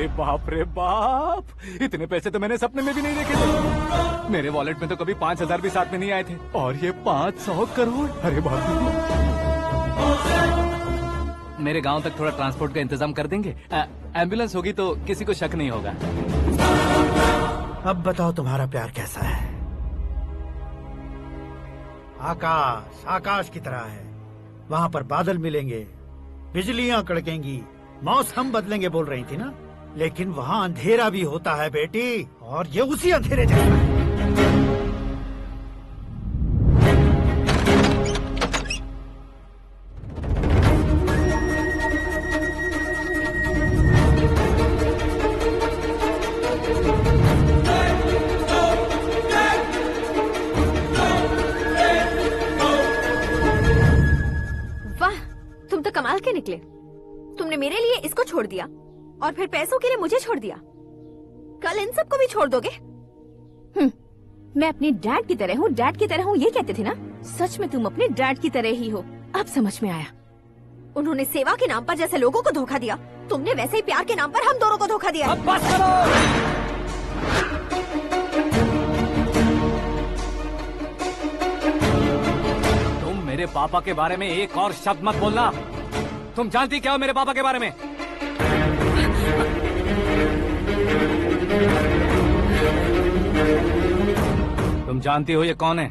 अरे बाप रे बाप, इतने पैसे तो मैंने सपने में भी नहीं देखे थे। मेरे वॉलेट में तो कभी 5,000 भी साथ में नहीं आए थे, और ये 500 करोड़। अरे बाप रे। मेरे गांव तक थोड़ा ट्रांसपोर्ट का इंतजाम कर देंगे? एम्बुलेंस होगी तो किसी को शक नहीं होगा। अब बताओ तुम्हारा प्यार कैसा है? आकाश आकाश की तरह है, वहाँ पर बादल मिलेंगे, बिजलियां कड़केंगी, मौसम बदलेंगे बोल रही थी ना, लेकिन वहाँ अंधेरा भी होता है बेटी, और ये उसी अंधेरे जैसा है। कमाल के निकले। तुमने मेरे लिए इसको छोड़ दिया और फिर पैसों के लिए मुझे छोड़ दिया। कल इन सबको भी छोड़ दोगे? मैं अपने डैड की तरह हूँ, डैड की तरह हूँ, ये कहते थे ना। सच में तुम अपने डैड की तरह ही हो, अब समझ में आया। उन्होंने सेवा के नाम पर जैसे लोगों को धोखा दिया, तुमने वैसे ही प्यार के नाम पर हम दोनों को धोखा दिया। अब बस करो। तुम मेरे पापा के बारे में एक और शब्द मत बोलना। तुम जानती क्या हो मेरे पापा के बारे में? तुम जानती हो ये कौन है?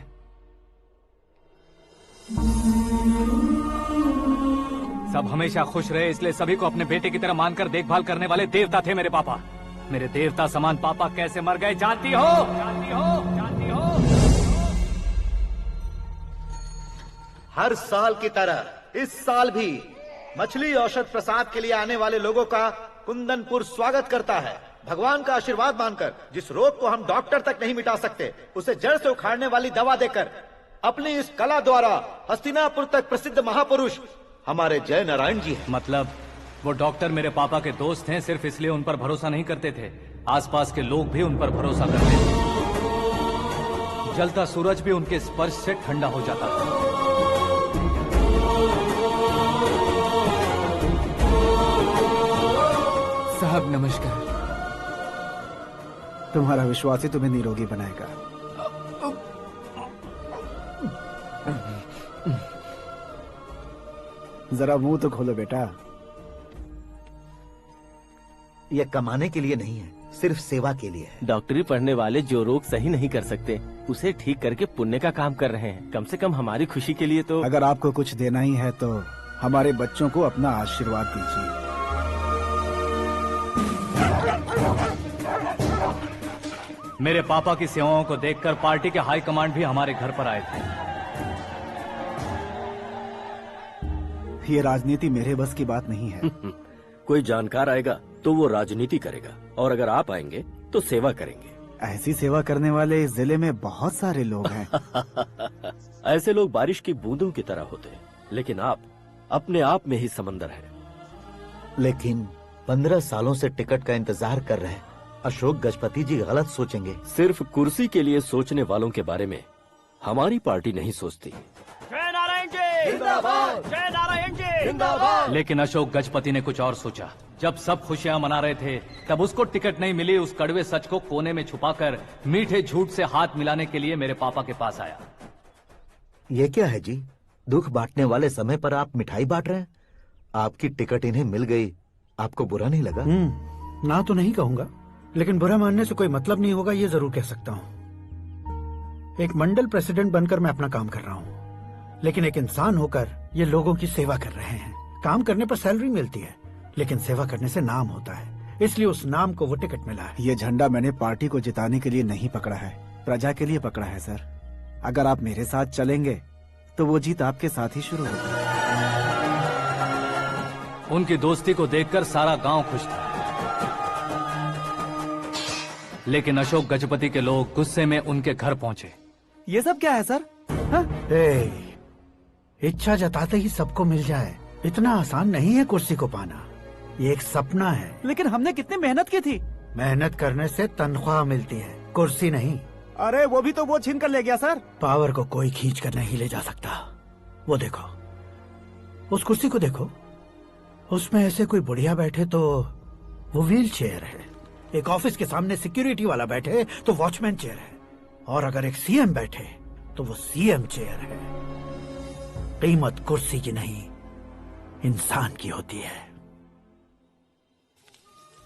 सब हमेशा खुश रहे इसलिए सभी को अपने बेटे की तरह मानकर देखभाल करने वाले देवता थे मेरे पापा। मेरे देवता समान पापा कैसे मर गए जानती हो? जानती हो? जानती हो? हर साल की तरह इस साल भी मछली औषध प्रसाद के लिए आने वाले लोगों का कुंदनपुर स्वागत करता है। भगवान का आशीर्वाद मानकर जिस रोग को हम डॉक्टर तक नहीं मिटा सकते, उसे जड़ से उखाड़ने वाली दवा देकर अपनी इस कला द्वारा हस्तिनापुर तक प्रसिद्ध महापुरुष हमारे जय नारायण जी हैं। मतलब वो डॉक्टर मेरे पापा के दोस्त हैं, सिर्फ इसलिए उन पर भरोसा नहीं करते थे, आसपास के लोग भी उन पर भरोसा करते थे। जलता सूरज भी उनके स्पर्श से ठंडा हो जाता था। साहब नमस्कार। तुम्हारा विश्वास ही तुम्हें निरोगी बनाएगा। जरा मुंह तो खोलो बेटा। यह कमाने के लिए नहीं है, सिर्फ सेवा के लिए है। डॉक्टरी पढ़ने वाले जो रोग सही नहीं कर सकते उसे ठीक करके पुण्य का काम कर रहे हैं। कम से कम हमारी खुशी के लिए तो। अगर आपको कुछ देना ही है तो हमारे बच्चों को अपना आशीर्वाद दीजिए। मेरे पापा की सेवाओं को देखकर पार्टी के हाई कमांड भी हमारे घर पर आए थे। ये राजनीति मेरे बस की बात नहीं है। कोई जानकार आएगा तो वो राजनीति करेगा, और अगर आप आएंगे तो सेवा करेंगे। ऐसी सेवा करने वाले इस जिले में बहुत सारे लोग हैं। ऐसे लोग बारिश की बूंदों की तरह होते हैं, लेकिन आप अपने आप में ही समंदर हैं। लेकिन 15 सालों से टिकट का इंतजार कर रहे हैं। अशोक गजपति जी गलत सोचेंगे। सिर्फ कुर्सी के लिए सोचने वालों के बारे में हमारी पार्टी नहीं सोचती। जय नारायण जी जिंदाबाद, जय नारायण जी जिंदाबाद। लेकिन अशोक गजपति ने कुछ और सोचा। जब सब खुशियां मना रहे थे तब उसको टिकट नहीं मिली। उस कड़वे सच को कोने में छुपाकर मीठे झूठ से हाथ मिलाने के लिए मेरे पापा के पास आया। ये क्या है जी? दुख बांटने वाले समय पर आप मिठाई बांट रहे हैं। आपकी टिकट इन्हें मिल गई, आपको बुरा नहीं लगा? ना तो नहीं कहूंगा, लेकिन बुरा मानने से कोई मतलब नहीं होगा, ये जरूर कह सकता हूँ। एक मंडल प्रेसिडेंट बनकर मैं अपना काम कर रहा हूँ, लेकिन एक इंसान होकर ये लोगों की सेवा कर रहे हैं। काम करने पर सैलरी मिलती है, लेकिन सेवा करने से नाम होता है, इसलिए उस नाम को वो टिकट मिला है। ये झंडा मैंने पार्टी को जिताने के लिए नहीं पकड़ा है, प्रजा के लिए पकड़ा है सर। अगर आप मेरे साथ चलेंगे तो वो जीत आपके साथ ही शुरू होगी। उनकी दोस्ती को देखकर सारा गांव खुश था, लेकिन अशोक गजपति के लोग गुस्से में उनके घर पहुंचे। ये सब क्या है सर? इच्छा जताते ही सबको मिल जाए, इतना आसान नहीं है कुर्सी को पाना। ये एक सपना है। लेकिन हमने कितनी मेहनत की थी। मेहनत करने से तनख्वाह मिलती है, कुर्सी नहीं। अरे वो भी तो वो छीन कर ले गया सर। पावर को कोई खींच कर नहीं ले जा सकता। वो देखो, उस कुर्सी को देखो, उसमें ऐसे कोई बुढ़िया बैठे तो वो व्हील चेयर है। एक ऑफिस के सामने सिक्योरिटी वाला बैठे तो वॉचमैन चेयर है, और अगर एक सीएम बैठे तो वो सीएम चेयर है। कीमत कुर्सी की नहीं, इंसान की होती है।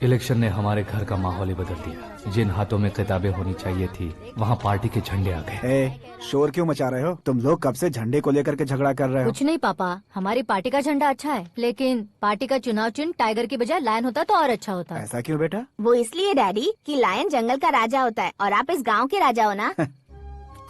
इलेक्शन ने हमारे घर का माहौल ही बदल दिया। जिन हाथों में किताबें होनी चाहिए थी वहाँ पार्टी के झंडे आ गए। शोर क्यों मचा रहे हो? तुम लोग कब से झंडे को लेकर के झगड़ा कर रहे हो? कुछ नहीं पापा, हमारी पार्टी का झंडा अच्छा है, लेकिन पार्टी का चुनाव चिन्ह टाइगर की बजाय लायन होता तो और अच्छा होता। ऐसा क्यों बेटा? वो इसलिए डैडी कि लायन जंगल का राजा होता है और आप इस गांव के राजा हो ना।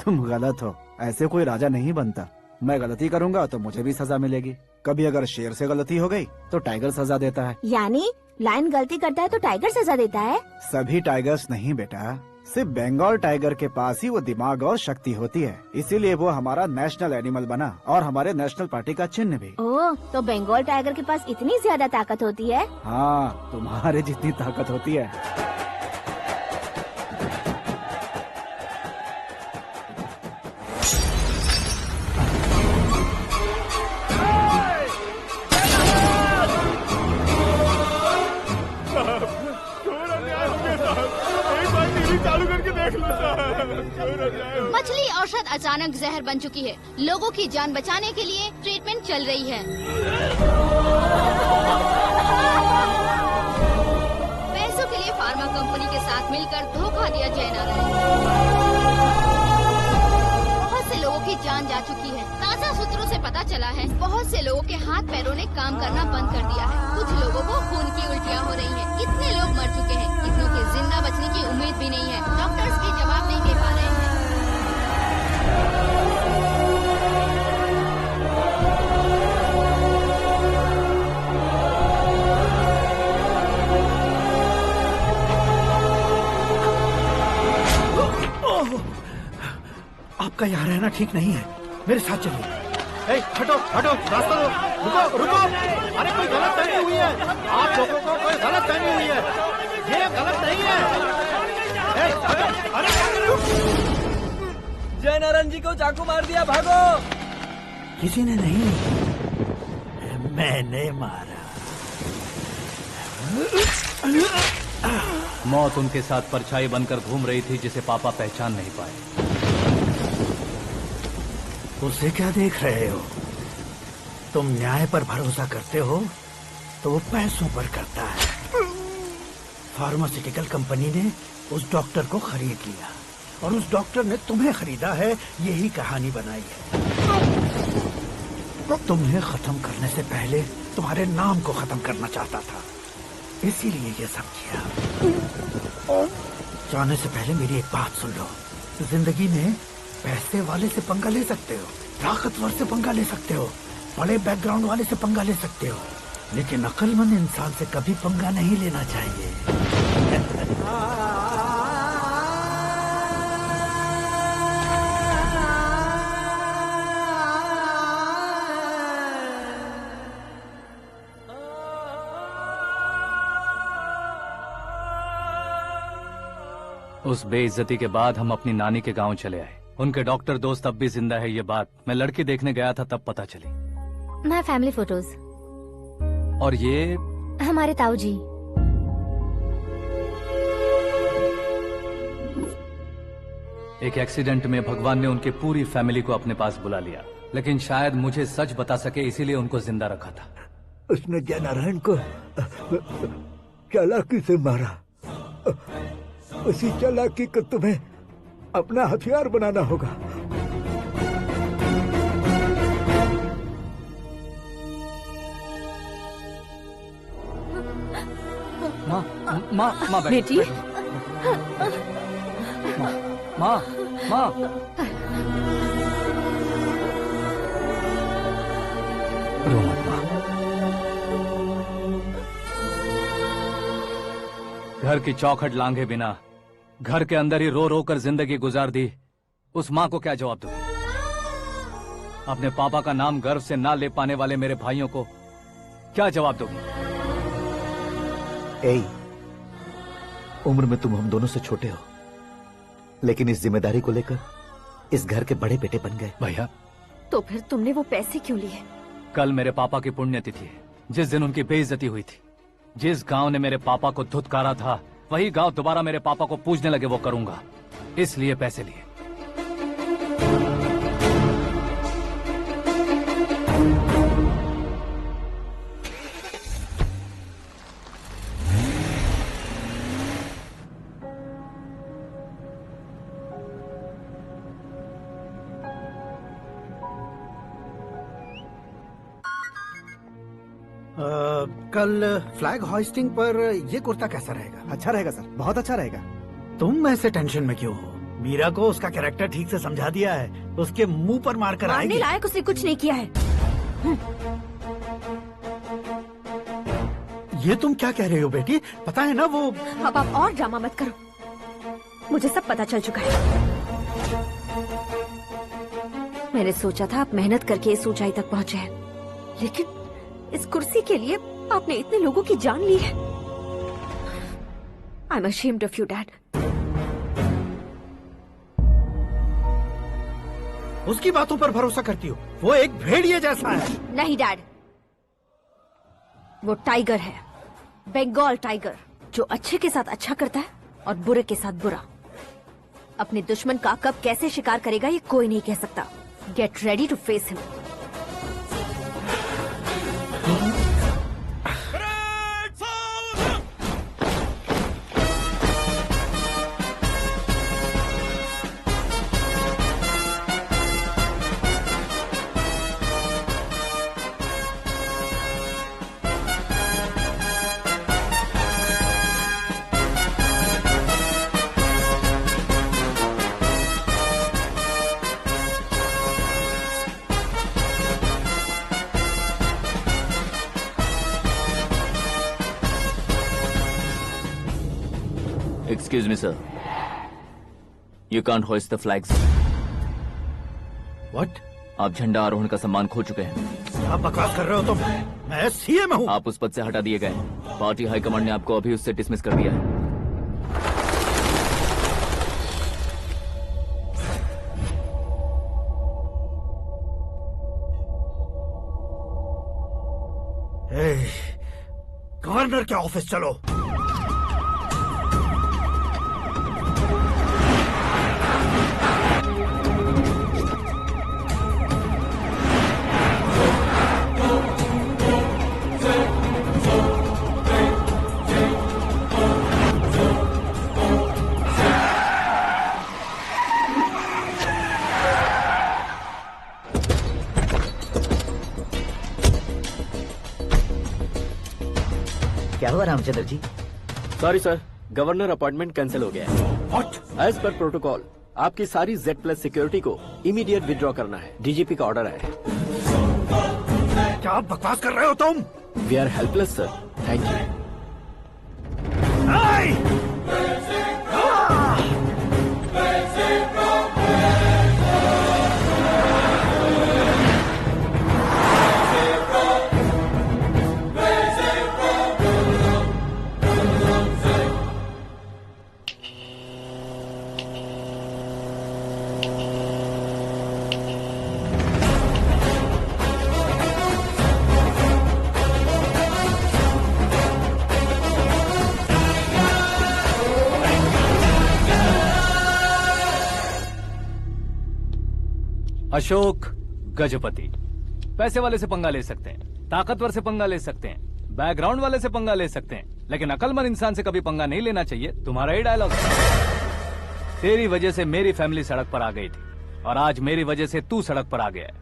तुम गलत हो, ऐसे कोई राजा नहीं बनता। मैं गलती करूंगा तो मुझे भी सजा मिलेगी। कभी अगर शेर से गलती हो गई तो टाइगर सजा देता है। यानी लायन गलती करता है तो टाइगर सजा देता है? सभी टाइगर्स नहीं बेटा, सिर्फ बंगाल टाइगर के पास ही वो दिमाग और शक्ति होती है, इसीलिए वो हमारा नेशनल एनिमल बना और हमारे नेशनल पार्टी का चिन्ह भी। ओह, तो बंगाल टाइगर के पास इतनी ज्यादा ताकत होती है? हाँ, तुम्हारे जितनी ताकत होती है। मछली औषध अचानक जहर बन चुकी है। लोगों की जान बचाने के लिए ट्रीटमेंट चल रही है। पैसों के लिए फार्मा कंपनी के साथ मिलकर धोखा दिया जयनारायण। बहुत से लोगों की जान जा चुकी है। ताज़ा सूत्रों से पता चला है बहुत से लोगों के हाथ पैरों ने काम करना बंद कर दिया है। कुछ लोगों को खून की उल्टियाँ हो रही हैं। कितने लोग मर चुके हैं, कितनों के जिंदा बचने की उम्मीद भी नहीं है। डॉक्टर्स भी जवाब नहीं दे पा रहे हैं। आपका यहाँ रहना ठीक नहीं है, मेरे साथ चलिए। हटो हटो, रास्ता दो। रुको रुको, अरे कोई गलत फहमी हुई है। आप लोगों को कोई गलत फहमी हुई है, ये गलत नहीं है। जयनारायण जी को चाकू मार दिया, भागो। किसी ने नहीं, मैंने मारा। मौत उनके साथ परछाई बनकर घूम रही थी जिसे पापा पहचान नहीं पाए। उसे क्या देख रहे हो? तुम न्याय पर भरोसा करते हो तो वो पैसों पर करता है। फार्मास्यूटिकल कंपनी ने उस डॉक्टर को खरीद लिया और उस डॉक्टर ने तुम्हें खरीदा है, यही कहानी बनाई है। तुम्हें खत्म करने से पहले तुम्हारे नाम को खत्म करना चाहता था, इसीलिए ये सब किया। जाने से पहले मेरी एक बात सुन लो। जिंदगी में पैसे वाले से पंगा ले सकते हो, ताकतवर से पंगा ले सकते हो, बड़े बैकग्राउंड वाले से पंगा ले सकते हो, लेकिन अक्लमंद इंसान से कभी पंगा नहीं लेना चाहिए। उस बेइज्जती के बाद हम अपनी नानी के गांव चले आए। उनके डॉक्टर दोस्त अब भी जिंदा है, ये बात मैं लड़की देखने गया था तब पता चली। My family photos. और ये हमारे ताऊ जी। एक एक्सीडेंट में भगवान ने उनकी पूरी फैमिली को अपने पास बुला लिया, लेकिन शायद मुझे सच बता सके इसीलिए उनको जिंदा रखा था। उसने जयनारायण को चालाकी से मारा। उसी चालाकी को तुम्हें अपना हथियार बनाना होगा। माँ बेटी। माँ माँ रो मत माँ। घर की चौखट लांघे बिना घर के अंदर ही रो रो कर जिंदगी गुजार दी उस माँ को क्या जवाब दूंगी? अपने पापा का नाम गर्व से ना ले पाने वाले मेरे भाइयों को क्या जवाब दोगी? उम्र में तुम हम दोनों से छोटे हो, लेकिन इस जिम्मेदारी को लेकर इस घर के बड़े बेटे बन गए। भैया, तो फिर तुमने वो पैसे क्यों लिए? कल मेरे पापा की पुण्यतिथि है, जिस दिन उनकी बेइज्जती हुई थी। जिस गांव ने मेरे पापा को धुतकारा था वही गांव दोबारा मेरे पापा को पूजने लगे वो करूंगा, इसलिए पैसे लिए। कल फ्लैग होइस्टिंग पर ये कुर्ता कैसा रहेगा? अच्छा रहेगा सर, बहुत अच्छा रहेगा। तुम ऐसे टेंशन में क्यों हो? मीरा को उसका कैरेक्टर ठीक से समझा दिया है, उसके मुंह पर मारकर आएगी। मारने लायक उसने कुछ नहीं किया है। ये तुम क्या कह रहे हो बेटी? पता है ना वो। अब आप और ड्रामा मत करो, मुझे सब पता चल चुका है। मैंने सोचा था आप मेहनत करके इस ऊंचाई तक पहुंचे हैं, लेकिन इस कुर्सी के लिए आपने इतने लोगों की जान ली है। I am ashamed of you, Dad. उसकी बातों पर भरोसा करती हो? वो एक भेड़िए जैसा है। नहीं डैड, वो टाइगर है, बंगाल टाइगर, जो अच्छे के साथ अच्छा करता है और बुरे के साथ बुरा। अपने दुश्मन का कब कैसे शिकार करेगा ये कोई नहीं कह सकता। Get ready to face him. Excuse me, sir. You can't hoist the flags. What? आप झंडा आरोहण का सम्मान खो चुके हैं। आप बकवास कर रहे हो तुम? मैं सीएम हूँ। आप उस पद से हटा दिए गए। पार्टी हाईकमांड ने आपको अभी उससे डिसमिस कर दिया है। गवर्नर के ऑफिस चलो। क्या हुआ Ramchandra ji? Sorry sir, governor appointment cancel हो गया है। What? एज पर प्रोटोकॉल आपकी सारी Z+ सिक्योरिटी को इमीडिएट विड्रॉ करना है। डीजीपी का ऑर्डर है। क्या बकवास कर रहे हो तुम? We are helpless sir. Thank you. Ashok Gajapati पैसे वाले से पंगा ले सकते हैं, ताकतवर से पंगा ले सकते हैं, बैकग्राउंड वाले से पंगा ले सकते हैं, लेकिन अकलमंद इंसान से कभी पंगा नहीं लेना चाहिए। तुम्हारा ही डायलॉग। तेरी वजह से मेरी फैमिली सड़क पर आ गई थी और आज मेरी वजह से तू सड़क पर आ गया है।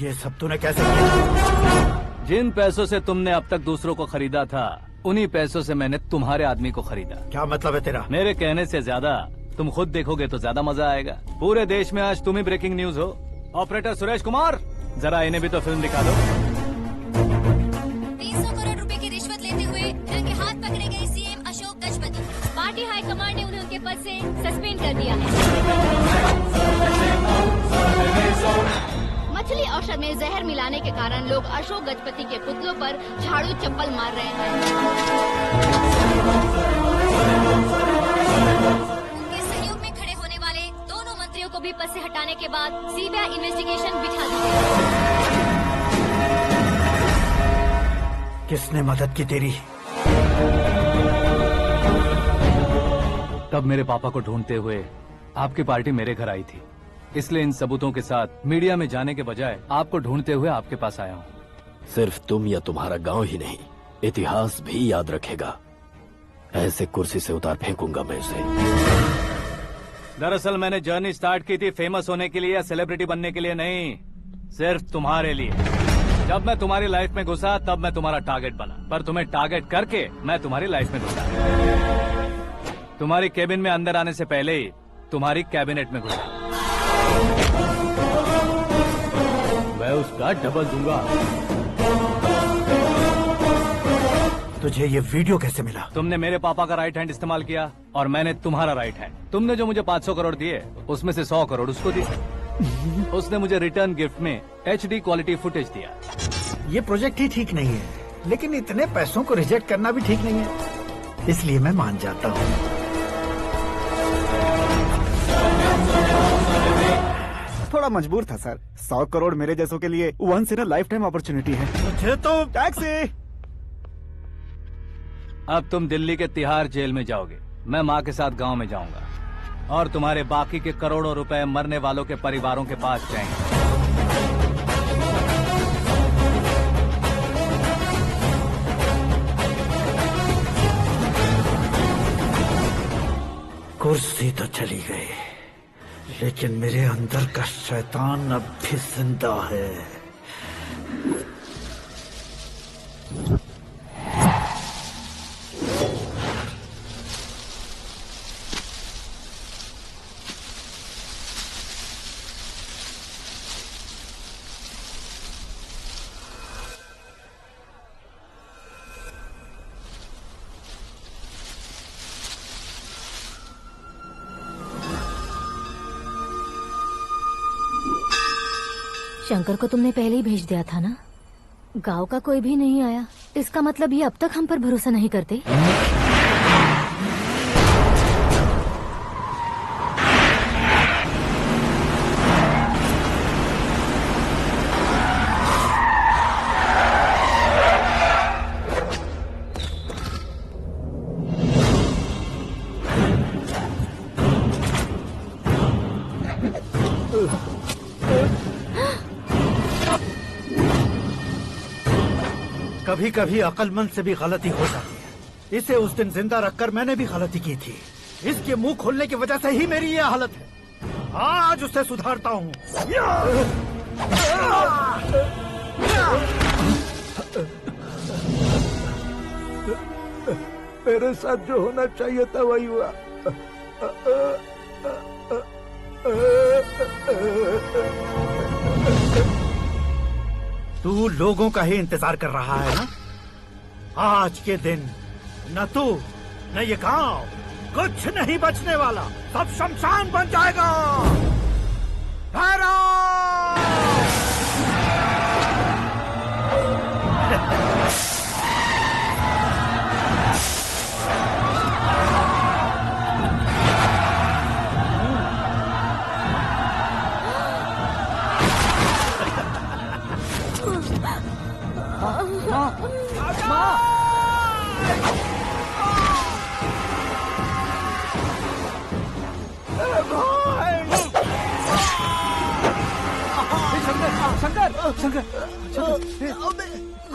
ये सब तूने कैसे किया? जिन पैसों से तुमने अब तक दूसरों को खरीदा था, उन्हीं पैसों से मैंने तुम्हारे आदमी को खरीदा। क्या मतलब है तेरा? मेरे कहने से ज्यादा तुम खुद देखोगे तो ज्यादा मजा आएगा। पूरे देश में आज तुम ही ब्रेकिंग न्यूज हो। ऑपरेटर सुरेश कुमार, जरा इन्हें भी तो फिल्म दिखा दो। 300 करोड़ रुपए की रिश्वत लेते हुए रंगे हाथ पकड़े गए CM Ashok Gajapati. Party high command ने उन्हें उनके पद से सस्पेंड कर दिया है। मछली औषध में जहर मिलाने के कारण लोग अशोक गजपति के पुतलों पर झाड़ू चप्पल मार रहे हैं। उनके सहयोग में खड़े होने वाले दोनों मंत्रियों को भी पद से हटाने के बाद सीबीआई इन्वेस्टिगेशन बिठा दी गई। किसने मदद की तेरी? तब मेरे पापा को ढूंढते हुए आपकी पार्टी मेरे घर आई थी, इसलिए इन सबूतों के साथ मीडिया में जाने के बजाय आपको ढूंढते हुए आपके पास आया हूँ। सिर्फ तुम या तुम्हारा गांव ही नहीं, इतिहास भी याद रखेगा। ऐसे कुर्सी से उतार फेंकूंगा मैं उसे। दरअसल मैंने जर्नी स्टार्ट की थी फेमस होने के लिए या सेलिब्रिटी बनने के लिए नहीं, सिर्फ तुम्हारे लिए। जब मैं तुम्हारी लाइफ में घुसा तब मैं तुम्हारा टारगेट बना, पर तुम्हें टारगेट करके मैं तुम्हारी लाइफ में घुसा। तुम्हारी केबिन में अंदर आने से पहले ही तुम्हारी कैबिनेट में घुसा। मैं उसका डबल दूंगा। तुझे ये वीडियो कैसे मिला? तुमने मेरे पापा का राइट हैंड इस्तेमाल किया और मैंने तुम्हारा राइट हैंड। तुमने जो मुझे 500 करोड़ दिए उसमें से 100 करोड़ उसको दिए। उसने मुझे रिटर्न गिफ्ट में HD क्वालिटी फुटेज दिया। ये प्रोजेक्ट ही ठीक नहीं है, लेकिन इतने पैसों को रिजेक्ट करना भी ठीक नहीं है, इसलिए मैं मान जाता हूँ। थोड़ा मजबूर था सर। 100 करोड़ मेरे जैसों के लिए once in a lifetime opportunity है। मुझे तो टैक्सी। अब तुम दिल्ली के तिहाड़ जेल में जाओगे, मैं माँ के साथ गांव में जाऊंगा और तुम्हारे बाकी के करोड़ों रुपए मरने वालों के परिवारों के पास जाएंगे। कुर्सी तो चली गई, लेकिन मेरे अंदर का शैतान अब भी जिंदा है। शंकर को तुमने पहले ही भेज दिया था ना? गांव का कोई भी नहीं आया, इसका मतलब ये अब तक हम पर भरोसा नहीं करते। कभी कभी अक्लमंद से भी गलती हो जाती है। इसे उस दिन जिंदा रखकर मैंने भी गलती की थी। इसके मुंह खोलने की वजह से ही मेरी ये हालत है। आज उसे सुधारता हूँ। मेरे साथ जो होना चाहिए था वही हुआ। तू लोगों का ही इंतजार कर रहा है ना? आज के दिन न तू न ये गांव कुछ नहीं बचने वाला, सब शमशान बन जाएगा।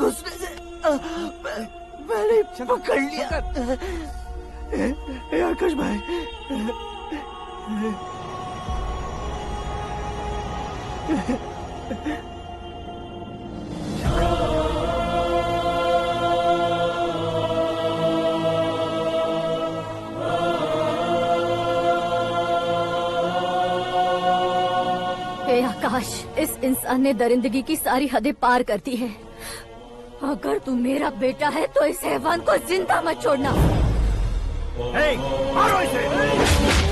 घुसने से मैंने पकड़ लिया। आकाश भाई, हे आकाश, इस इंसान ने दरिंदगी की सारी हदें पार कर दी है। अगर तू मेरा बेटा है तो इस हैवान को जिंदा मत छोड़ना। मारो इसे।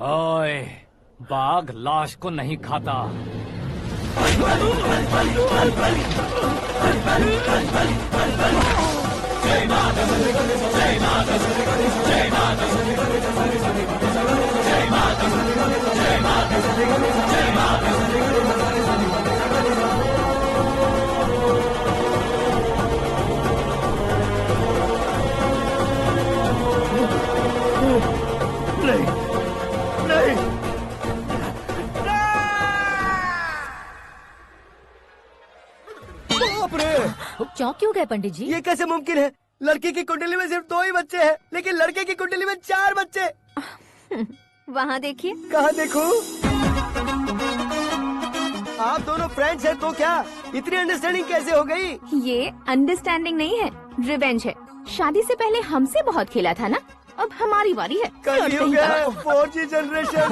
ओए, बाघ लाश को नहीं खाता। नहीं नहीं बाप रे! चौंक क्यों गए पंडित जी? ये कैसे मुमकिन है? लड़की की कुंडली में सिर्फ 2 ही बच्चे हैं, लेकिन लड़के की कुंडली में 4 बच्चे। वहाँ देखिए। कहाँ देखूं? आप दोनों फ्रेंड्स हैं तो क्या इतनी अंडरस्टैंडिंग कैसे हो गई? ये अंडरस्टैंडिंग नहीं है, रिवेंज है। शादी से पहले हमसे बहुत खेला था ना, अब हमारी बारी है। कल ही हो गया 4G जनरेशन।